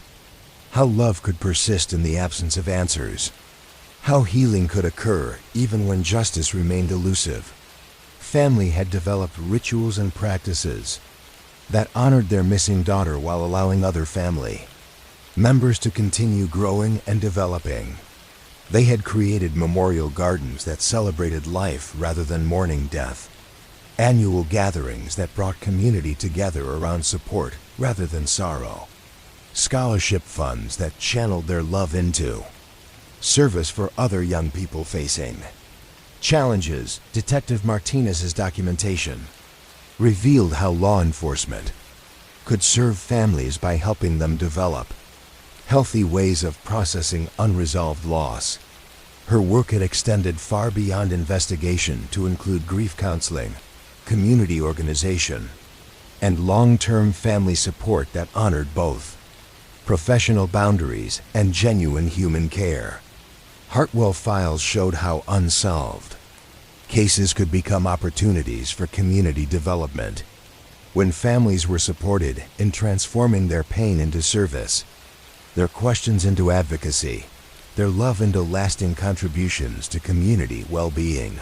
Speaker 1: how love could persist in the absence of answers, how healing could occur even when justice remained elusive. Family had developed rituals and practices that honored their missing daughter while allowing other family members to continue growing and developing. They had created memorial gardens that celebrated life rather than mourning death, annual gatherings that brought community together around support rather than sorrow, scholarship funds that channeled their love into service for other young people facing challenges. Detective Martinez's documentation revealed how law enforcement could serve families by helping them develop healthy ways of processing unresolved loss. Her work had extended far beyond investigation to include grief counseling, community organization, and long-term family support that honored both professional boundaries and genuine human care. Hartwell files showed how unsolved cases could become opportunities for community development when families were supported in transforming their pain into service, their questions into advocacy, their love into lasting contributions to community well-being.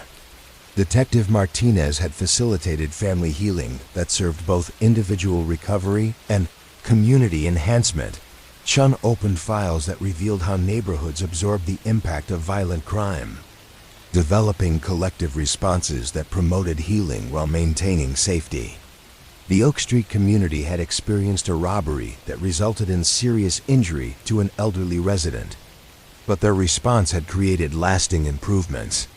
Speaker 1: Detective Martinez had facilitated family healing that served both individual recovery and community enhancement. Chun opened files that revealed how neighborhoods absorbed the impact of violent crime, developing collective responses that promoted healing while maintaining safety. The Oak Street community had experienced a robbery that resulted in serious injury to an elderly resident, but their response had created lasting improvements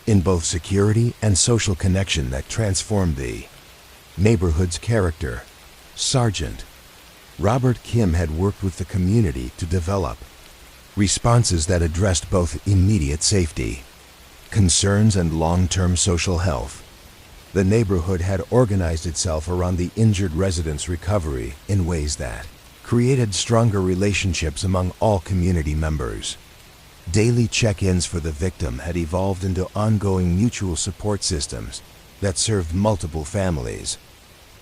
Speaker 1: in both security and social connection that transformed the neighborhood's character. Sergeant Robert Kim had worked with the community to develop responses that addressed both immediate safety concerns and long-term social health. The neighborhood had organized itself around the injured residents' recovery in ways that created stronger relationships among all community members. Daily check-ins for the victim had evolved into ongoing mutual support systems that served multiple families.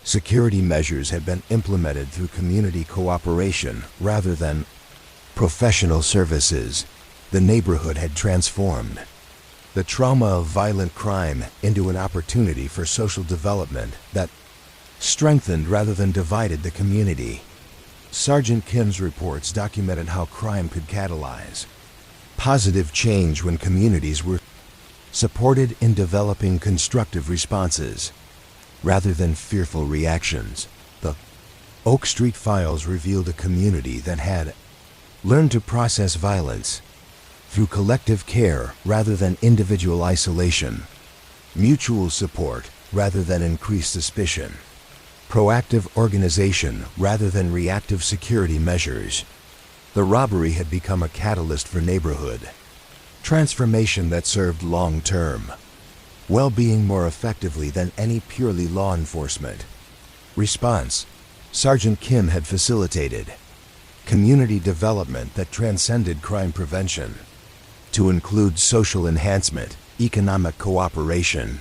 Speaker 1: Security measures had been implemented through community cooperation rather than professional services. The neighborhood had transformed the trauma of violent crime into an opportunity for social development that strengthened rather than divided the community. Sergeant Kim's reports documented how crime could catalyze positive change when communities were supported in developing constructive responses rather than fearful reactions. The Oak Street files revealed a community that had learned to process violence through collective care rather than individual isolation, mutual support rather than increased suspicion, proactive organization rather than reactive security measures. The robbery had become a catalyst for neighborhood transformation that served long-term well-being more effectively than any purely law enforcement response. Sergeant Kim had facilitated community development that transcended crime prevention to include social enhancement, economic cooperation,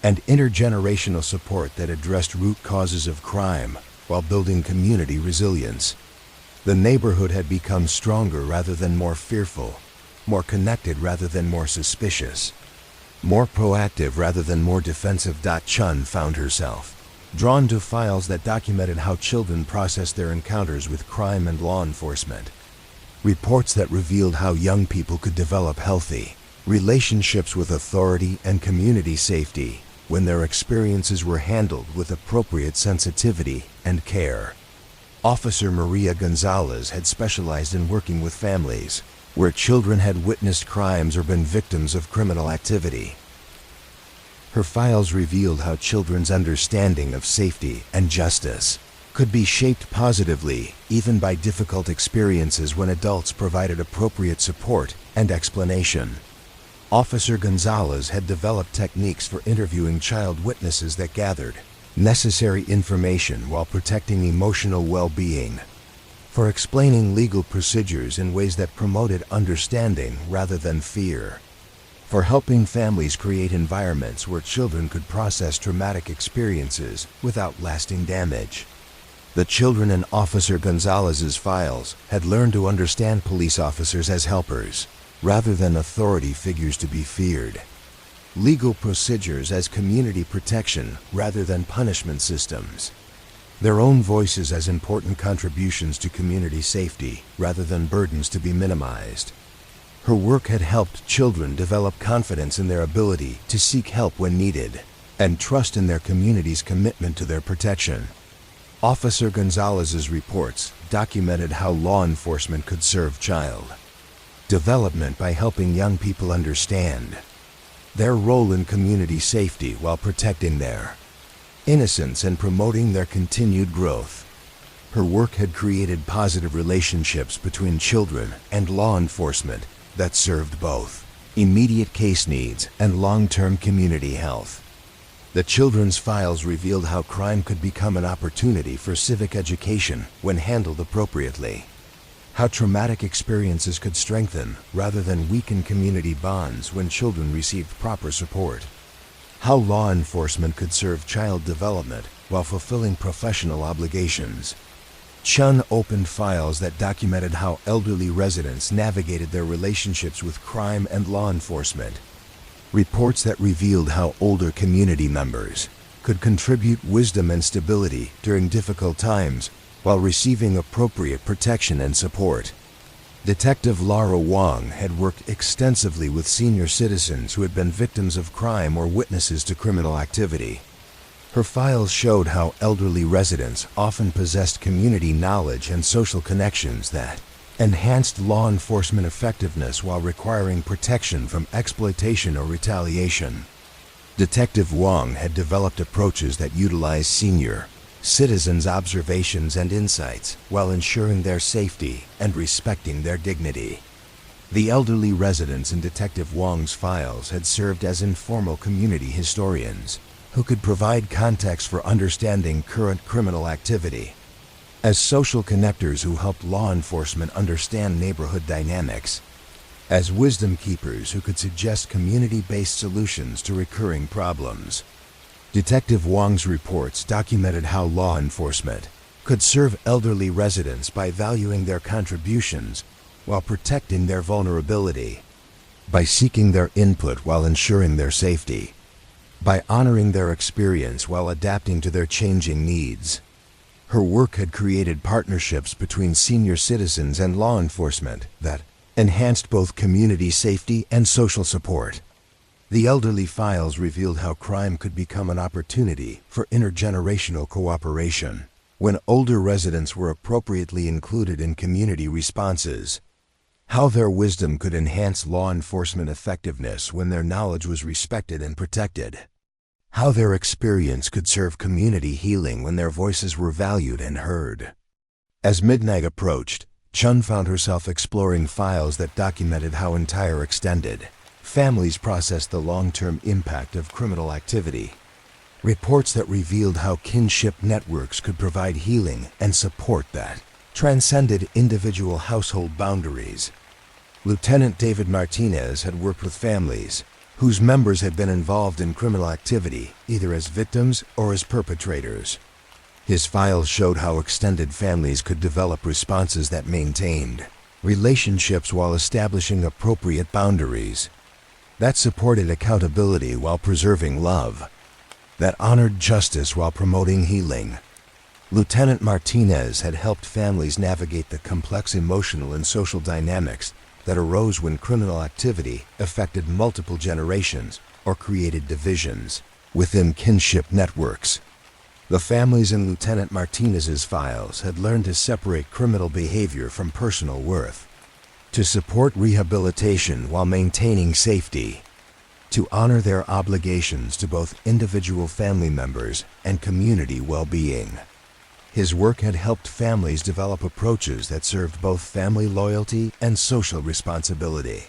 Speaker 1: and intergenerational support that addressed root causes of crime while building community resilience. The neighborhood had become stronger rather than more fearful, more connected rather than more suspicious, more proactive rather than more defensive. Chun found herself drawn to files that documented how children processed their encounters with crime and law enforcement. Reports that revealed how young people could develop healthy relationships with authority and community safety when their experiences were handled with appropriate sensitivity and care. Officer Maria Gonzalez had specialized in working with families where children had witnessed crimes or been victims of criminal activity. Her files revealed how children's understanding of safety and justice could be shaped positively even by difficult experiences when adults provided appropriate support and explanation. Officer Gonzalez had developed techniques for interviewing child witnesses that gathered necessary information while protecting emotional well-being, for explaining legal procedures in ways that promoted understanding rather than fear, for helping families create environments where children could process traumatic experiences without lasting damage. The children in Officer Gonzalez's files had learned to understand police officers as helpers rather than authority figures to be feared, legal procedures as community protection rather than punishment systems, their own voices as important contributions to community safety rather than burdens to be minimized. Her work had helped children develop confidence in their ability to seek help when needed and trust in their community's commitment to their protection. Officer Gonzalez's reports documented how law enforcement could serve child development by helping young people understand their role in community safety while protecting their innocence and promoting their continued growth. Her work had created positive relationships between children and law enforcement that served both immediate case needs and long-term community health. The children's files revealed how crime could become an opportunity for civic education when handled appropriately, how traumatic experiences could strengthen rather than weaken community bonds when children received proper support, how law enforcement could serve child development while fulfilling professional obligations. Chun opened files that documented how elderly residents navigated their relationships with crime and law enforcement, reports that revealed how older community members could contribute wisdom and stability during difficult times while receiving appropriate protection and support. Detective Laura Wong had worked extensively with senior citizens who had been victims of crime or witnesses to criminal activity. Her files showed how elderly residents often possessed community knowledge and social connections that enhanced law enforcement effectiveness while requiring protection from exploitation or retaliation. Detective Wong had developed approaches that utilized senior citizens' observations and insights while ensuring their safety and respecting their dignity. The elderly residents in Detective Wong's files had served as informal community historians who could provide context for understanding current criminal activity, as social connectors who helped law enforcement understand neighborhood dynamics, as wisdom keepers who could suggest community-based solutions to recurring problems. Detective Wong's reports documented how law enforcement could serve elderly residents by valuing their contributions while protecting their vulnerability, by seeking their input while ensuring their safety, by honoring their experience while adapting to their changing needs. Her work had created partnerships between senior citizens and law enforcement that enhanced both community safety and social support. The elderly files revealed how crime could become an opportunity for intergenerational cooperation when older residents were appropriately included in community responses, how their wisdom could enhance law enforcement effectiveness when their knowledge was respected and protected, how their experience could serve community healing when their voices were valued and heard. As midnight approached, Chun found herself exploring files that documented how entire extended families processed the long-term impact of criminal activity. Reports that revealed how kinship networks could provide healing and support that transcended individual household boundaries. Lieutenant David Martinez had worked with families whose members had been involved in criminal activity, either as victims or as perpetrators. His files showed how extended families could develop responses that maintained relationships while establishing appropriate boundaries, that supported accountability while preserving love, that honored justice while promoting healing. Lieutenant Martinez had helped families navigate the complex emotional and social dynamics that arose when criminal activity affected multiple generations or created divisions within kinship networks. The families in Lieutenant Martinez's files had learned to separate criminal behavior from personal worth, to support rehabilitation while maintaining safety, to honor their obligations to both individual family members and community well-being. His work had helped families develop approaches that served both family loyalty and social responsibility.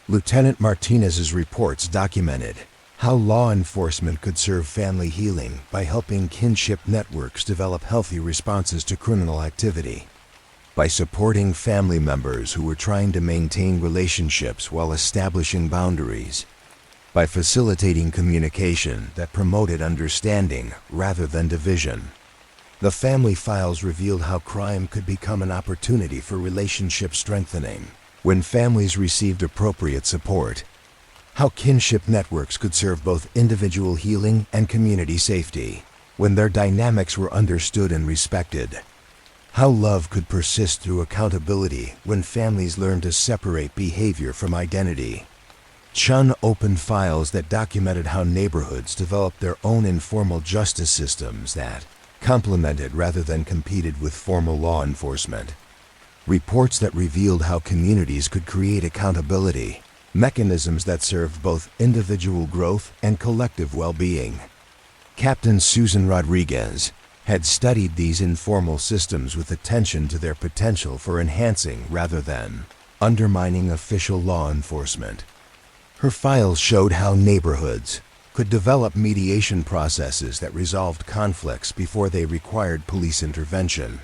Speaker 1: Lieutenant Martinez's reports documented how law enforcement could serve family healing by helping kinship networks develop healthy responses to criminal activity, by supporting family members who were trying to maintain relationships while establishing boundaries, by facilitating communication that promoted understanding rather than division. The family files revealed how crime could become an opportunity for relationship strengthening when families received appropriate support, how kinship networks could serve both individual healing and community safety when their dynamics were understood and respected, how love could persist through accountability when families learned to separate behavior from identity. Chun opened files that documented how neighborhoods developed their own informal justice systems that complemented rather than competed with formal law enforcement. Reports that revealed how communities could create accountability mechanisms that served both individual growth and collective well-being. Captain Susan Rodriguez had studied these informal systems with attention to their potential for enhancing rather than undermining official law enforcement. Her files showed how neighborhoods could develop mediation processes that resolved conflicts before they required police intervention,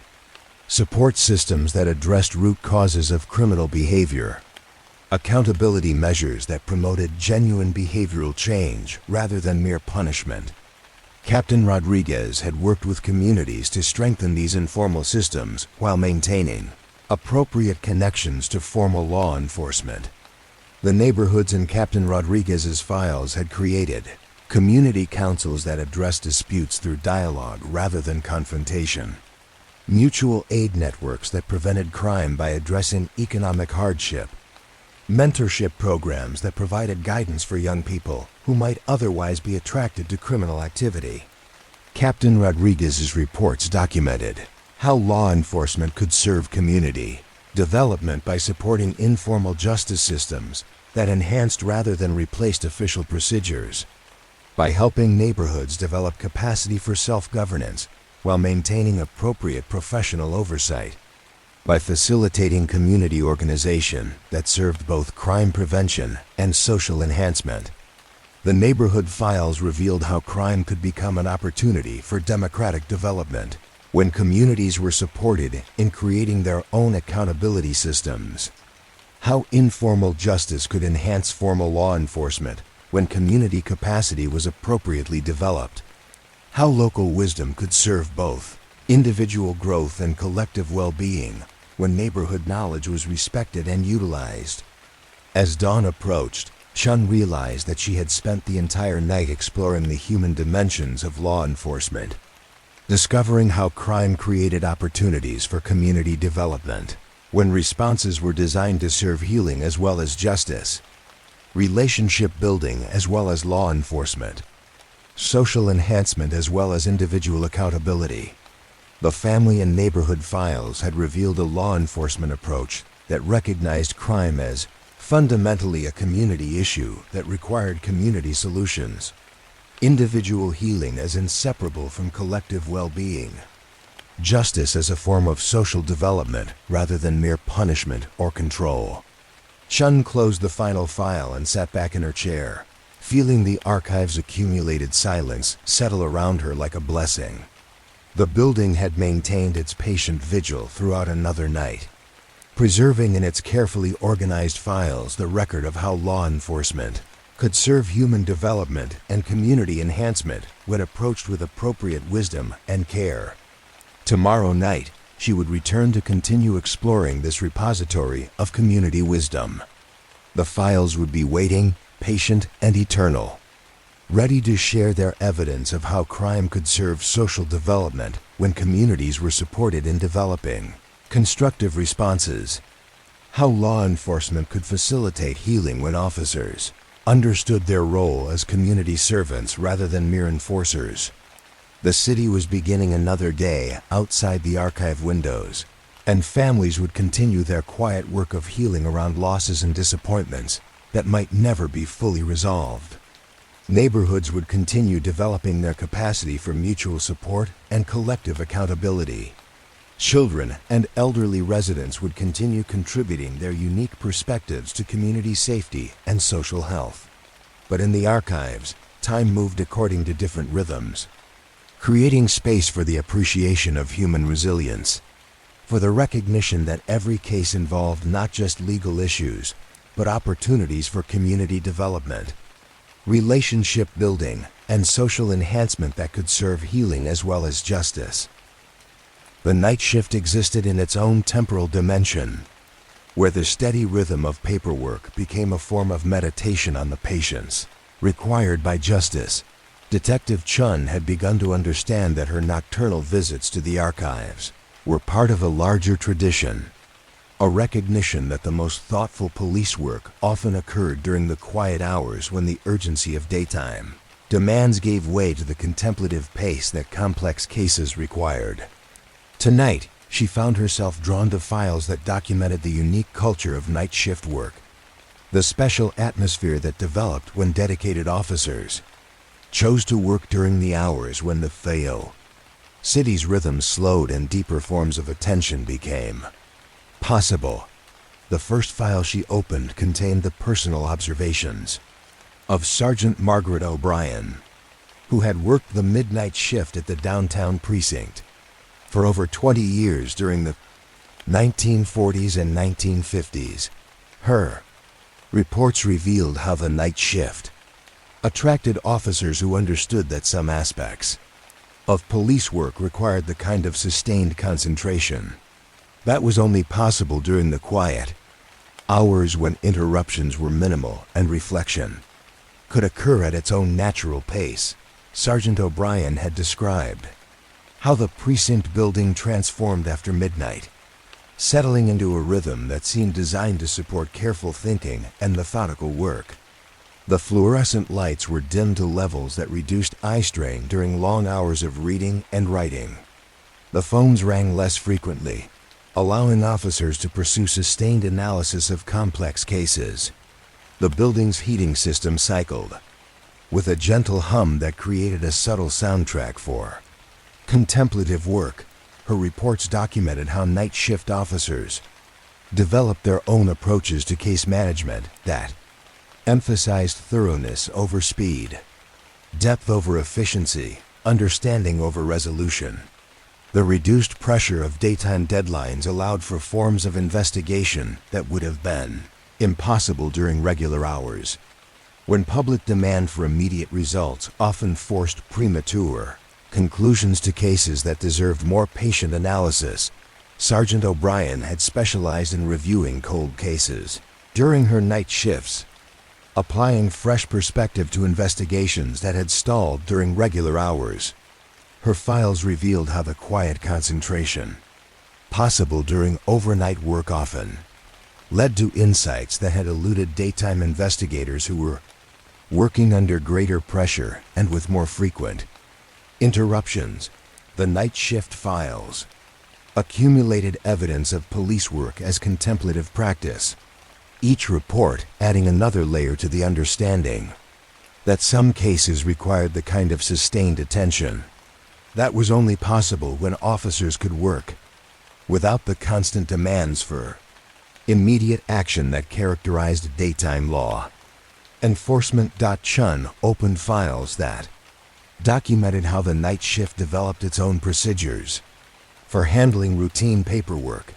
Speaker 1: support systems that addressed root causes of criminal behavior, accountability measures that promoted genuine behavioral change rather than mere punishment. Captain Rodriguez had worked with communities to strengthen these informal systems while maintaining appropriate connections to formal law enforcement. The neighborhoods in Captain Rodriguez's files had created community councils that addressed disputes through dialogue rather than confrontation, mutual aid networks that prevented crime by addressing economic hardship, mentorship programs that provided guidance for young people who might otherwise be attracted to criminal activity, Captain Rodriguez's reports documented how law enforcement could serve community development by supporting informal justice systems that enhanced rather than replaced official procedures, by helping neighborhoods develop capacity for self-governance while maintaining appropriate professional oversight, by facilitating community organization that served both crime prevention and social enhancement. The neighborhood files revealed how crime could become an opportunity for democratic development when communities were supported in creating their own accountability systems. How informal justice could enhance formal law enforcement when community capacity was appropriately developed. How local wisdom could serve both individual growth and collective well-being when neighborhood knowledge was respected and utilized. As dawn approached, Chun realized that she had spent the entire night exploring the human dimensions of law enforcement, discovering how crime created opportunities for community development when responses were designed to serve healing as well as justice, relationship building as well as law enforcement, social enhancement as well as individual accountability. The family and neighborhood files had revealed a law enforcement approach that recognized crime as fundamentally a community issue that required community solutions, individual healing as inseparable from collective well-being, justice as a form of social development rather than mere punishment or control. Chun closed the final file and sat back in her chair, feeling the archive's accumulated silence settle around her like a blessing. The building had maintained its patient vigil throughout another night, preserving in its carefully organized files the record of how law enforcement could serve human development and community enhancement when approached with appropriate wisdom and care. Tomorrow night, she would return to continue exploring this repository of community wisdom. The files would be waiting, patient, and eternal, ready to share their evidence of how crime could serve social development when communities were supported in developing constructive responses, how law enforcement could facilitate healing when officers understood their role as community servants rather than mere enforcers. The city was beginning another day outside the archive windows, and families would continue their quiet work of healing around losses and disappointments that might never be fully resolved. Neighborhoods would continue developing their capacity for mutual support and collective accountability. Children and elderly residents would continue contributing their unique perspectives to community safety and social health. But in the archives, time moved according to different rhythms, creating space for the appreciation of human resilience, for the recognition that every case involved not just legal issues, but opportunities for community development, relationship building, and social enhancement that could serve healing as well as justice. The night shift existed in its own temporal dimension, where the steady rhythm of paperwork became a form of meditation on the patience required by justice. Detective Chun had begun to understand that her nocturnal visits to the archives were part of a larger tradition, a recognition that the most thoughtful police work often occurred during the quiet hours when the urgency of daytime demands gave way to the contemplative pace that complex cases required. Tonight, she found herself drawn to files that documented the unique culture of night shift work, the special atmosphere that developed when dedicated officers chose to work during the hours when the city's rhythm slowed and deeper forms of attention became possible. The first file she opened contained the personal observations of Sergeant Margaret O'Brien, who had worked the midnight shift at the downtown precinct for over 20 years during the 1940s and 1950s. Her reports revealed how the night shift attracted officers who understood that some aspects of police work required the kind of sustained concentration that was only possible during the quiet hours when interruptions were minimal and reflection could occur at its own natural pace. Sergeant O'Brien had described how the precinct building transformed after midnight, settling into a rhythm that seemed designed to support careful thinking and methodical work. The fluorescent lights were dimmed to levels that reduced eye strain during long hours of reading and writing. The phones rang less frequently, allowing officers to pursue sustained analysis of complex cases. The building's heating system cycled, with a gentle hum that created a subtle soundtrack for contemplative work. Her reports documented how night shift officers developed their own approaches to case management that emphasized thoroughness over speed, depth over efficiency, understanding over resolution. The reduced pressure of daytime deadlines allowed for forms of investigation that would have been impossible during regular hours, when public demand for immediate results often forced premature conclusions to cases that deserved more patient analysis. Sergeant O'Brien had specialized in reviewing cold cases during her night shifts, applying fresh perspective to investigations that had stalled during regular hours. Her files revealed how the quiet concentration possible during overnight work often led to insights that had eluded daytime investigators who were working under greater pressure and with more frequent interruptions. The night shift files accumulated evidence of police work as contemplative practice, each report adding another layer to the understanding that some cases required the kind of sustained attention that was only possible when officers could work without the constant demands for immediate action that characterized daytime law enforcement. Chun opened files that documented how the night shift developed its own procedures for handling routine paperwork,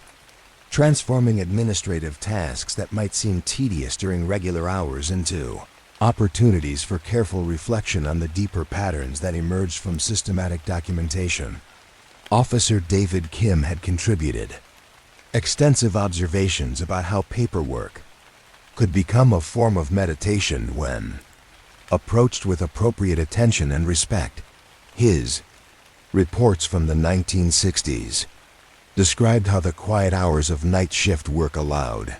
Speaker 1: transforming administrative tasks that might seem tedious during regular hours into opportunities for careful reflection on the deeper patterns that emerged from systematic documentation. Officer David Kim had contributed extensive observations about how paperwork could become a form of meditation when approached with appropriate attention and respect. His reports from the 1960s described how the quiet hours of night shift work allowed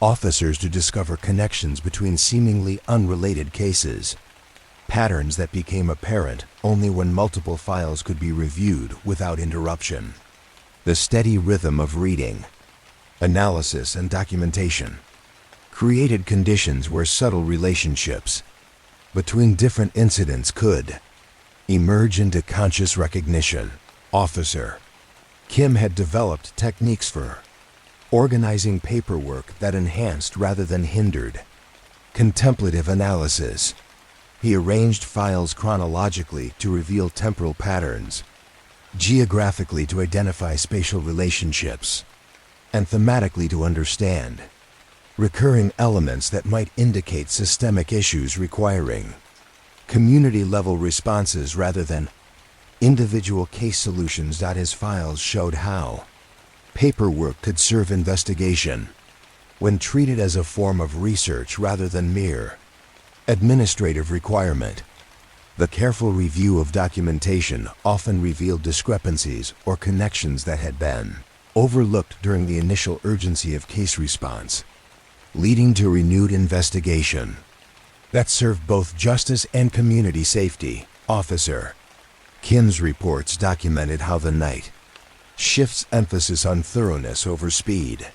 Speaker 1: officers to discover connections between seemingly unrelated cases, patterns that became apparent only when multiple files could be reviewed without interruption. The steady rhythm of reading, analysis, and documentation created conditions where subtle relationships between different incidents could emerge into conscious recognition. Officer Kim had developed techniques for organizing paperwork that enhanced rather than hindered contemplative analysis. He arranged files chronologically to reveal temporal patterns, geographically to identify spatial relationships, and thematically to understand recurring elements that might indicate systemic issues requiring community-level responses rather than individual case solutions. His files showed how paperwork could serve investigation when treated as a form of research rather than mere administrative requirement. The careful review of documentation often revealed discrepancies or connections that had been overlooked during the initial urgency of case response, leading to renewed investigation that served both justice and community safety. Officer Kim's reports documented how the night shift's emphasis on thoroughness over speed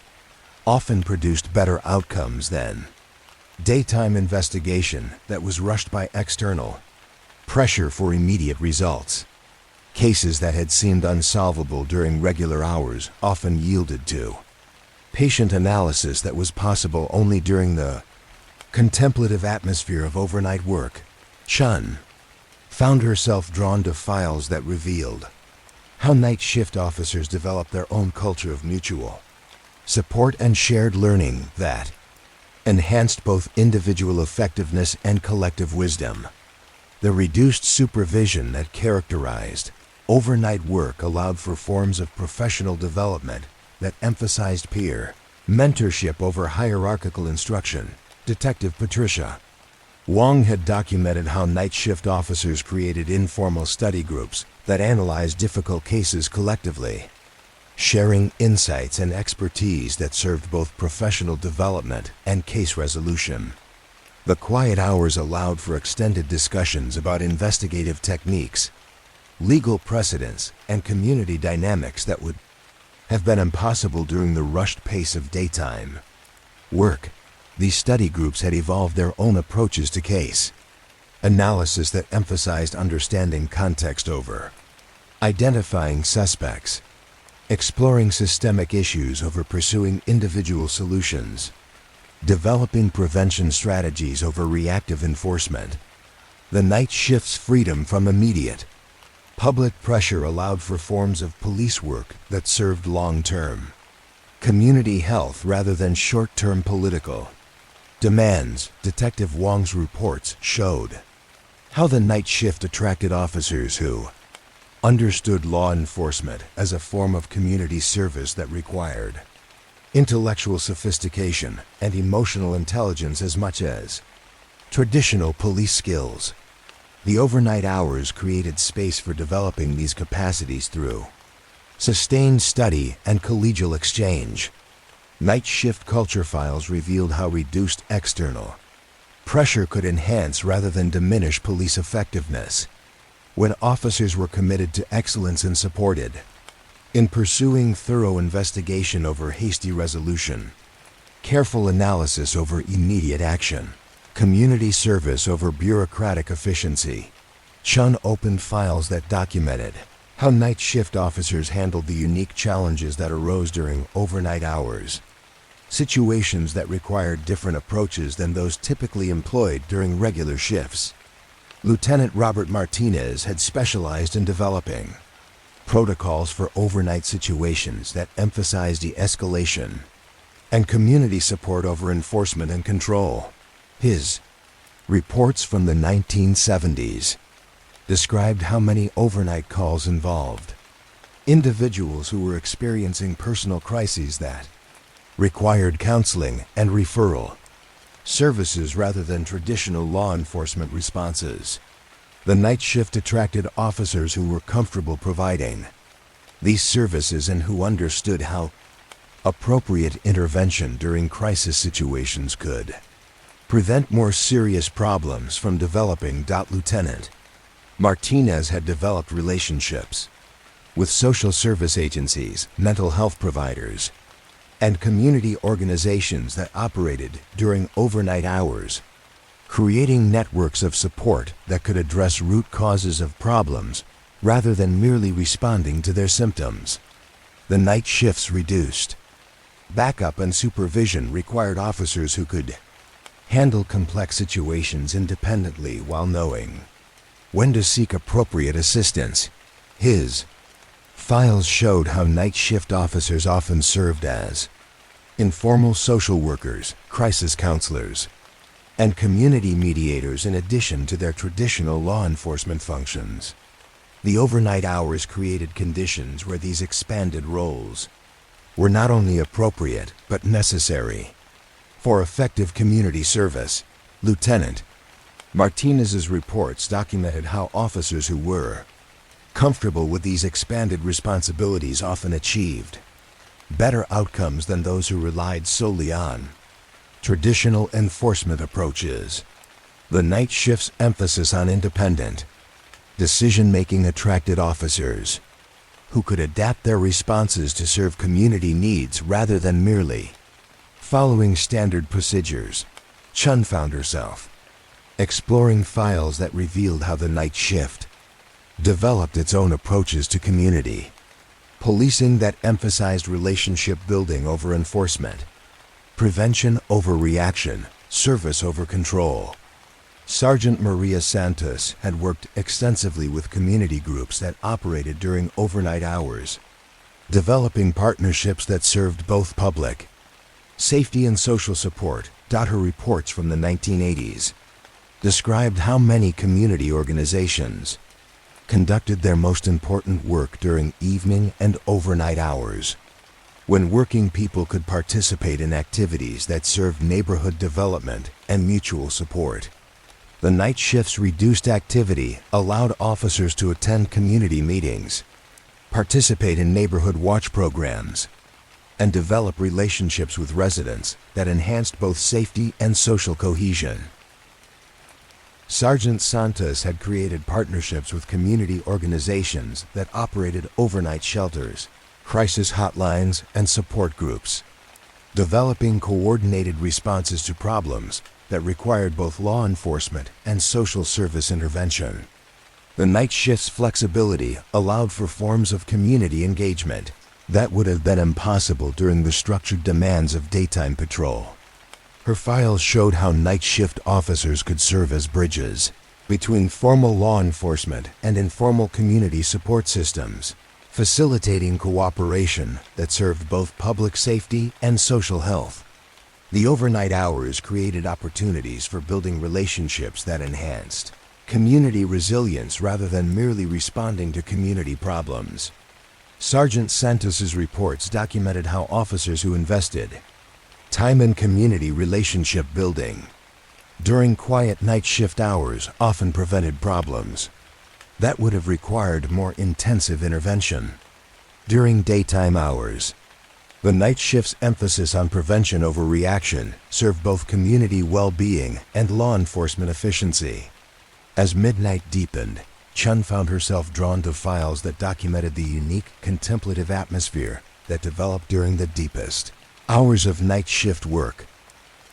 Speaker 1: often produced better outcomes than daytime investigation that was rushed by external pressure for immediate results. Cases that had seemed unsolvable during regular hours often yielded to patient analysis that was possible only during the contemplative atmosphere of overnight work. Chun found herself drawn to files that revealed how night shift officers developed their own culture of mutual support and shared learning that enhanced both individual effectiveness and collective wisdom. The reduced supervision that characterized overnight work allowed for forms of professional development that emphasized peer mentorship over hierarchical instruction. Detective Patricia Wong had documented how night shift officers created informal study groups that analyzed difficult cases collectively, sharing insights and expertise that served both professional development and case resolution. The quiet hours allowed for extended discussions about investigative techniques, legal precedents, and community dynamics that would have been impossible during the rushed pace of daytime work. These study groups had evolved their own approaches to case analysis that emphasized understanding context over identifying suspects, exploring systemic issues over pursuing individual solutions, developing prevention strategies over reactive enforcement. The night shift's freedom from immediate public pressure allowed for forms of police work that served long-term community health rather than short-term political demands. Detective Wong's reports showed how the night shift attracted officers who understood law enforcement as a form of community service that required intellectual sophistication and emotional intelligence as much as traditional police skills. The overnight hours created space for developing these capacities through sustained study and collegial exchange. Night shift culture files revealed how reduced external pressure could enhance rather than diminish police effectiveness when officers were committed to excellence and supported in pursuing thorough investigation over hasty resolution, careful analysis over immediate action, community service over bureaucratic efficiency. Chun opened files that documented how night shift officers handled the unique challenges that arose during overnight hours, situations that required different approaches than those typically employed during regular shifts. Lieutenant Robert Martinez had specialized in developing protocols for overnight situations that emphasized de-escalation and community support over enforcement and control. His reports from the 1970s described how many overnight calls involved individuals who were experiencing personal crises that required counseling and referral services rather than traditional law enforcement responses. The night shift attracted officers who were comfortable providing these services and who understood how appropriate intervention during crisis situations could prevent more serious problems from developing. Lieutenant Martinez had developed relationships with social service agencies, mental health providers, and community organizations that operated during overnight hours, creating networks of support that could address root causes of problems rather than merely responding to their symptoms. The night shifts reduced backup and supervision required officers who could handle complex situations independently while knowing when to seek appropriate assistance. His files showed how night shift officers often served as informal social workers, crisis counselors, and community mediators in addition to their traditional law enforcement functions. The overnight hours created conditions where these expanded roles were not only appropriate but necessary for effective community service. Lieutenant Martinez's reports documented how officers who were comfortable with these expanded responsibilities often achieved better outcomes than those who relied solely on traditional enforcement approaches. The night shift's emphasis on independent decision-making attracted officers who could adapt their responses to serve community needs rather than merely following standard procedures. Chun found herself exploring files that revealed how the night shift developed its own approaches to community policing that emphasized relationship building over enforcement, prevention over reaction, service over control. Sergeant Maria Santos had worked extensively with community groups that operated during overnight hours, developing partnerships that served both public safety and social support. Her reports from the 1980s described how many community organizations conducted their most important work during evening and overnight hours, when working people could participate in activities that served neighborhood development and mutual support. The night shift's reduced activity allowed officers to attend community meetings, participate in neighborhood watch programs, and develop relationships with residents that enhanced both safety and social cohesion. Sergeant Santos had created partnerships with community organizations that operated overnight shelters, crisis hotlines, and support groups, developing coordinated responses to problems that required both law enforcement and social service intervention. The night shift's flexibility allowed for forms of community engagement that would have been impossible during the structured demands of daytime patrol. Her files showed how night shift officers could serve as bridges between formal law enforcement and informal community support systems, facilitating cooperation that served both public safety and social health. The overnight hours created opportunities for building relationships that enhanced community resilience rather than merely responding to community problems. Sergeant Santos's reports documented how officers who invested time in community relationship building during quiet night shift hours often prevented problems that would have required more intensive intervention. During daytime hours, the night shift's emphasis on prevention over reaction served both community well-being and law enforcement efficiency. As midnight deepened, Chun found herself drawn to files that documented the unique contemplative atmosphere that developed during the deepest hours of night shift work,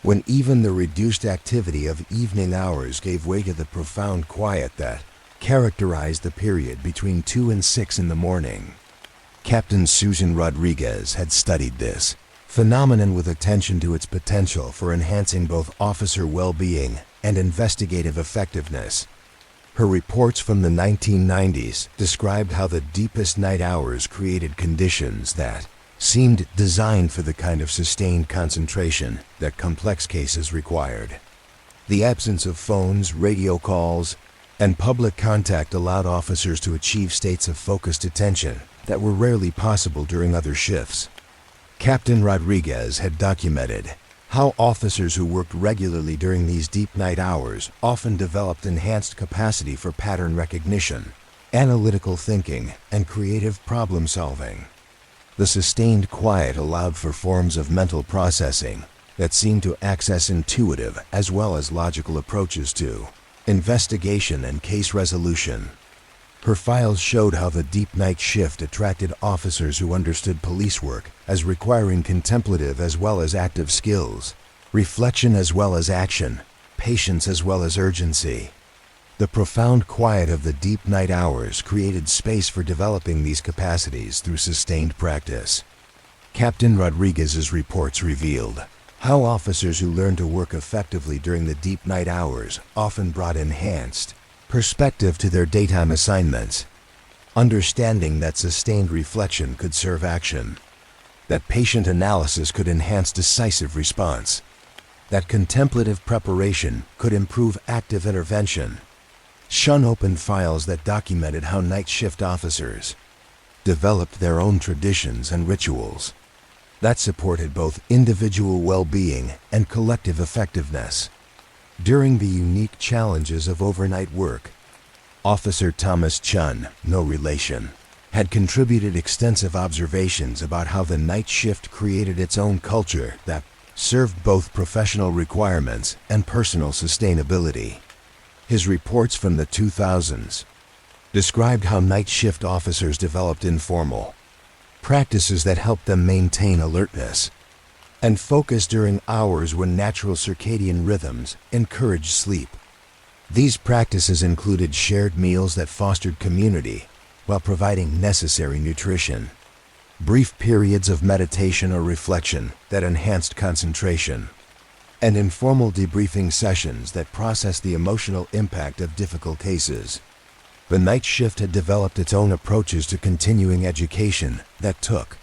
Speaker 1: when even the reduced activity of evening hours gave way to the profound quiet that characterized the period between 2 and 6 in the morning. Captain Susan Rodriguez had studied this phenomenon with attention to its potential for enhancing both officer well-being and investigative effectiveness. Her reports from the 1990s described how the deepest night hours created conditions that seemed designed for the kind of sustained concentration that complex cases required. The absence of phones, radio calls, and public contact allowed officers to achieve states of focused attention that were rarely possible during other shifts. Captain Rodriguez had documented how officers who worked regularly during these deep night hours often developed enhanced capacity for pattern recognition, analytical thinking, and creative problem solving. The sustained quiet allowed for forms of mental processing that seemed to access intuitive as well as logical approaches to investigation and case resolution. Her files showed how the deep night shift attracted officers who understood police work as requiring contemplative as well as active skills, reflection as well as action, patience as well as urgency. The profound quiet of the deep night hours created space for developing these capacities through sustained practice. Captain Rodriguez's reports revealed how officers who learned to work effectively during the deep night hours often brought enhanced perspective to their daytime assignments, understanding that sustained reflection could serve action, that patient analysis could enhance decisive response, that contemplative preparation could improve active intervention. Shun opened files that documented how night shift officers developed their own traditions and rituals that supported both individual well-being and collective effectiveness. During the unique challenges of overnight work, Officer Thomas Chun, no relation, had contributed extensive observations about how the night shift created its own culture that served both professional requirements and personal sustainability. His reports from the 2000s described how night shift officers developed informal practices that helped them maintain alertness and focus during hours when natural circadian rhythms encouraged sleep. These practices included shared meals that fostered community while providing necessary nutrition, brief periods of meditation or reflection that enhanced concentration, and informal debriefing sessions that processed the emotional impact of difficult cases. The night shift had developed its own approaches to continuing education that took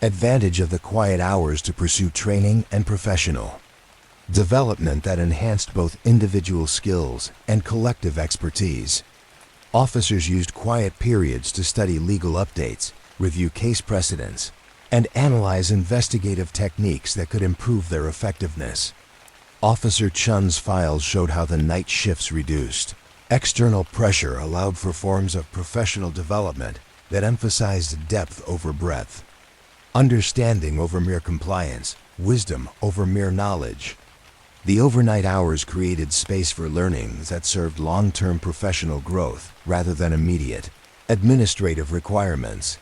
Speaker 1: advantage of the quiet hours to pursue training and professional development that enhanced both individual skills and collective expertise. Officers used quiet periods to study legal updates, review case precedents, and analyze investigative techniques that could improve their effectiveness. Officer Chun's files showed how the night shifts reduced external pressure allowed for forms of professional development that emphasized depth over breadth, understanding over mere compliance, wisdom over mere knowledge. The overnight hours created space for learnings that served long-term professional growth rather than immediate administrative requirements.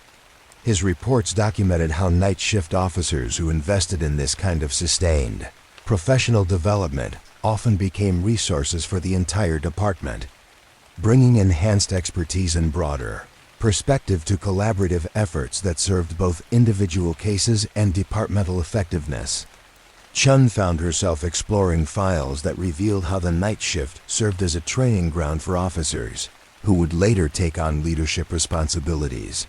Speaker 1: His reports documented how night shift officers who invested in this kind of sustained professional development often became resources for the entire department, bringing enhanced expertise and broader perspective to collaborative efforts that served both individual cases and departmental effectiveness. Chun found herself exploring files that revealed how the night shift served as a training ground for officers who would later take on leadership responsibilities,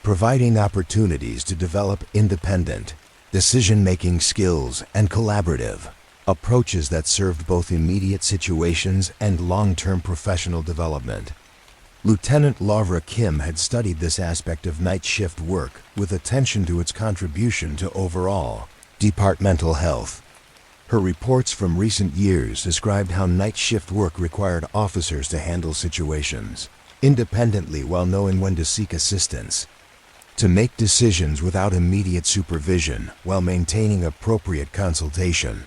Speaker 1: providing opportunities to develop independent decision-making skills and collaborative approaches that served both immediate situations and long-term professional development. Lieutenant Lavra Kim had studied this aspect of night shift work with attention to its contribution to overall departmental health. Her reports from recent years described how night shift work required officers to handle situations independently while knowing when to seek assistance, to make decisions without immediate supervision while maintaining appropriate consultation,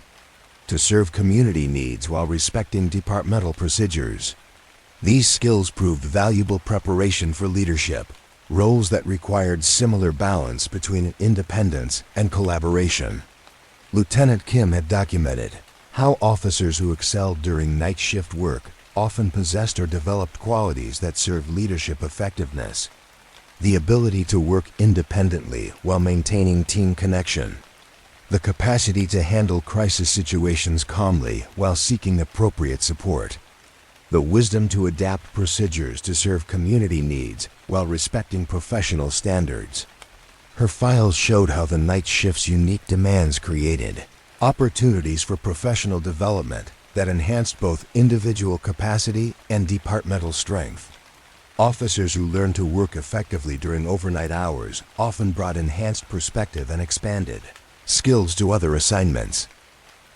Speaker 1: to serve community needs while respecting departmental procedures. These skills proved valuable preparation for leadership, roles that required similar balance between independence and collaboration. Lieutenant Kim had documented how officers who excelled during night shift work often possessed or developed qualities that served leadership effectiveness: the ability to work independently while maintaining team connection, the capacity to handle crisis situations calmly while seeking appropriate support, the wisdom to adapt procedures to serve community needs while respecting professional standards. Her files showed how the night shift's unique demands created opportunities for professional development that enhanced both individual capacity and departmental strength. Officers who learned to work effectively during overnight hours often brought enhanced perspective and expanded skills to other assignments.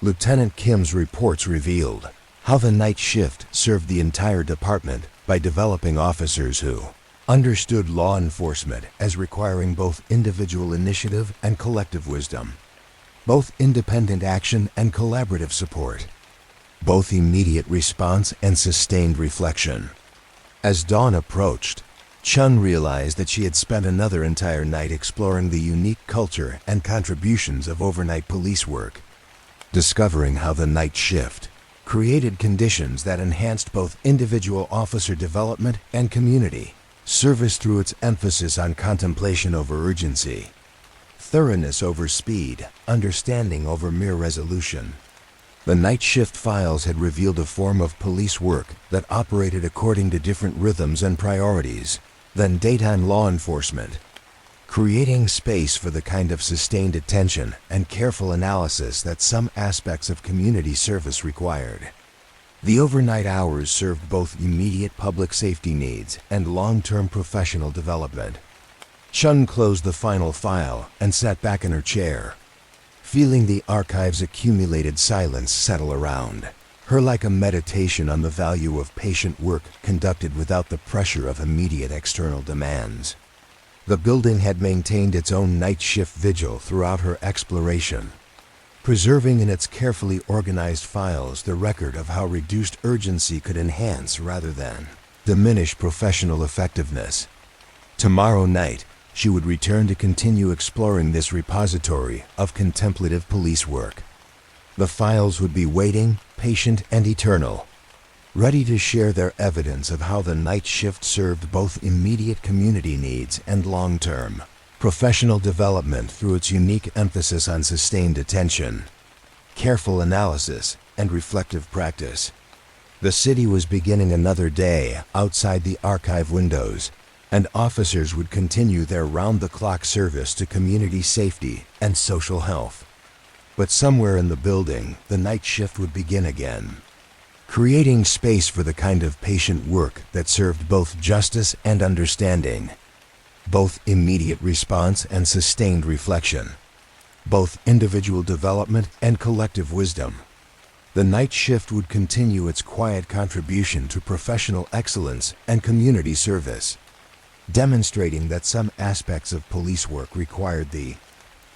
Speaker 1: Lieutenant Kim's reports revealed how the night shift served the entire department by developing officers who understood law enforcement as requiring both individual initiative and collective wisdom, both independent action and collaborative support, both immediate response and sustained reflection. As dawn approached, Chun realized that she had spent another entire night exploring the unique culture and contributions of overnight police work, discovering how the night shift created conditions that enhanced both individual officer development and community service through its emphasis on contemplation over urgency, thoroughness over speed, understanding over mere resolution. The night shift files had revealed a form of police work that operated according to different rhythms and priorities than daytime law enforcement, creating space for the kind of sustained attention and careful analysis that some aspects of community service required. The overnight hours served both immediate public safety needs and long-term professional development. Chun closed the final file and sat back in her chair, feeling the archive's accumulated silence settle around her like a meditation on the value of patient work conducted without the pressure of immediate external demands. The building had maintained its own night shift vigil throughout her exploration, preserving in its carefully organized files the record of how reduced urgency could enhance rather than diminish professional effectiveness. Tomorrow night, she would return to continue exploring this repository of contemplative police work. The files would be waiting, patient and eternal, ready to share their evidence of how the night shift served both immediate community needs and long-term professional development through its unique emphasis on sustained attention, careful analysis, and reflective practice. The city was beginning another day outside the archive windows, and officers would continue their round-the-clock service to community safety and social health. But somewhere in the building, the night shift would begin again, creating space for the kind of patient work that served both justice and understanding, both immediate response and sustained reflection, both individual development and collective wisdom. The night shift would continue its quiet contribution to professional excellence and community service, demonstrating that some aspects of police work required the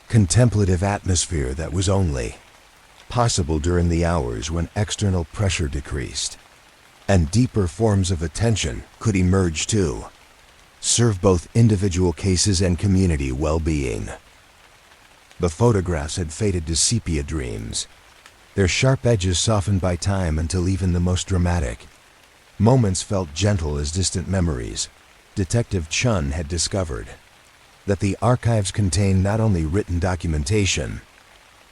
Speaker 1: contemplative atmosphere that was only possible during the hours when external pressure decreased. And deeper forms of attention could emerge too, serve both individual cases and community well-being. The photographs had faded to sepia dreams, their sharp edges softened by time until even the most dramatic moments felt gentle as distant memories. Detective Chun had discovered that the archives contained not only written documentation,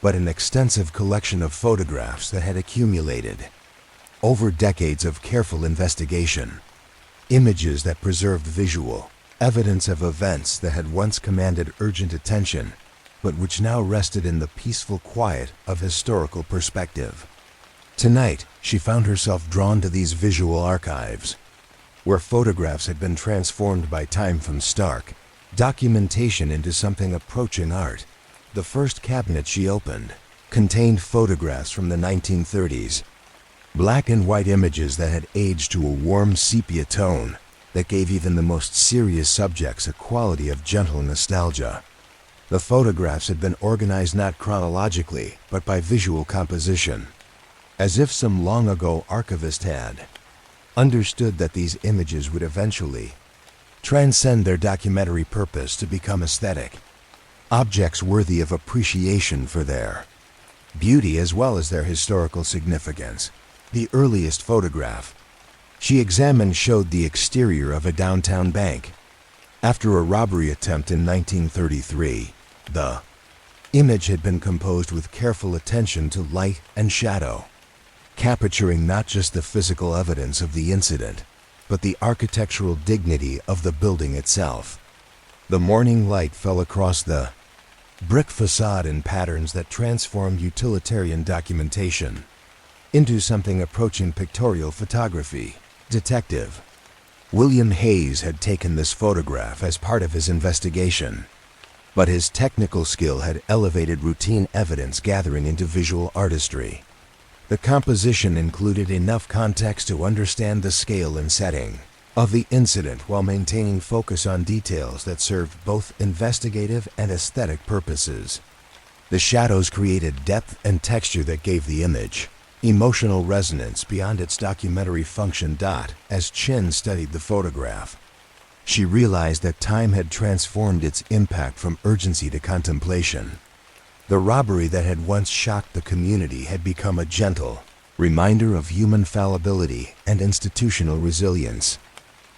Speaker 1: but an extensive collection of photographs that had accumulated over decades of careful investigation. Images that preserved visual evidence of events that had once commanded urgent attention, but which now rested in the peaceful quiet of historical perspective. Tonight, she found herself drawn to these visual archives, where photographs had been transformed by time from stark documentation into something approaching art. The first cabinet she opened contained photographs from the 1930s, black and white images that had aged to a warm sepia tone that gave even the most serious subjects a quality of gentle nostalgia. The photographs had been organized not chronologically, but by visual composition, as if some long ago archivist had understood that these images would eventually transcend their documentary purpose to become aesthetic objects worthy of appreciation for their beauty as well as their historical significance. The earliest photograph she examined showed the exterior of a downtown bank. After a robbery attempt in 1933, the image had been composed with careful attention to light and shadow, capturing not just the physical evidence of the incident, but the architectural dignity of the building itself. The morning light fell across the brick facade in patterns that transformed utilitarian documentation into something approaching pictorial photography. Detective William Hayes had taken this photograph as part of his investigation, but his technical skill had elevated routine evidence gathering into visual artistry. The composition included enough context to understand the scale and setting of the incident while maintaining focus on details that served both investigative and aesthetic purposes. The shadows created depth and texture that gave the image emotional resonance beyond its documentary function. As Chin studied the photograph, she realized that time had transformed its impact from urgency to contemplation. The robbery that had once shocked the community had become a gentle reminder of human fallibility and institutional resilience.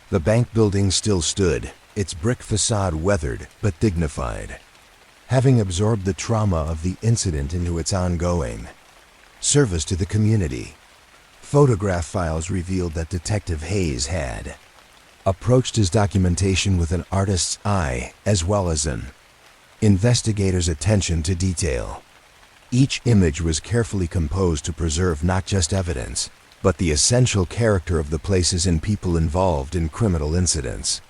Speaker 1: The bank building still stood, its brick facade weathered but dignified, having absorbed the trauma of the incident into its ongoing service to the community. Photograph files revealed that Detective Hayes had approached his documentation with an artist's eye as well as an investigator's attention to detail. Each image was carefully composed to preserve not just evidence, but the essential character of the places and people involved in criminal incidents.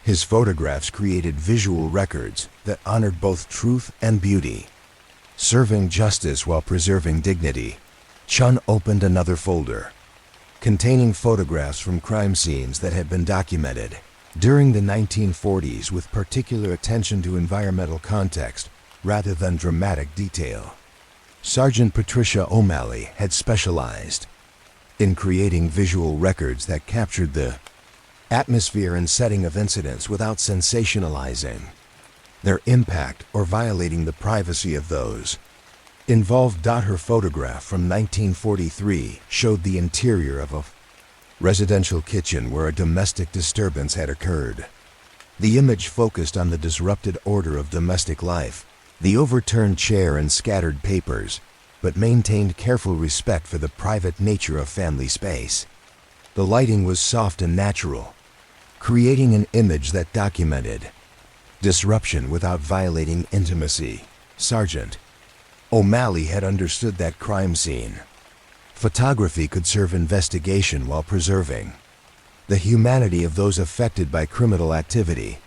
Speaker 1: His photographs created visual records that honored both truth and beauty, serving justice while preserving dignity. Chun opened another folder containing photographs from crime scenes that had been documented during the 1940s with particular attention to environmental context rather than dramatic detail. Sergeant Patricia O'Malley had specialized in creating visual records that captured the atmosphere and setting of incidents without sensationalizing their impact or violating the privacy of those involved. Her photograph from 1943 showed the interior of a residential kitchen where a domestic disturbance had occurred. The image focused on the disrupted order of domestic life, the overturned chair and scattered papers, but maintained careful respect for the private nature of family space. The lighting was soft and natural, creating an image that documented disruption without violating intimacy. Sergeant O'Malley had understood that crime scene photography could serve investigation while preserving the humanity of those affected by criminal activity.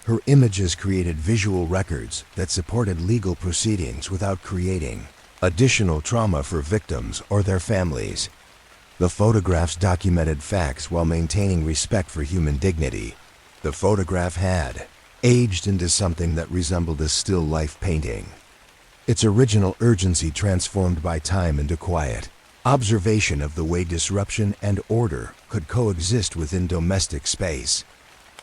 Speaker 1: Her images created visual records that supported legal proceedings without creating additional trauma for victims or their families. The photographs documented facts while maintaining respect for human dignity. The photograph had aged into something that resembled a still life painting, its original urgency transformed by time into quiet. Observation of the way disruption and order could coexist within domestic space.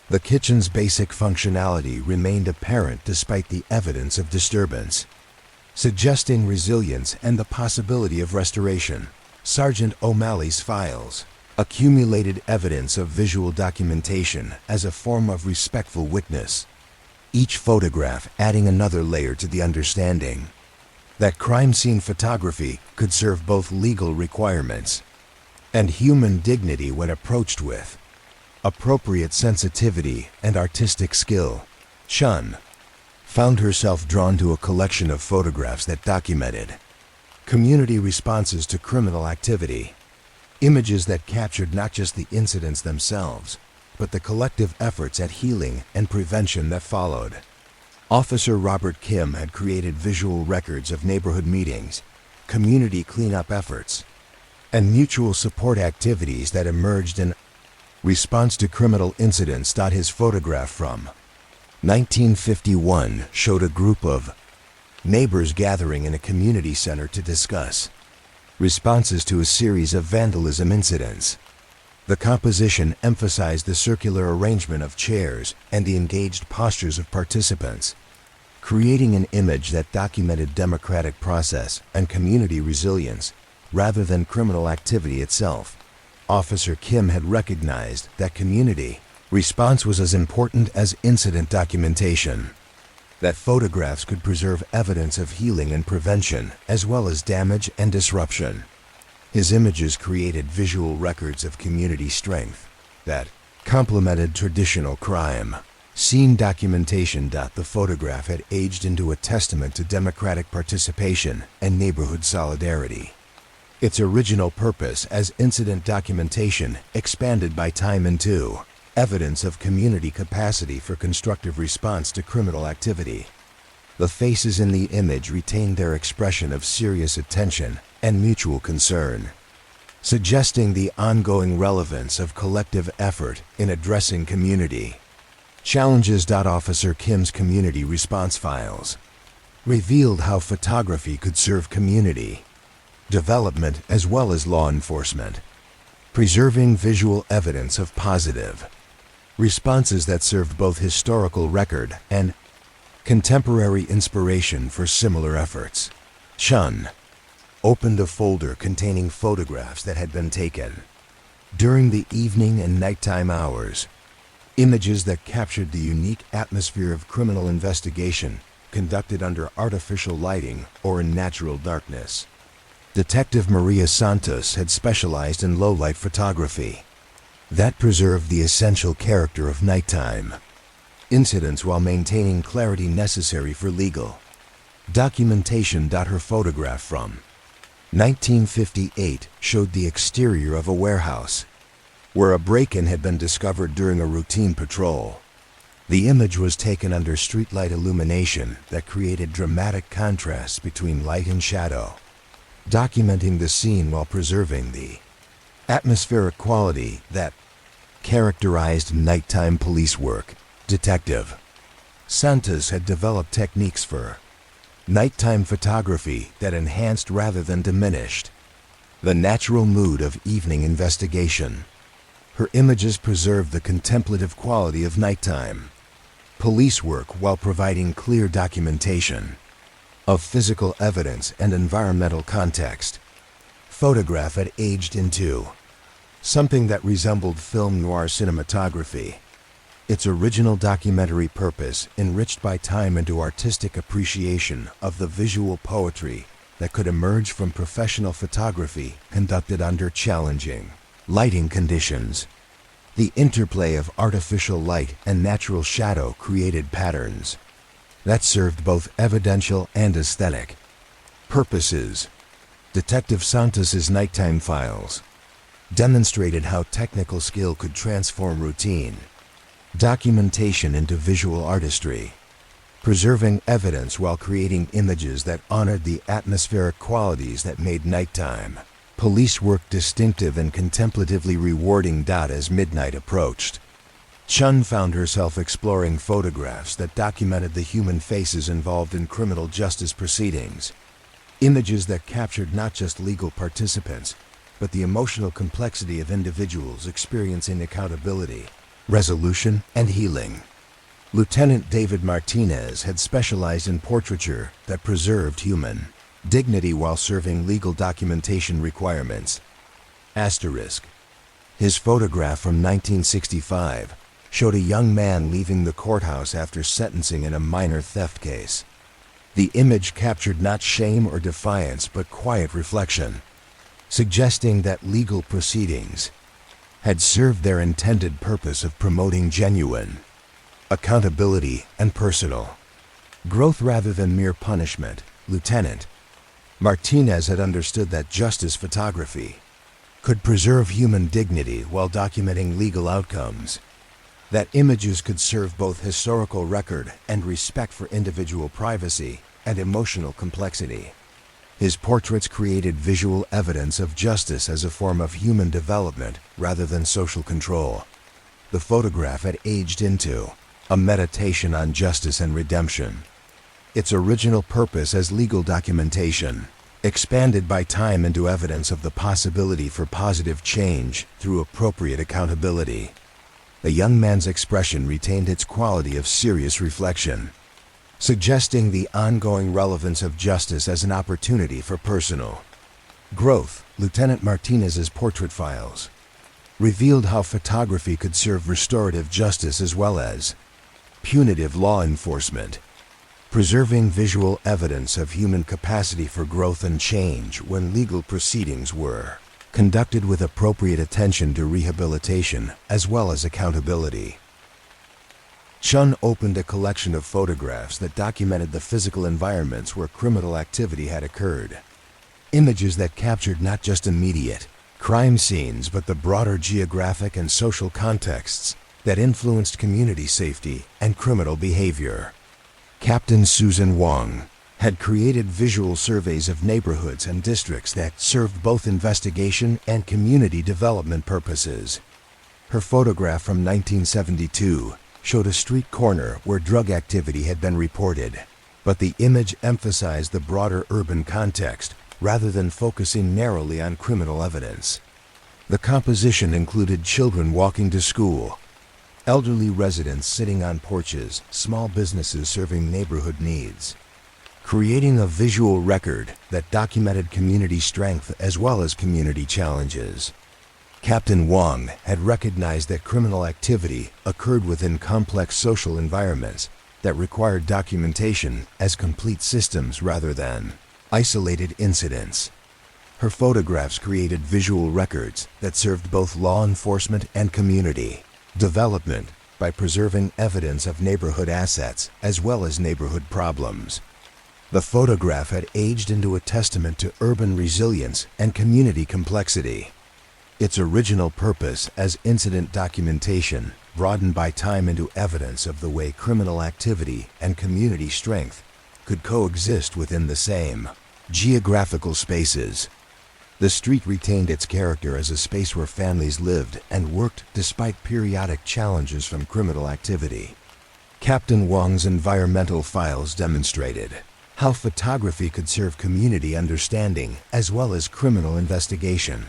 Speaker 1: The kitchen's basic functionality remained apparent despite the evidence of disturbance, suggesting resilience and the possibility of restoration. Sergeant O'Malley's files accumulated evidence of visual documentation as a form of respectful witness, each photograph adding another layer to the understanding that crime scene photography could serve both legal requirements and human dignity when approached with appropriate sensitivity and artistic skill. Shun found herself drawn to a collection of photographs that documented community responses to criminal activity, images that captured not just the incidents themselves, but the collective efforts at healing and prevention that followed. Officer Robert Kim had created visual records of neighborhood meetings, community cleanup efforts, and mutual support activities that emerged in response to criminal incidents. His photograph from 1951 showed a group of neighbors gathering in a community center to discuss responses to a series of vandalism incidents. The composition emphasized the circular arrangement of chairs and the engaged postures of participants, creating an image that documented democratic process and community resilience rather than criminal activity itself. Officer Kim had recognized that community response was as important as incident documentation, that photographs could preserve evidence of healing and prevention as well as damage and disruption. His images created visual records of community strength that complemented traditional crime scene documentation. The photograph had aged into a testament to democratic participation and neighborhood solidarity. Its original purpose as incident documentation expanded by time into evidence of community capacity for constructive response to criminal activity. The faces in the image retained their expression of serious attention and mutual concern, suggesting the ongoing relevance of collective effort in addressing community challenges. Officer Kim's community response files revealed how photography could serve community development as well as law enforcement, preserving visual evidence of positive responses that served both historical record and contemporary inspiration for similar efforts. Shun opened a folder containing photographs that had been taken during the evening and nighttime hours, images that captured the unique atmosphere of criminal investigation conducted under artificial lighting or in natural darkness. Detective Maria Santos had specialized in low-light photography that preserved the essential character of nighttime incidents while maintaining clarity necessary for legal documentation. Her photograph from 1958 showed the exterior of a warehouse where a break-in had been discovered during a routine patrol. The image was taken under streetlight illumination that created dramatic contrasts between light and shadow, documenting the scene while preserving the atmospheric quality that characterized nighttime police work. Detective Santos had developed techniques for nighttime photography that enhanced rather than diminished the natural mood of evening investigation. Her images preserved the contemplative quality of nighttime police work while providing clear documentation of physical evidence and environmental context. Photograph had aged into something that resembled film noir cinematography, its original documentary purpose enriched by time into artistic appreciation of the visual poetry that could emerge from professional photography conducted under challenging lighting conditions. The interplay of artificial light and natural shadow created patterns that served both evidential and aesthetic purposes. Detective Santos's nighttime files demonstrated how technical skill could transform routine documentation into visual artistry, preserving evidence while creating images that honored the atmospheric qualities that made nighttime police work distinctive and contemplatively rewarding. As midnight approached, Chun found herself exploring photographs that documented the human faces involved in criminal justice proceedings. Images that captured not just legal participants, but the emotional complexity of individuals experiencing accountability, resolution, and healing. Lieutenant David Martinez had specialized in portraiture that preserved human dignity while serving legal documentation requirements. Asterisk. His photograph from 1965 showed a young man leaving the courthouse after sentencing in a minor theft case. The image captured not shame or defiance, but quiet reflection, suggesting that legal proceedings had served their intended purpose of promoting genuine accountability and personal growth rather than mere punishment. Lieutenant Martinez had understood that justice photography could preserve human dignity while documenting legal outcomes, that images could serve both historical record and respect for individual privacy and emotional complexity. His portraits created visual evidence of justice as a form of human development rather than social control. The photograph had aged into a meditation on justice and redemption. Its original purpose as legal documentation expanded by time into evidence of the possibility for positive change through appropriate accountability. The young man's expression retained its quality of serious reflection, suggesting the ongoing relevance of justice as an opportunity for personal growth. Lieutenant Martinez's portrait files revealed how photography could serve restorative justice as well as punitive law enforcement, preserving visual evidence of human capacity for growth and change when legal proceedings were conducted with appropriate attention to rehabilitation as well as accountability. Chun opened a collection of photographs that documented the physical environments where criminal activity had occurred. Images that captured not just immediate crime scenes but the broader geographic and social contexts that influenced community safety and criminal behavior. Captain Susan Wong had created visual surveys of neighborhoods and districts that served both investigation and community development purposes. Her photograph from 1972 showed a street corner where drug activity had been reported, but the image emphasized the broader urban context rather than focusing narrowly on criminal evidence. The composition included children walking to school, elderly residents sitting on porches, small businesses serving neighborhood needs, creating a visual record that documented community strength as well as community challenges. Captain Wong had recognized that criminal activity occurred within complex social environments that required documentation as complete systems rather than isolated incidents. Her photographs created visual records that served both law enforcement and community development by preserving evidence of neighborhood assets as well as neighborhood problems. The photograph had aged into a testament to urban resilience and community complexity. Its original purpose as incident documentation broadened by time into evidence of the way criminal activity and community strength could coexist within the same geographical spaces. The street retained its character as a space where families lived and worked despite periodic challenges from criminal activity. Captain Wong's environmental files demonstrated how photography could serve community understanding as well as criminal investigation,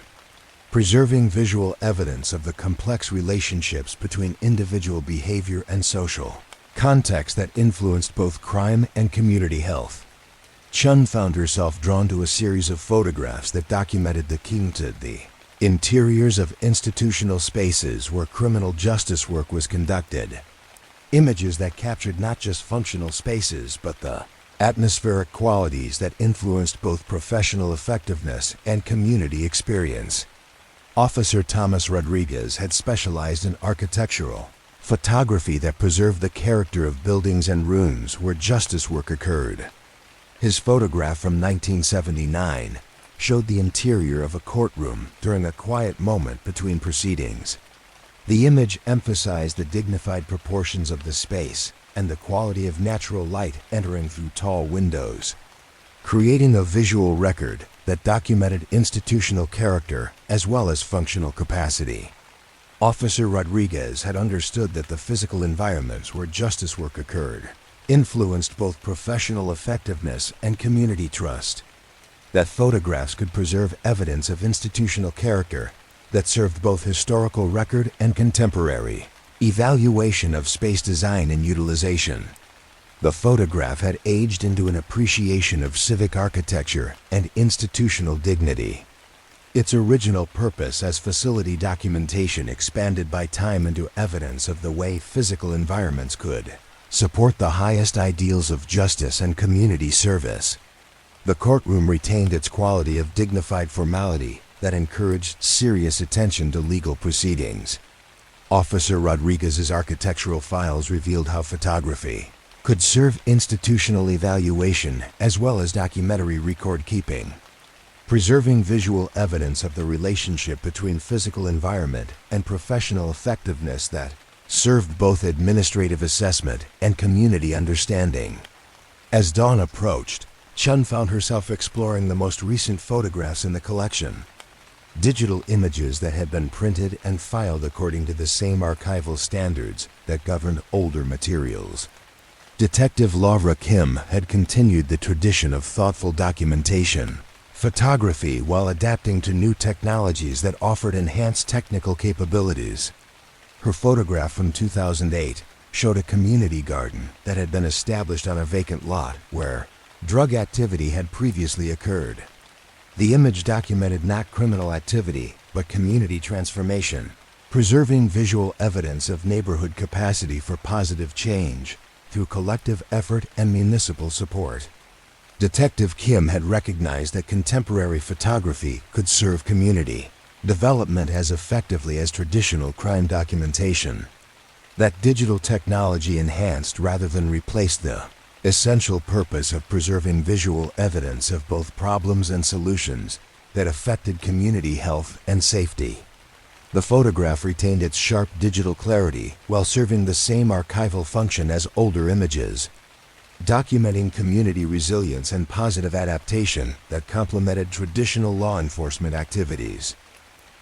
Speaker 1: preserving visual evidence of the complex relationships between individual behavior and social context that influenced both crime and community health. Chun found herself drawn to a series of photographs that documented the interiors of institutional spaces where criminal justice work was conducted. Images that captured not just functional spaces but the atmospheric qualities that influenced both professional effectiveness and community experience. Officer Thomas Rodriguez had specialized in architectural photography that preserved the character of buildings and rooms where justice work occurred. His photograph from 1979 showed the interior of a courtroom during a quiet moment between proceedings. The image emphasized the dignified proportions of the space and the quality of natural light entering through tall windows, creating a visual record that documented institutional character as well as functional capacity. Officer Rodriguez had understood that the physical environments where justice work occurred influenced both professional effectiveness and community trust. That photographs could preserve evidence of institutional character that served both historical record and contemporary evaluation of space design and utilization. The photograph had aged into an appreciation of civic architecture and institutional dignity. Its original purpose as facility documentation expanded by time into evidence of the way physical environments could support the highest ideals of justice and community service. The courtroom retained its quality of dignified formality that encouraged serious attention to legal proceedings. Officer Rodriguez's architectural files revealed how photography could serve institutional evaluation as well as documentary record-keeping, preserving visual evidence of the relationship between physical environment and professional effectiveness that served both administrative assessment and community understanding. As dawn approached, Chun found herself exploring the most recent photographs in the collection. Digital images that had been printed and filed according to the same archival standards that governed older materials. Detective Laura Kim had continued the tradition of thoughtful documentation, photography while adapting to new technologies that offered enhanced technical capabilities. Her photograph from 2008 showed a community garden that had been established on a vacant lot where drug activity had previously occurred. The image documented not criminal activity, but community transformation, preserving visual evidence of neighborhood capacity for positive change through collective effort and municipal support. Detective Kim had recognized that contemporary photography could serve community development as effectively as traditional crime documentation. That digital technology enhanced rather than replaced the essential purpose of preserving visual evidence of both problems and solutions that affected community health and safety. The photograph retained its sharp digital clarity while serving the same archival function as older images, documenting community resilience and positive adaptation that complemented traditional law enforcement activities.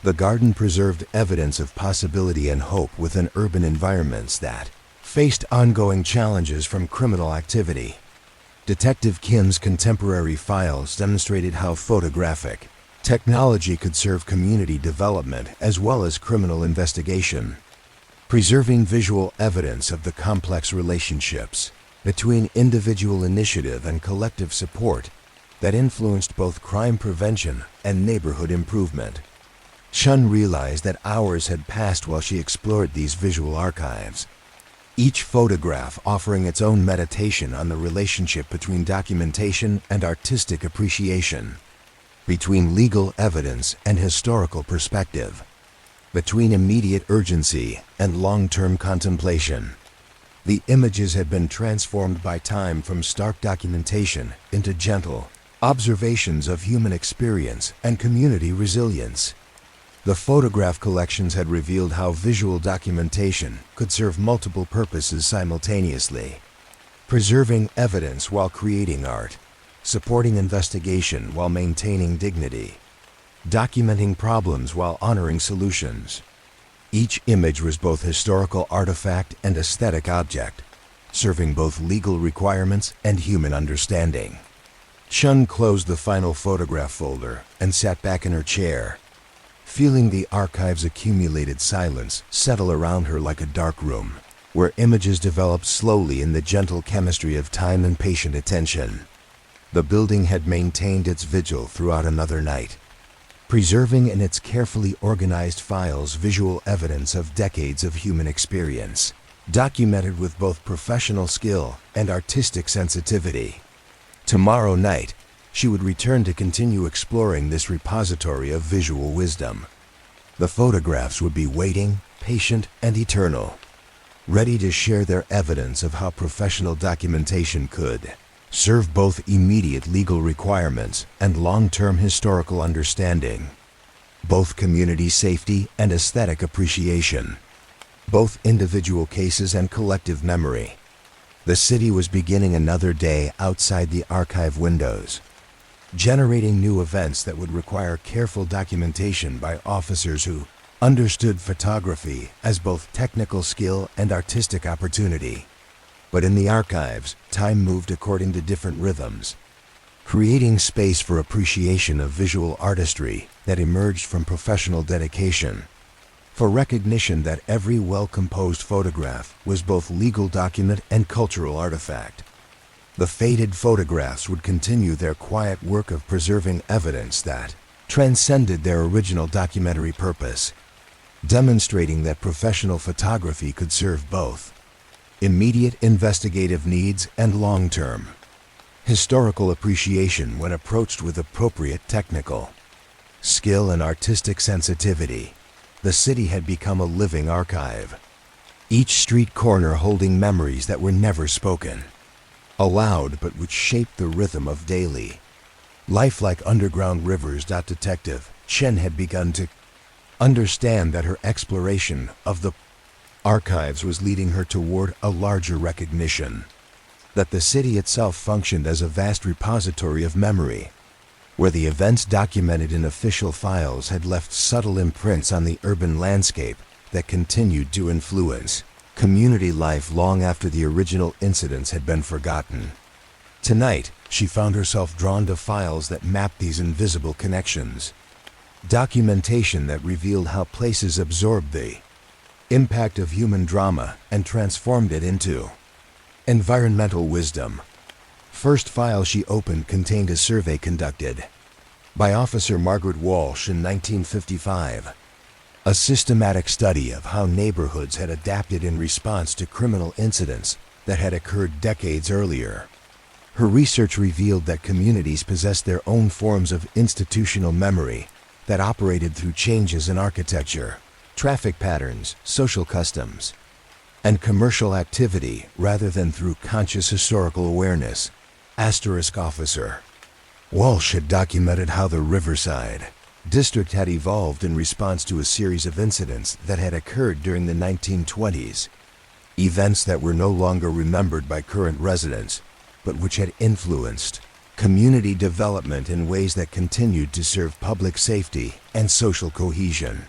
Speaker 1: The garden preserved evidence of possibility and hope within urban environments that faced ongoing challenges from criminal activity. Detective Kim's contemporary files demonstrated how photographic technology could serve community development as well as criminal investigation, preserving visual evidence of the complex relationships between individual initiative and collective support that influenced both crime prevention and neighborhood improvement. Chun realized that hours had passed while she explored these visual archives, each photograph offering its own meditation on the relationship between documentation and artistic appreciation, between legal evidence and historical perspective, between immediate urgency and long-term contemplation. The images had been transformed by time from stark documentation into gentle observations of human experience and community resilience. The photograph collections had revealed how visual documentation could serve multiple purposes simultaneously, preserving evidence while creating art, supporting investigation while maintaining dignity, documenting problems while honoring solutions. Each image was both historical artifact and aesthetic object, serving both legal requirements and human understanding. Chun closed the final photograph folder and sat back in her chair, feeling the archive's accumulated silence settle around her like a dark room, where images developed slowly in the gentle chemistry of time and patient attention. The building had maintained its vigil throughout another night, preserving in its carefully organized files visual evidence of decades of human experience, documented with both professional skill and artistic sensitivity. Tomorrow night, she would return to continue exploring this repository of visual wisdom. The photographs would be waiting, patient, and eternal, ready to share their evidence of how professional documentation could serve both immediate legal requirements and long-term historical understanding, both community safety and aesthetic appreciation, both individual cases and collective memory. The city was beginning another day outside the archive windows, generating new events that would require careful documentation by officers who understood photography as both technical skill and artistic opportunity. But in the archives, time moved according to different rhythms, creating space for appreciation of visual artistry that emerged from professional dedication, for recognition that every well-composed photograph was both legal document and cultural artifact. The faded photographs would continue their quiet work of preserving evidence that transcended their original documentary purpose, demonstrating that professional photography could serve both immediate investigative needs and long-term historical appreciation when approached with appropriate technical skill and artistic sensitivity. The city had become a living archive, each street corner holding memories that were never spoken aloud but which shaped the rhythm of daily life like underground rivers. Detective Chen had begun to understand that her exploration of the archives was leading her toward a larger recognition that the city itself functioned as a vast repository of memory, where the events documented in official files had left subtle imprints on the urban landscape that continued to influence community life long after the original incidents had been forgotten. Tonight, she found herself drawn to files that mapped these invisible connections, documentation that revealed how places absorbed the impact of human drama and transformed it into environmental wisdom. First file she opened contained a survey conducted by Officer Margaret Walsh in 1955, a systematic study of how neighborhoods had adapted in response to criminal incidents that had occurred decades earlier. Her research revealed that communities possessed their own forms of institutional memory that operated through changes in architecture, traffic patterns, social customs, and commercial activity rather than through conscious historical awareness. Officer Walsh had documented how the Riverside district had evolved in response to a series of incidents that had occurred during the 1920s, events that were no longer remembered by current residents, but which had influenced community development in ways that continued to serve public safety and social cohesion.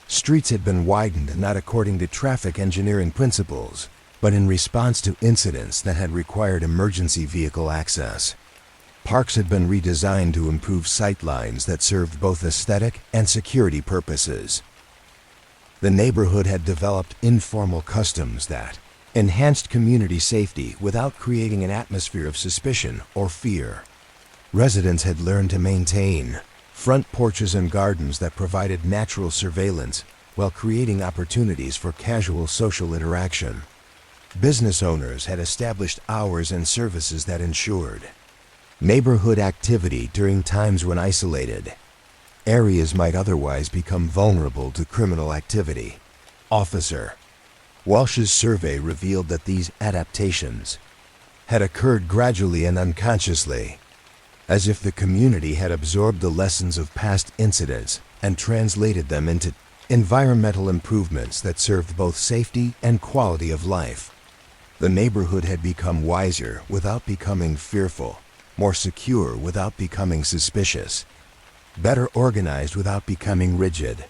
Speaker 1: Streets had been widened not according to traffic engineering principles, but in response to incidents that had required emergency vehicle access. Parks had been redesigned to improve sightlines that served both aesthetic and security purposes. The neighborhood had developed informal customs that enhanced community safety without creating an atmosphere of suspicion or fear. Residents had learned to maintain front porches and gardens that provided natural surveillance while creating opportunities for casual social interaction. Business owners had established hours and services that ensured neighborhood activity during times when isolated areas might otherwise become vulnerable to criminal activity. Officer Walsh's survey revealed that these adaptations had occurred gradually and unconsciously, as if the community had absorbed the lessons of past incidents and translated them into environmental improvements that served both safety and quality of life. The neighborhood had become wiser without becoming fearful, more secure without becoming suspicious, better organized without becoming rigid.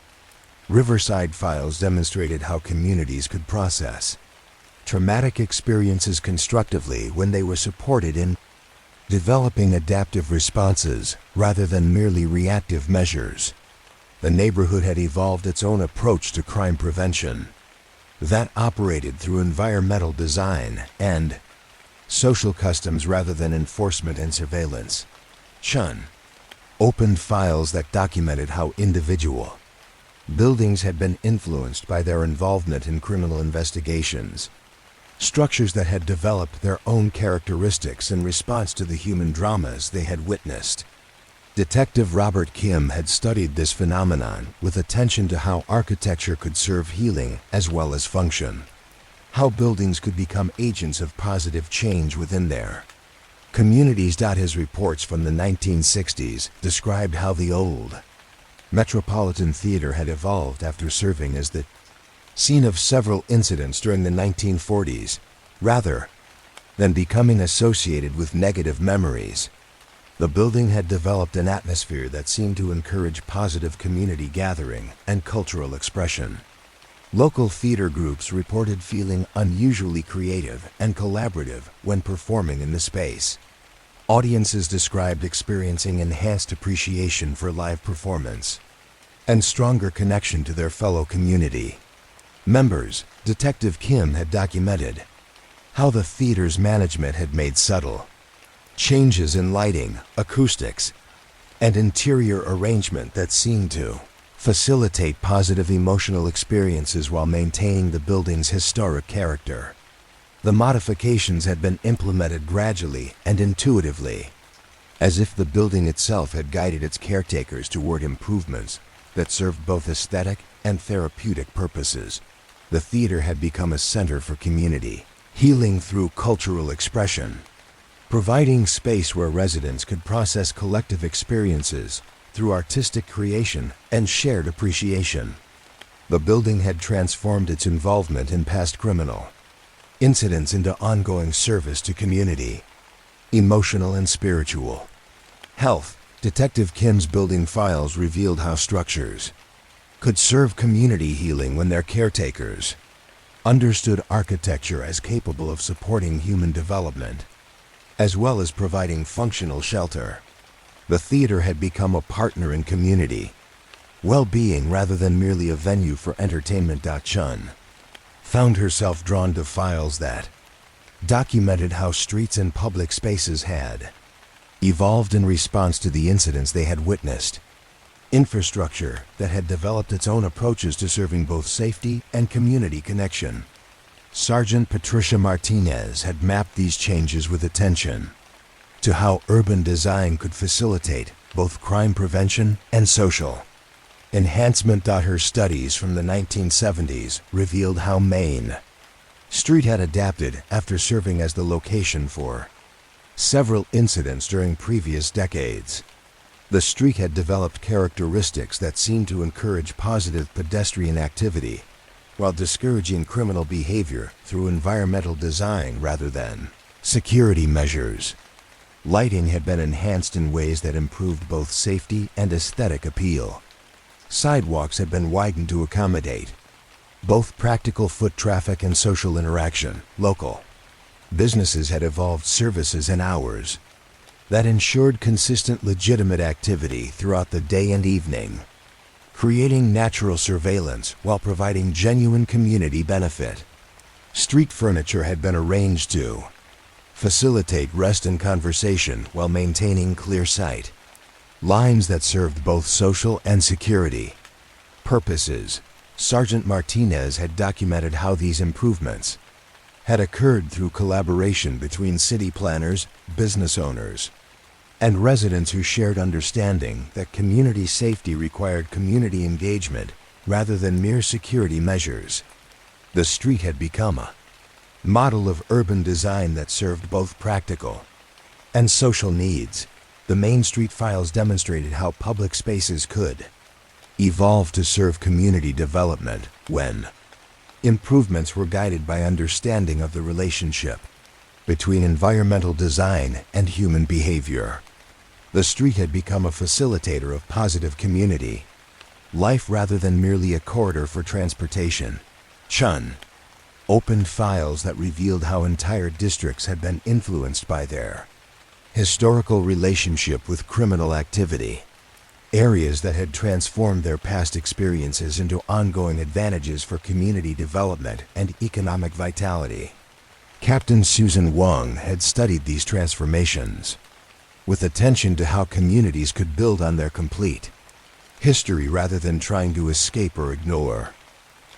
Speaker 1: Riverside files demonstrated how communities could process traumatic experiences constructively when they were supported in developing adaptive responses rather than merely reactive measures. The neighborhood had evolved its own approach to crime prevention that operated through environmental design and social customs rather than enforcement and surveillance. Chun opened files that documented how individual buildings had been influenced by their involvement in criminal investigations, structures that had developed their own characteristics in response to the human dramas they had witnessed. Detective Robert Kim had studied this phenomenon with attention to how architecture could serve healing as well as function, how buildings could become agents of positive change within their communities. His reports from the 1960s described how the old Metropolitan Theater had evolved after serving as the scene of several incidents during the 1940s, rather than becoming associated with negative memories. The building had developed an atmosphere that seemed to encourage positive community gathering and cultural expression. Local theater groups reported feeling unusually creative and collaborative when performing in the space. Audiences described experiencing enhanced appreciation for live performance and stronger connection to their fellow community members. Detective Kim had documented how the theater's management had made subtle changes in lighting, acoustics, and interior arrangement that seemed to facilitate positive emotional experiences while maintaining the building's historic character. The modifications had been implemented gradually and intuitively, as if the building itself had guided its caretakers toward improvements that served both aesthetic and therapeutic purposes. The theater had become a center for community healing through cultural expression, providing space where residents could process collective experiences through artistic creation and shared appreciation. The building had transformed its involvement in past criminal incidents into ongoing service to community, emotional and spiritual health. Detective Kim's building files revealed how structures could serve community healing when their caretakers understood architecture as capable of supporting human development, as well as providing functional shelter. The theater had become a partner in community well-being rather than merely a venue for entertainment. Chun found herself drawn to files that documented how streets and public spaces had evolved in response to the incidents they had witnessed. Infrastructure that had developed its own approaches to serving both safety and community connection. Sergeant Patricia Martinez had mapped these changes with attention to how urban design could facilitate both crime prevention and social enhancement. Her studies from the 1970s revealed how Main Street had adapted after serving as the location for several incidents during previous decades. The street had developed characteristics that seemed to encourage positive pedestrian activity while discouraging criminal behavior through environmental design rather than security measures. Lighting had been enhanced in ways that improved both safety and aesthetic appeal. Sidewalks had been widened to accommodate both practical foot traffic and social interaction. Local businesses had evolved services and hours that ensured consistent legitimate activity throughout the day and evening, creating natural surveillance while providing genuine community benefit. Street furniture had been arranged to facilitate rest and conversation while maintaining clear sight lines that served both social and security purposes. Sergeant Martinez had documented how these improvements had occurred through collaboration between city planners, business owners, and residents who shared understanding that community safety required community engagement rather than mere security measures. The street had become a model of urban design that served both practical and social needs. The Main Street files demonstrated how public spaces could evolve to serve community development when improvements were guided by understanding of the relationship between environmental design and human behavior. The street had become a facilitator of positive community life rather than merely a corridor for transportation. Chun opened files that revealed how entire districts had been influenced by their historical relationship with criminal activity, areas that had transformed their past experiences into ongoing advantages for community development and economic vitality. Captain Susan Wong had studied these transformations with attention to how communities could build on their complete history rather than trying to escape or ignore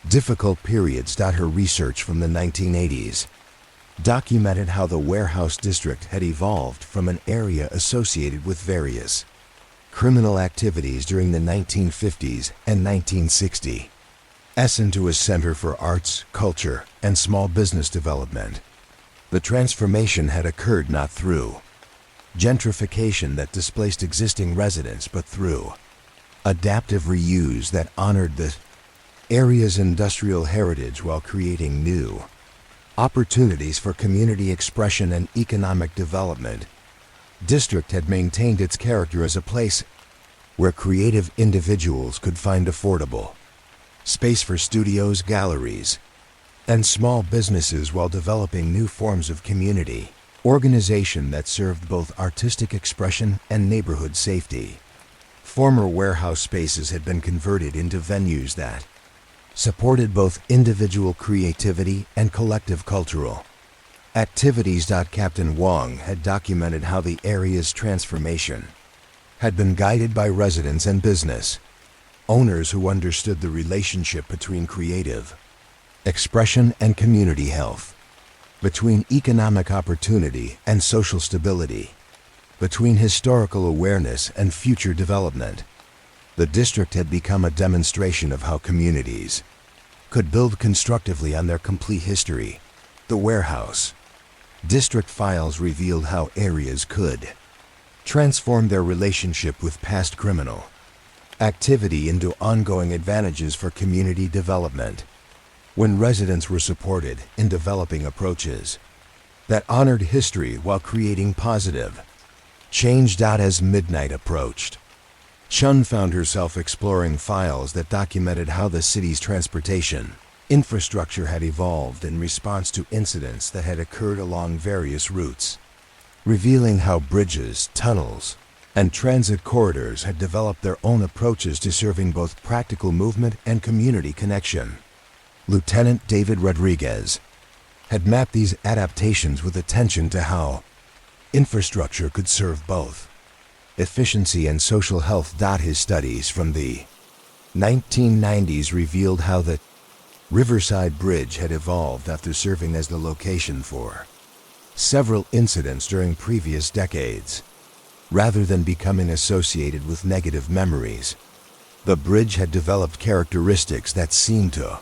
Speaker 1: difficult periods. Her research from the 1980s documented how the warehouse district had evolved from an area associated with various criminal activities during the 1950s and 1960s into a center for arts, culture, and small business development. The transformation had occurred not through gentrification that displaced existing residents, but through adaptive reuse that honored the area's industrial heritage while creating new opportunities for community expression and economic development. district had maintained its character as a place where creative individuals could find affordable space for studios, galleries, and small businesses while developing new forms of community organization that served both artistic expression and neighborhood safety. Former warehouse spaces had been converted into venues that supported both individual creativity and collective cultural activities. Captain Wong had documented how the area's transformation had been guided by residents and business owners who understood the relationship between creative expression and community health, between economic opportunity and social stability, between historical awareness and future development. The district had become a demonstration of how communities could build constructively on their complete history. The warehouse district files revealed how areas could transform their relationship with past criminal activity into ongoing advantages for community development. When residents were supported in developing approaches that honored history while creating positive change. As midnight approached, Chun found herself exploring files that documented how the city's transportation infrastructure had evolved in response to incidents that had occurred along various routes, revealing how bridges, tunnels, and transit corridors had developed their own approaches to serving both practical movement and community connection. Lieutenant David Rodriguez had mapped these adaptations with attention to how infrastructure could serve both efficiency and social health. His studies from the 1990s revealed how the Riverside Bridge had evolved after serving as the location for several incidents during previous decades. Rather than becoming associated with negative memories, the bridge had developed characteristics that seemed to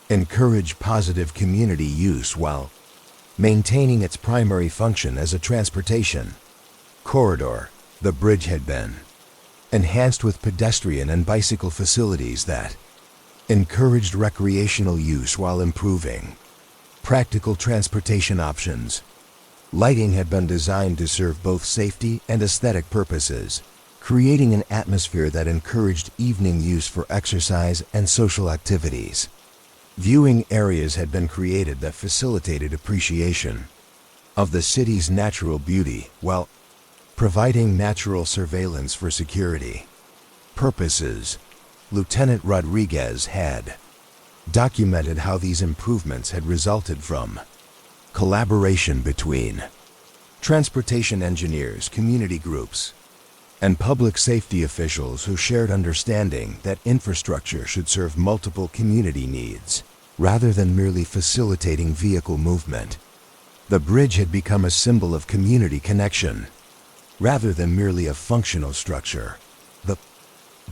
Speaker 1: encourage positive community use while maintaining its primary function as a transportation corridor. The bridge had been enhanced with pedestrian and bicycle facilities that encouraged recreational use while improving practical transportation options. Lighting had been designed to serve both safety and aesthetic purposes, creating an atmosphere that encouraged evening use for exercise and social activities. Viewing areas had been created that facilitated appreciation of the city's natural beauty while providing natural surveillance for security purposes. Lieutenant Rodriguez had documented how these improvements had resulted from collaboration between transportation engineers, community groups, and public safety officials who shared understanding that infrastructure should serve multiple community needs rather than merely facilitating vehicle movement. The bridge had become a symbol of community connection rather than merely a functional structure. The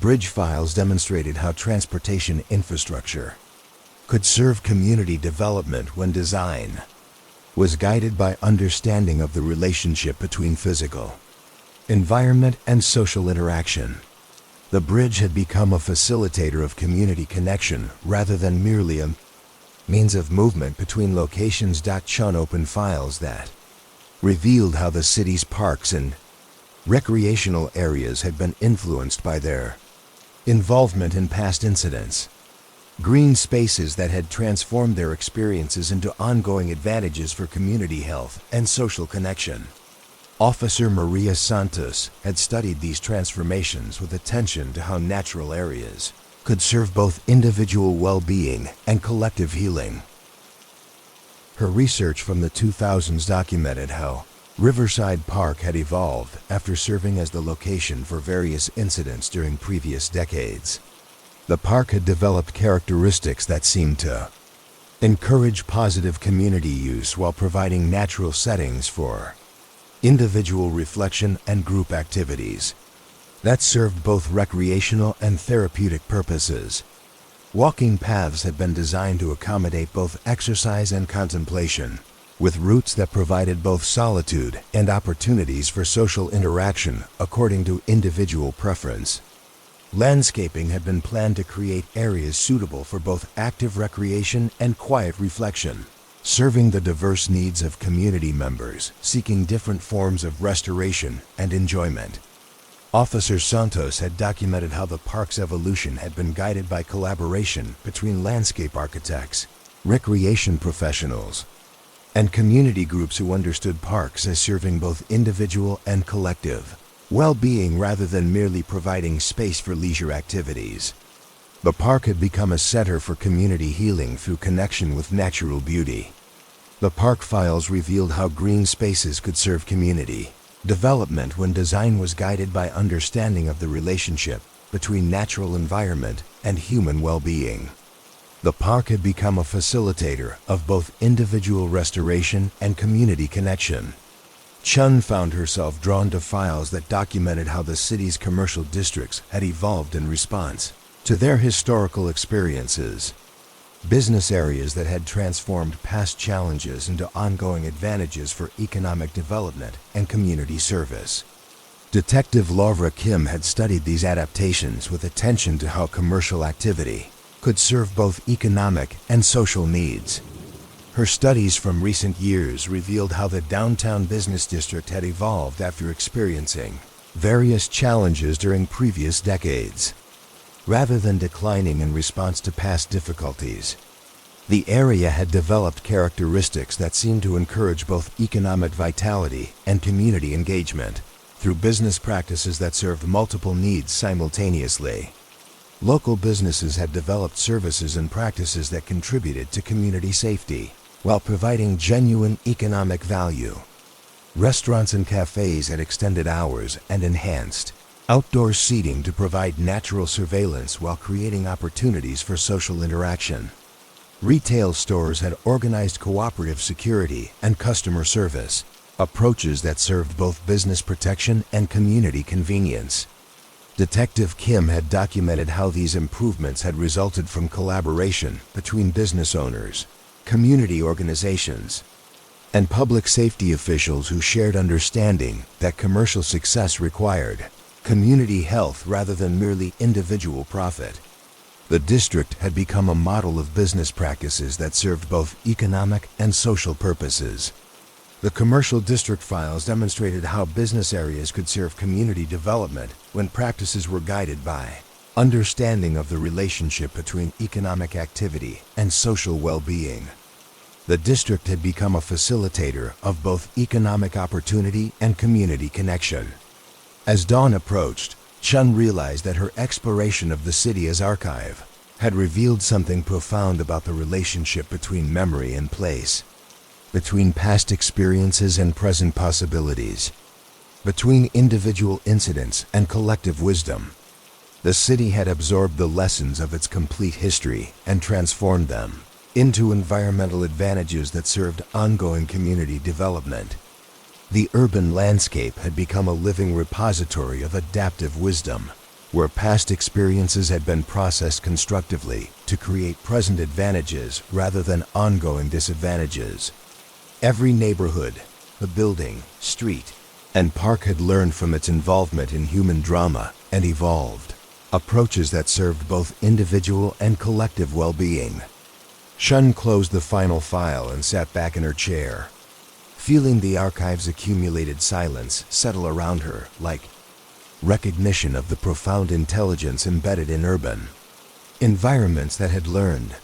Speaker 1: bridge files demonstrated how transportation infrastructure could serve community development when design was guided by understanding of the relationship between physical environment and social interaction. The bridge had become a facilitator of community connection rather than merely a means of movement between locations. Chun opened files that revealed how the city's parks and recreational areas had been influenced by their involvement in past incidents. Green spaces that had transformed their experiences into ongoing advantages for community health and social connection. Officer Maria Santos had studied these transformations with attention to how natural areas could serve both individual well-being and collective healing. Her research from the 2000s documented how Riverside Park had evolved after serving as the location for various incidents during previous decades. The park had developed characteristics that seemed to encourage positive community use while providing natural settings for individual reflection and group activities that served both recreational and therapeutic purposes. Walking paths had been designed to accommodate both exercise and contemplation, with routes that provided both solitude and opportunities for social interaction according to individual preference. Landscaping had been planned to create areas suitable for both active recreation and quiet reflection. serving the diverse needs of community members seeking different forms of restoration and enjoyment. Officer Santos had documented how the park's evolution had been guided by collaboration between landscape architects, recreation professionals, and community groups who understood parks as serving both individual and collective well-being rather than merely providing space for leisure activities. The park had become a center for community healing through connection with natural beauty. The park files revealed how green spaces could serve community development when design was guided by understanding of the relationship between natural environment and human well-being. The park had become a facilitator of both individual restoration and community connection. Chun found herself drawn to files that documented how the city's commercial districts had evolved in response to their historical experiences. Business areas that had transformed past challenges into ongoing advantages for economic development and community service. Detective Laura Kim had studied these adaptations with attention to how commercial activity could serve both economic and social needs. Her studies from recent years revealed how the downtown business district had evolved after experiencing various challenges during previous decades. Rather than declining in response to past difficulties, the area had developed characteristics that seemed to encourage both economic vitality and community engagement through business practices that served multiple needs simultaneously. Local businesses had developed services and practices that contributed to community safety while providing genuine economic value. Restaurants and cafes had extended hours and enhanced outdoor seating to provide natural surveillance while creating opportunities for social interaction. Retail stores had organized cooperative security and customer service, approaches that served both business protection and community convenience. Detective Kim had documented how these improvements had resulted from collaboration between business owners, community organizations, and public safety officials who shared understanding that commercial success required community health rather than merely individual profit. The district had become a model of business practices that served both economic and social purposes. The commercial district files demonstrated how business areas could serve community development when practices were guided by understanding of the relationship between economic activity and social well-being. The district had become a facilitator of both economic opportunity and community connection. As dawn approached, Chun realized that her exploration of the city as archive had revealed something profound about the relationship between memory and place, between past experiences and present possibilities, between individual incidents and collective wisdom. The city had absorbed the lessons of its complete history and transformed them into environmental advantages that served ongoing community development. The urban landscape had become a living repository of adaptive wisdom, where past experiences had been processed constructively to create present advantages rather than ongoing disadvantages. Every neighborhood, the building, street, and park had learned from its involvement in human drama and evolved approaches that served both individual and collective well-being. Chun closed the final file and sat back in her chair, feeling the archive's accumulated silence settle around her like recognition of the profound intelligence embedded in urban environments that had learned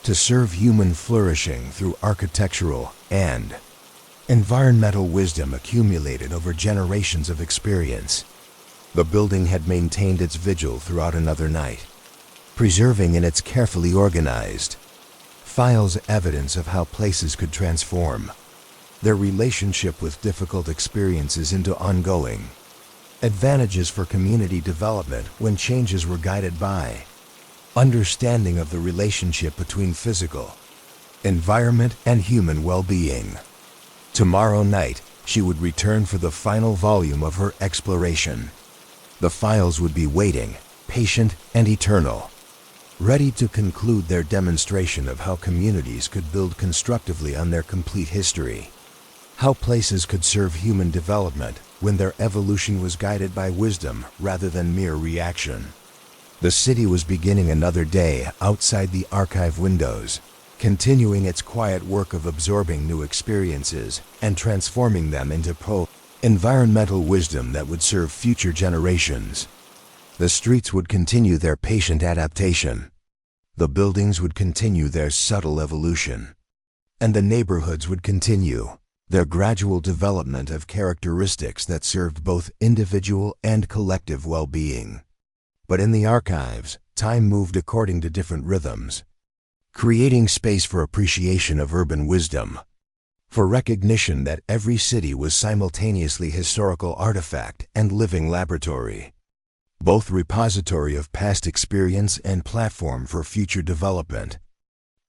Speaker 1: to serve human flourishing through architectural and environmental wisdom accumulated over generations of experience. The building had maintained its vigil throughout another night, preserving in its carefully organized files evidence of how places could transform their relationship with difficult experiences into ongoing advantages for community development when changes were guided by understanding of the relationship between physical environment and human well-being. Tomorrow night, she would return for the final volume of her exploration. The files would be waiting, patient and eternal, ready to conclude their demonstration of how communities could build constructively on their complete history, how places could serve human development when their evolution was guided by wisdom rather than mere reaction. The city was beginning another day outside the archive windows, continuing its quiet work of absorbing new experiences and transforming them into environmental wisdom that would serve future generations. The streets would continue their patient adaptation. The buildings would continue their subtle evolution. And the neighborhoods would continue their gradual development of characteristics that served both individual and collective well-being. But in the archives, time moved according to different rhythms, creating space for appreciation of urban wisdom, for recognition that every city was simultaneously historical artifact and living laboratory, both repository of past experience and platform for future development,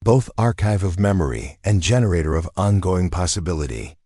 Speaker 1: both archive of memory and generator of ongoing possibility.